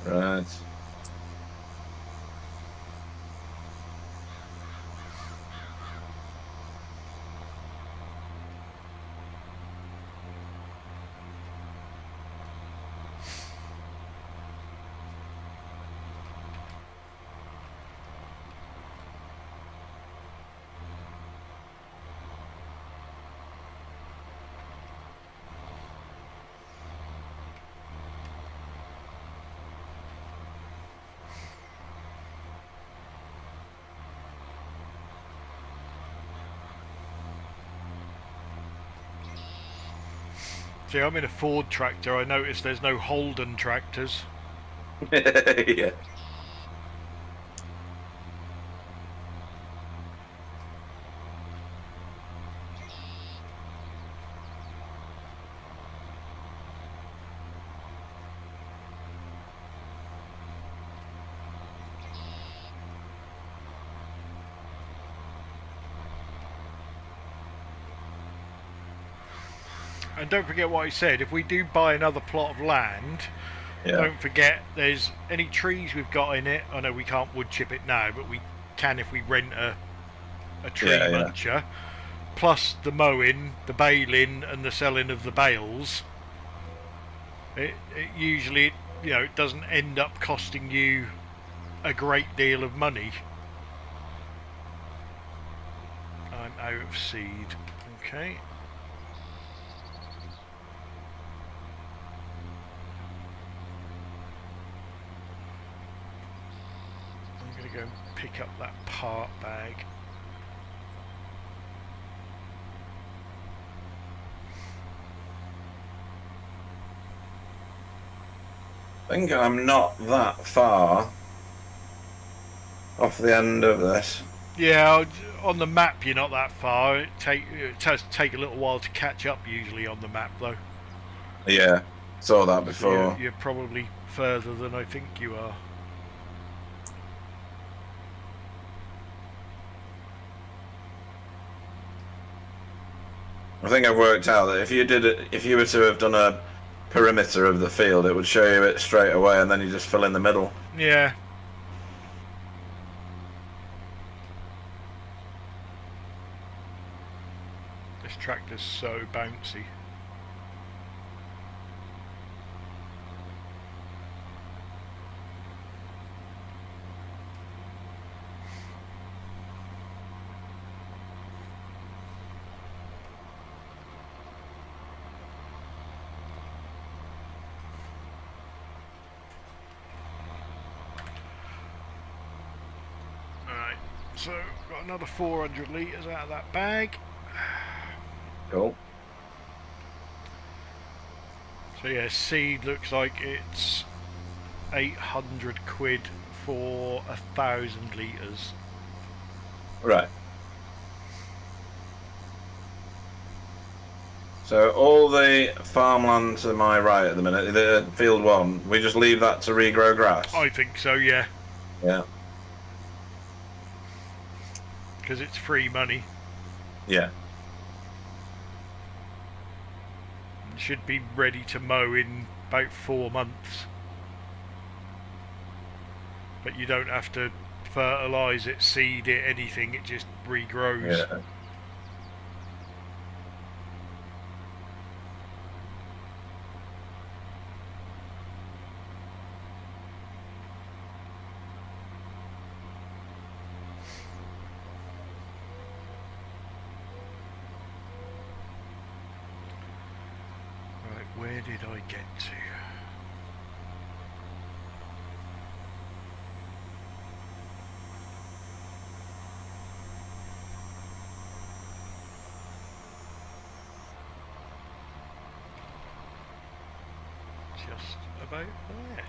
Right. See, I'm in a Ford tractor. I noticed there's no Holden tractors. Yeah. And don't forget what I said, if we do buy another plot of land, don't forget there's any trees we've got in it. I know we can't wood chip it now, but we can if we rent a tree muncher. plus the mowing, the baling, and the selling of the bales, it usually, it doesn't end up costing you a great deal of money. I'm out of seed. Okay. I'm going to go and pick up that part bag. I think I'm not that far off the end of this. Yeah, on the map you're not that far. It does take a little while to catch up usually on the map though. Yeah, saw that before. So you're probably further than I think you are. I think I've worked out that if you were to have done a perimeter of the field, it would show you it straight away, and then you just fill in the middle. Yeah. This tractor's so bouncy. So, got another 400 litres out of that bag. Cool. So yeah, seed looks like it's 800 quid for 1,000 litres. Right. So all the farmland to my right at the minute, the field one, we just leave that to regrow grass? I think so, yeah. Yeah. Because it's free money. Yeah. It should be ready to mow in about 4 months. But you don't have to fertilise it, seed it, anything, it just regrows. Yeah. Where did I get to? Just about there.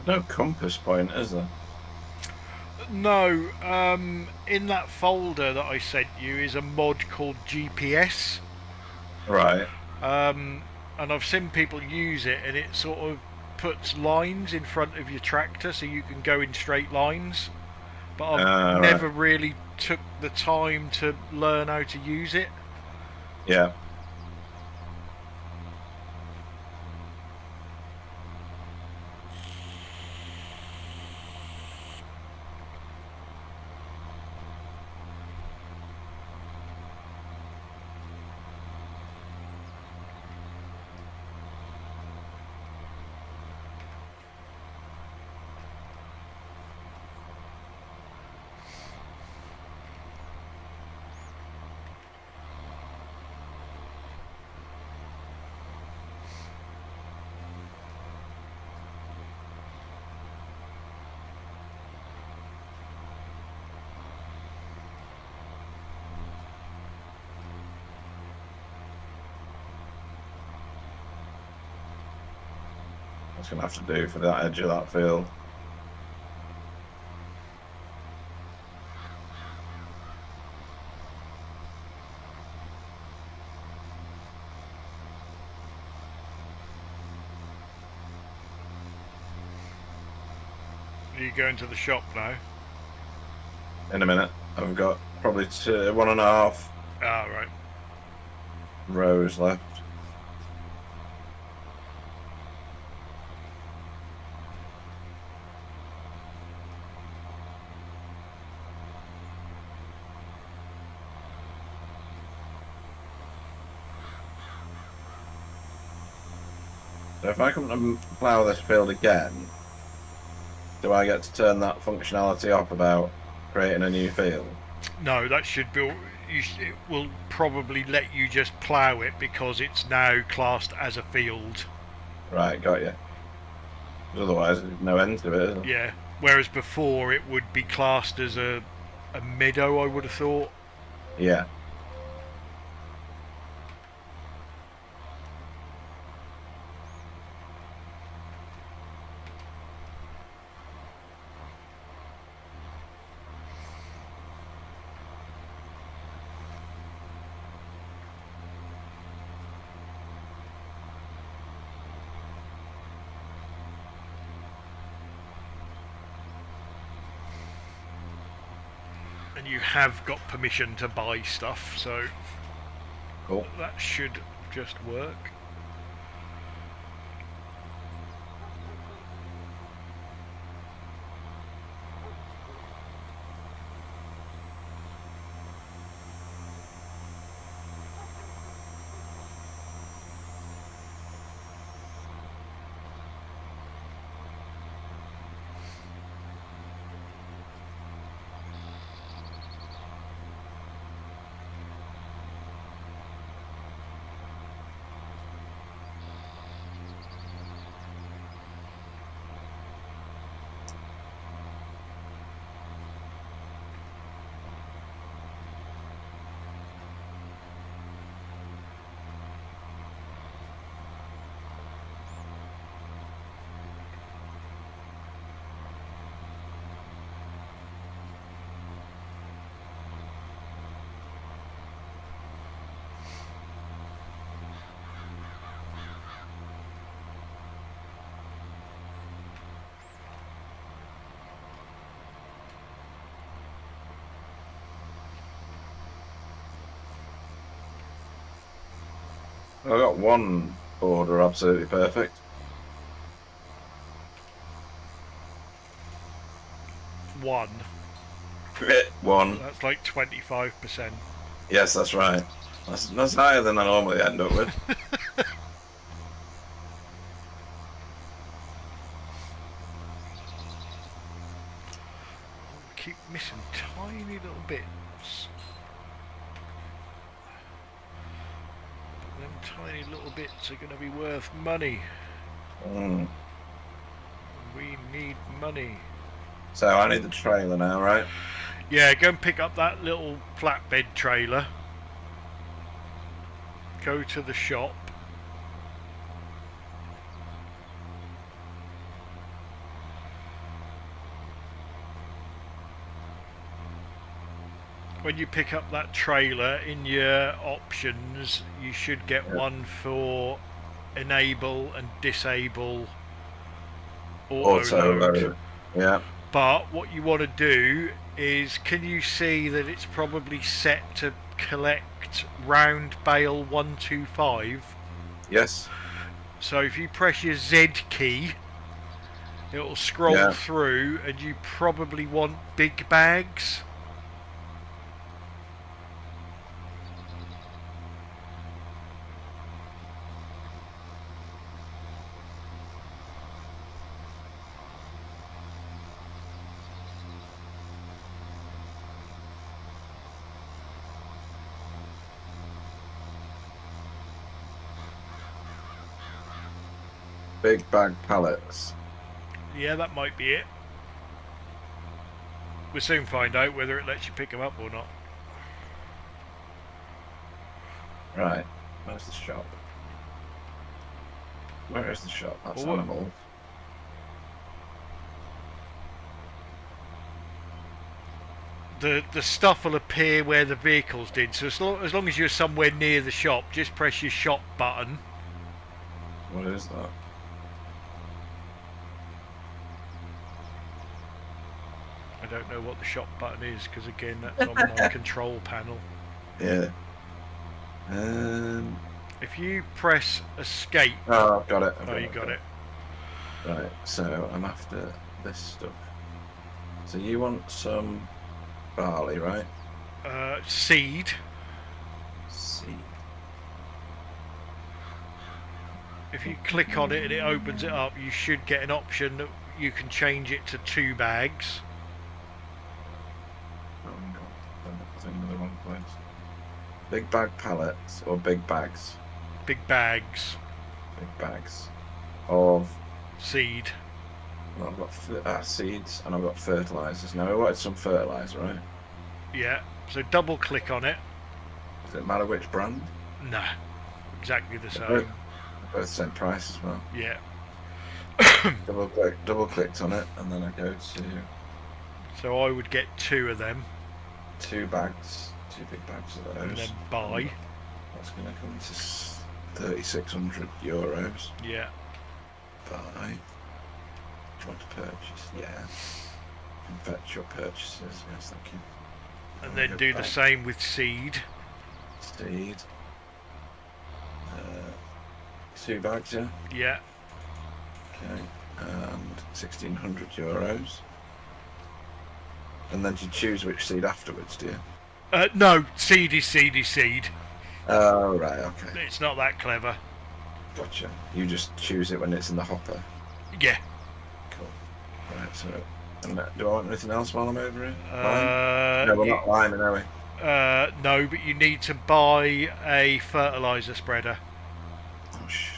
No compass point, is there? No, in that folder that I sent you is a mod called GPS. Right. And I've seen people use it, and it sort of puts lines in front of your tractor so you can go in straight lines. but I've never right. really took the time to learn how to use it. Yeah. That's going to have to do for that edge of that field. Are you going to the shop now? In a minute. I've got probably 1.5 Right. rows left. So if I come to plough this field again, do I get to turn that functionality off about creating a new field? No, that should be. It will probably let you just plough it because it's now classed as a field. Right, got you. Otherwise, there's no end to it, is there? Yeah. Whereas before it would be classed as a meadow, I would have thought. Yeah. And you have got permission to buy stuff, so Cool. that should just work. I've got one border absolutely perfect. One. One. That's like 25%. Yes, that's right. That's higher than I normally end up with. Keep missing tiny little bits. But them tiny little bits are going to be worth money. Mm. We need money. So I need the trailer now, right? Yeah, go and pick up that little flatbed trailer. Go to the shop. When you pick up that trailer, in your options you should get one for enable and disable auto load. Yeah. But what you want to do is, can you see that it's probably set to collect round bale 125? Yes. So if you press your Z key, it'll scroll through, and you probably want big bags. Big bag pallets. Yeah, that might be it. We'll soon find out whether it lets you pick them up or not. Right. Where's the shop? Where is the shop? That's animal. The stuff will appear where the vehicles did. So as long as you're somewhere near the shop, just press your shop button. What is that? I don't know what the shop button is, because again, that's on my control panel. Yeah. If you press escape. Oh, I've got it. You got it. Right, so I'm after this stuff. So you want some barley, right? Seed. Seed. If you click on it and it opens it up, you should get an option that you can change it to 2 bags. Oh my god, I'm in the wrong place. Big bag pallets or big bags? Big bags. Big bags of seed. Well, I've got seeds and I've got fertilizers. Now I wanted some fertilizer, right? Yeah. So double click on it. Does it matter which brand? No. Exactly the same. Both the same price as well. Yeah. double clicked on it, and then I go to. So I would get 2 of them. 2 bags, 2 big bags of those. And then buy. That's going to come to €3,600. Yeah. Buy. Do you want to purchase? Yeah. You can fetch your purchases. Yes, thank you. And then do the same with seed. Seed. 2 bags, yeah? Yeah. Okay. And €1,600. And then do you choose which seed afterwards, do you? No, seed is seed is seed. Oh, right, okay. It's not that clever. Gotcha. You just choose it when it's in the hopper? Yeah. Cool. Right, so... do I want anything else while I'm over here? No, we're not liming, are we? No, but you need to buy a fertilizer spreader. Oh, shit.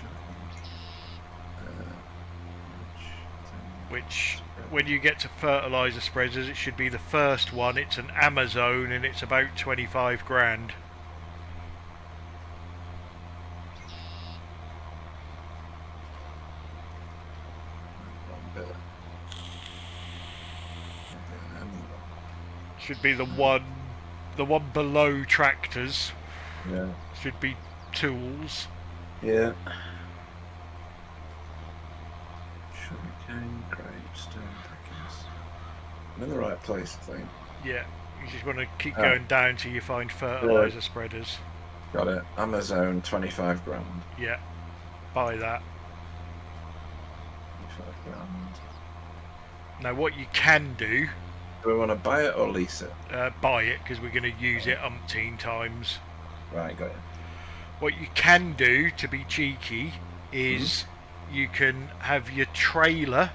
Which, when you get to fertilizer spreaders, it should be the first one. It's an Amazon and it's about 25 grand. Should be the one below tractors. Yeah. Should be tools. Yeah. Sugarcane, stone packings. I'm in the right place, I think. Yeah. You just want to keep going down till you find fertilizer spreaders. Got it. Amazon, 25 grand. Yeah. Buy that. 25 grand. Now what you can do... Do we want to buy it or lease it? Buy it, because we're going to use it umpteen times. Right, got it. What you can do, to be cheeky, is you can have your trailer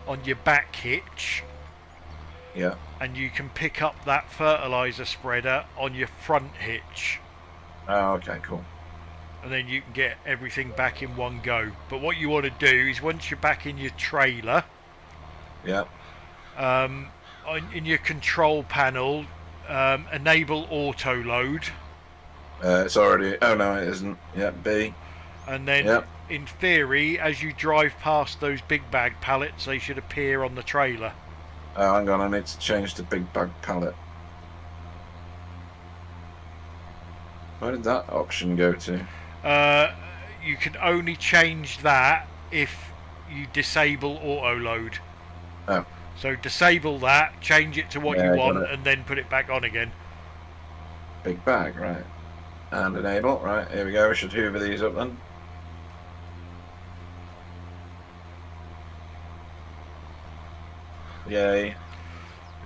on your back hitch. Yeah. And you can pick up that fertilizer spreader on your front hitch. Oh, okay, cool. And then you can get everything back in one go. But what you want to do is, once you're back in your trailer... Yeah. In your control panel, enable auto load. It's already... Oh, no, it isn't. Yeah, B. And then, in theory, as you drive past those big bag pallets, they should appear on the trailer. Oh, hang on, I need to change to big bag pallet. Where did that option go to? You can only change that if you disable auto load. Oh. So disable that, change it to what you Yeah, got want, it. and then put it back on again. Big bag, right. And enable, right, here we go. We should hoover these up then. Yay.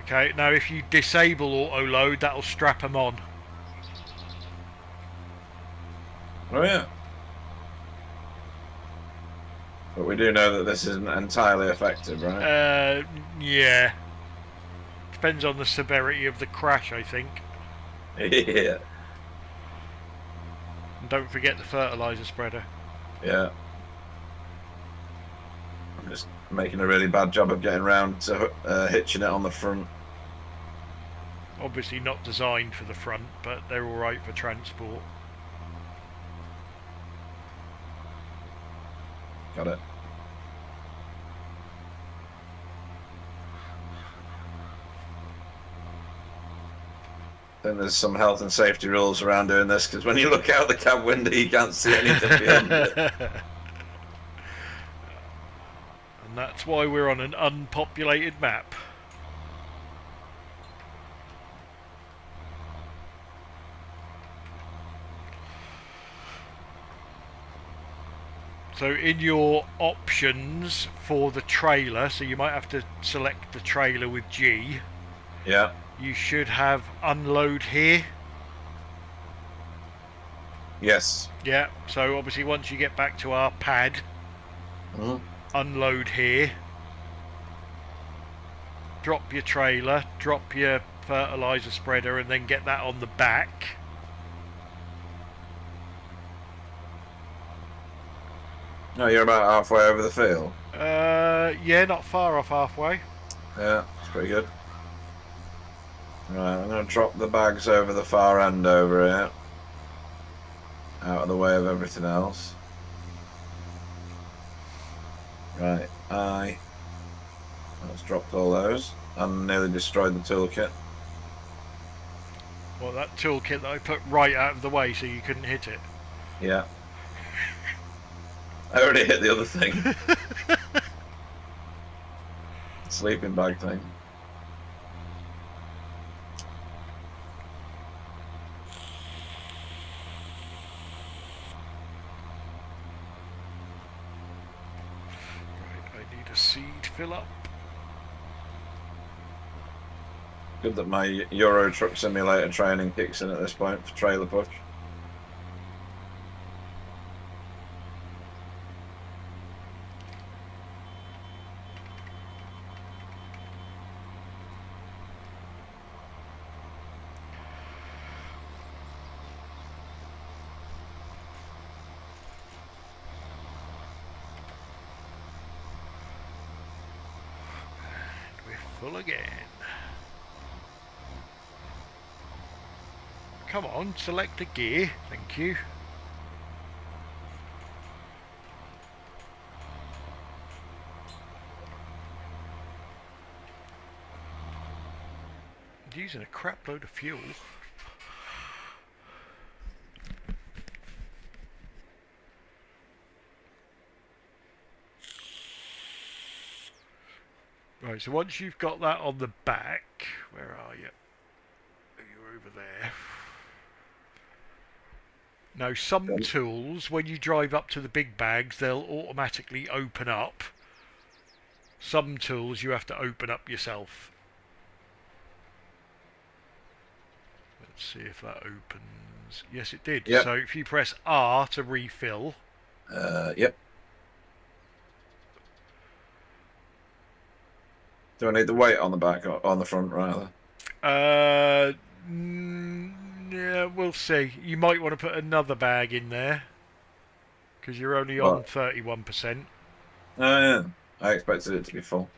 Okay, now if you disable auto load, that'll strap them on. Oh yeah. But we do know that this isn't entirely effective, right? Yeah. Depends on the severity of the crash, I think. Yeah. And don't forget the fertilizer spreader. Yeah. I'm just making a really bad job of getting round to hitching it on the front. Obviously not designed for the front, but they're alright for transport. Got it. Then there's some health and safety rules around doing this, because when you look out the cab window, you can't see anything beyond it. And that's why we're on an unpopulated map. So in your options for the trailer, so you might have to select the trailer with G. Yeah. You should have unload here. Yes. Yeah, so obviously once you get back to our pad, unload here. Drop your trailer, drop your fertilizer spreader, and then get that on the back. No, you're about halfway over the field. Yeah, not far off halfway. Yeah, it's pretty good. Right, I'm going to drop the bags over the far end over here. Out of the way of everything else. Right, let's drop all those. And nearly destroyed the toolkit. Well, that toolkit that I put right out of the way so you couldn't hit it. Yeah. I already hit the other thing. Sleeping bag thing. Right, I need a seed fill up. Good that my Euro Truck Simulator training kicks in at this point for trailer push. Full again. Come on, select the gear. Thank you. Using a crap load of fuel. Right, so once you've got that on the back, where are you? You're over there. Now, some tools, when you drive up to the big bags, they'll automatically open up. Some tools you have to open up yourself. Let's see if that opens. Yes, it did. Yep. So if you press R to refill. Yep. Do I need the weight on the back or on the front, rather? Yeah, we'll see. You might want to put another bag in there because you're only on 31%. Oh yeah, I expected it to be full.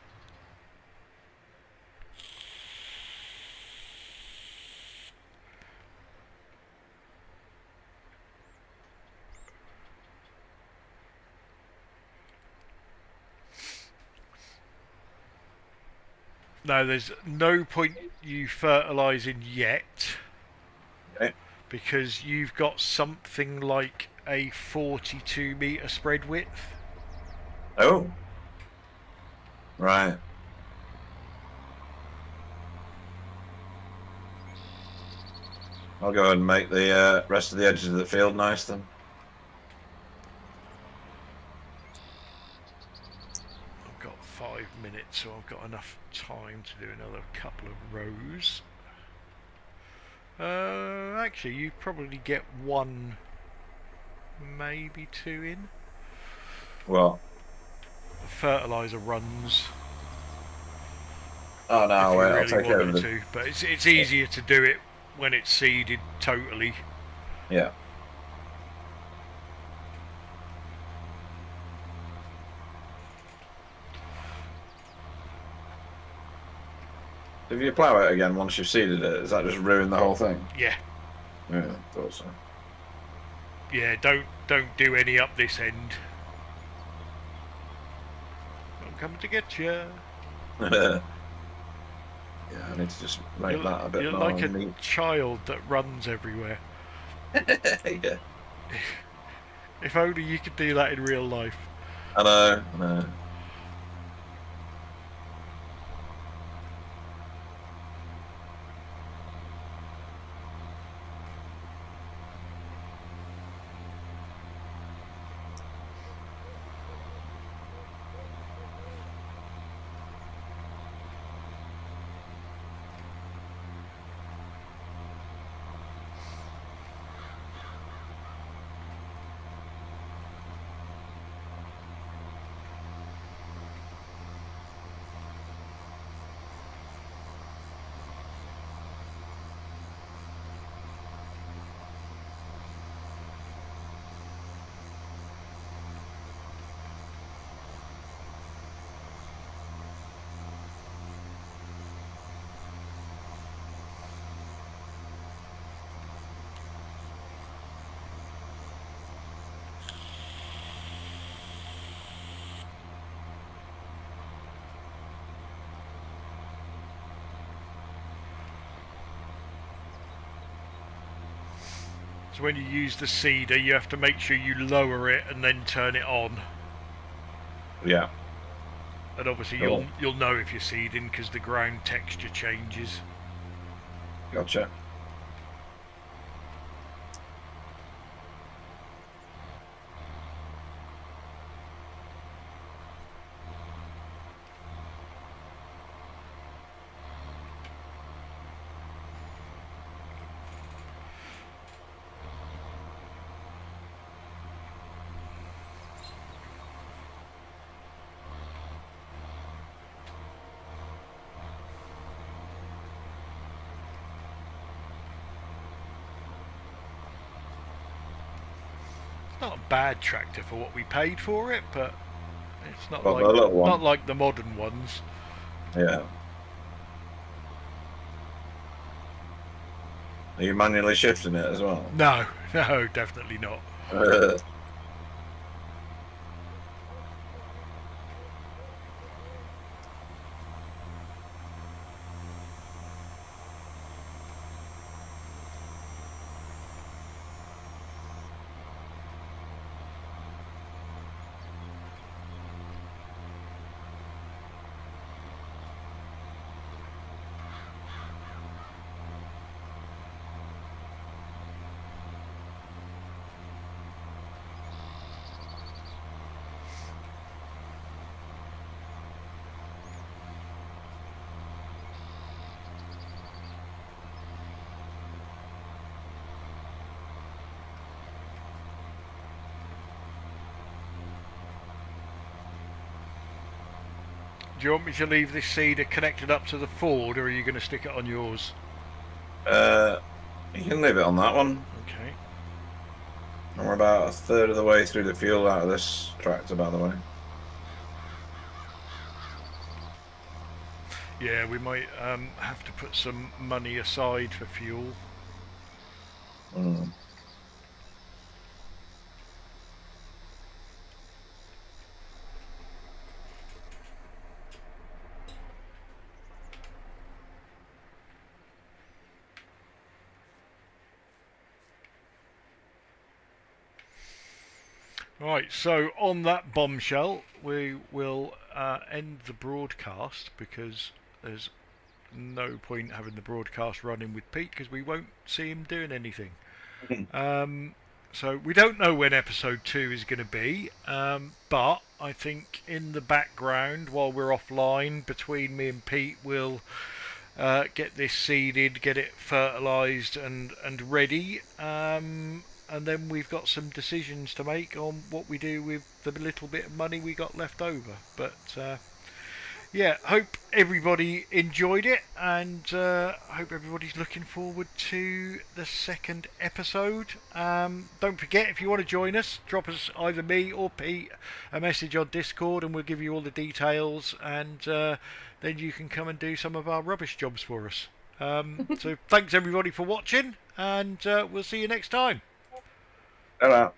Now, there's no point you fertilising yet, Okay. because you've got something like a 42 metre spread width. Oh. Right. I'll go and make the rest of the edges of the field nice then. I've got 5 minutes, so I've got enough time to do another couple of rows. Actually, you probably get 1, maybe 2 in. Well, The fertiliser runs. oh no, If you wait, I'll really take care of wanted the. to, but it's easier to do it when it's seeded totally. Yeah. If you plough it again once you've seeded it, does that just ruin the whole thing? Yeah. Yeah, thought so. Yeah, don't do any up this end. I'm coming to get you. Yeah, I need to just make that a bit You're more like a neat. child that runs everywhere. Yeah. If only you could do that in real life. I know, I know. So when you use the seeder, you have to make sure you lower it and then turn it on. Yeah. And obviously Cool. you'll know if you're seeding because the ground texture changes. Gotcha. It's not a bad tractor for what we paid for it, but it's not Well, the little one. not like the modern ones. Yeah. Are you manually shifting it as well? No, no, definitely not. Do you want me to leave this seeder connected up to the Ford, or are you going to stick it on yours? You can leave it on that one. Okay. And we're about a third of the way through the fuel out of this tractor, by the way. Yeah, we might have to put some money aside for fuel. Mm. Right, so on that bombshell, we will end the broadcast because there's no point having the broadcast running with Pete because we won't see him doing anything. So we don't know when episode 2 is going to be, but I think in the background, while we're offline, between me and Pete, we'll get this seeded, get it fertilised and ready, and then we've got some decisions to make on what we do with the little bit of money we got left over. But yeah, hope everybody enjoyed it, and hope everybody's looking forward to the second episode. Don't forget, if you want to join us, drop us, either me or Pete, a message on Discord, and we'll give you all the details, and then you can come and do some of our rubbish jobs for us. So thanks everybody for watching, and we'll see you next time. Ta-ra.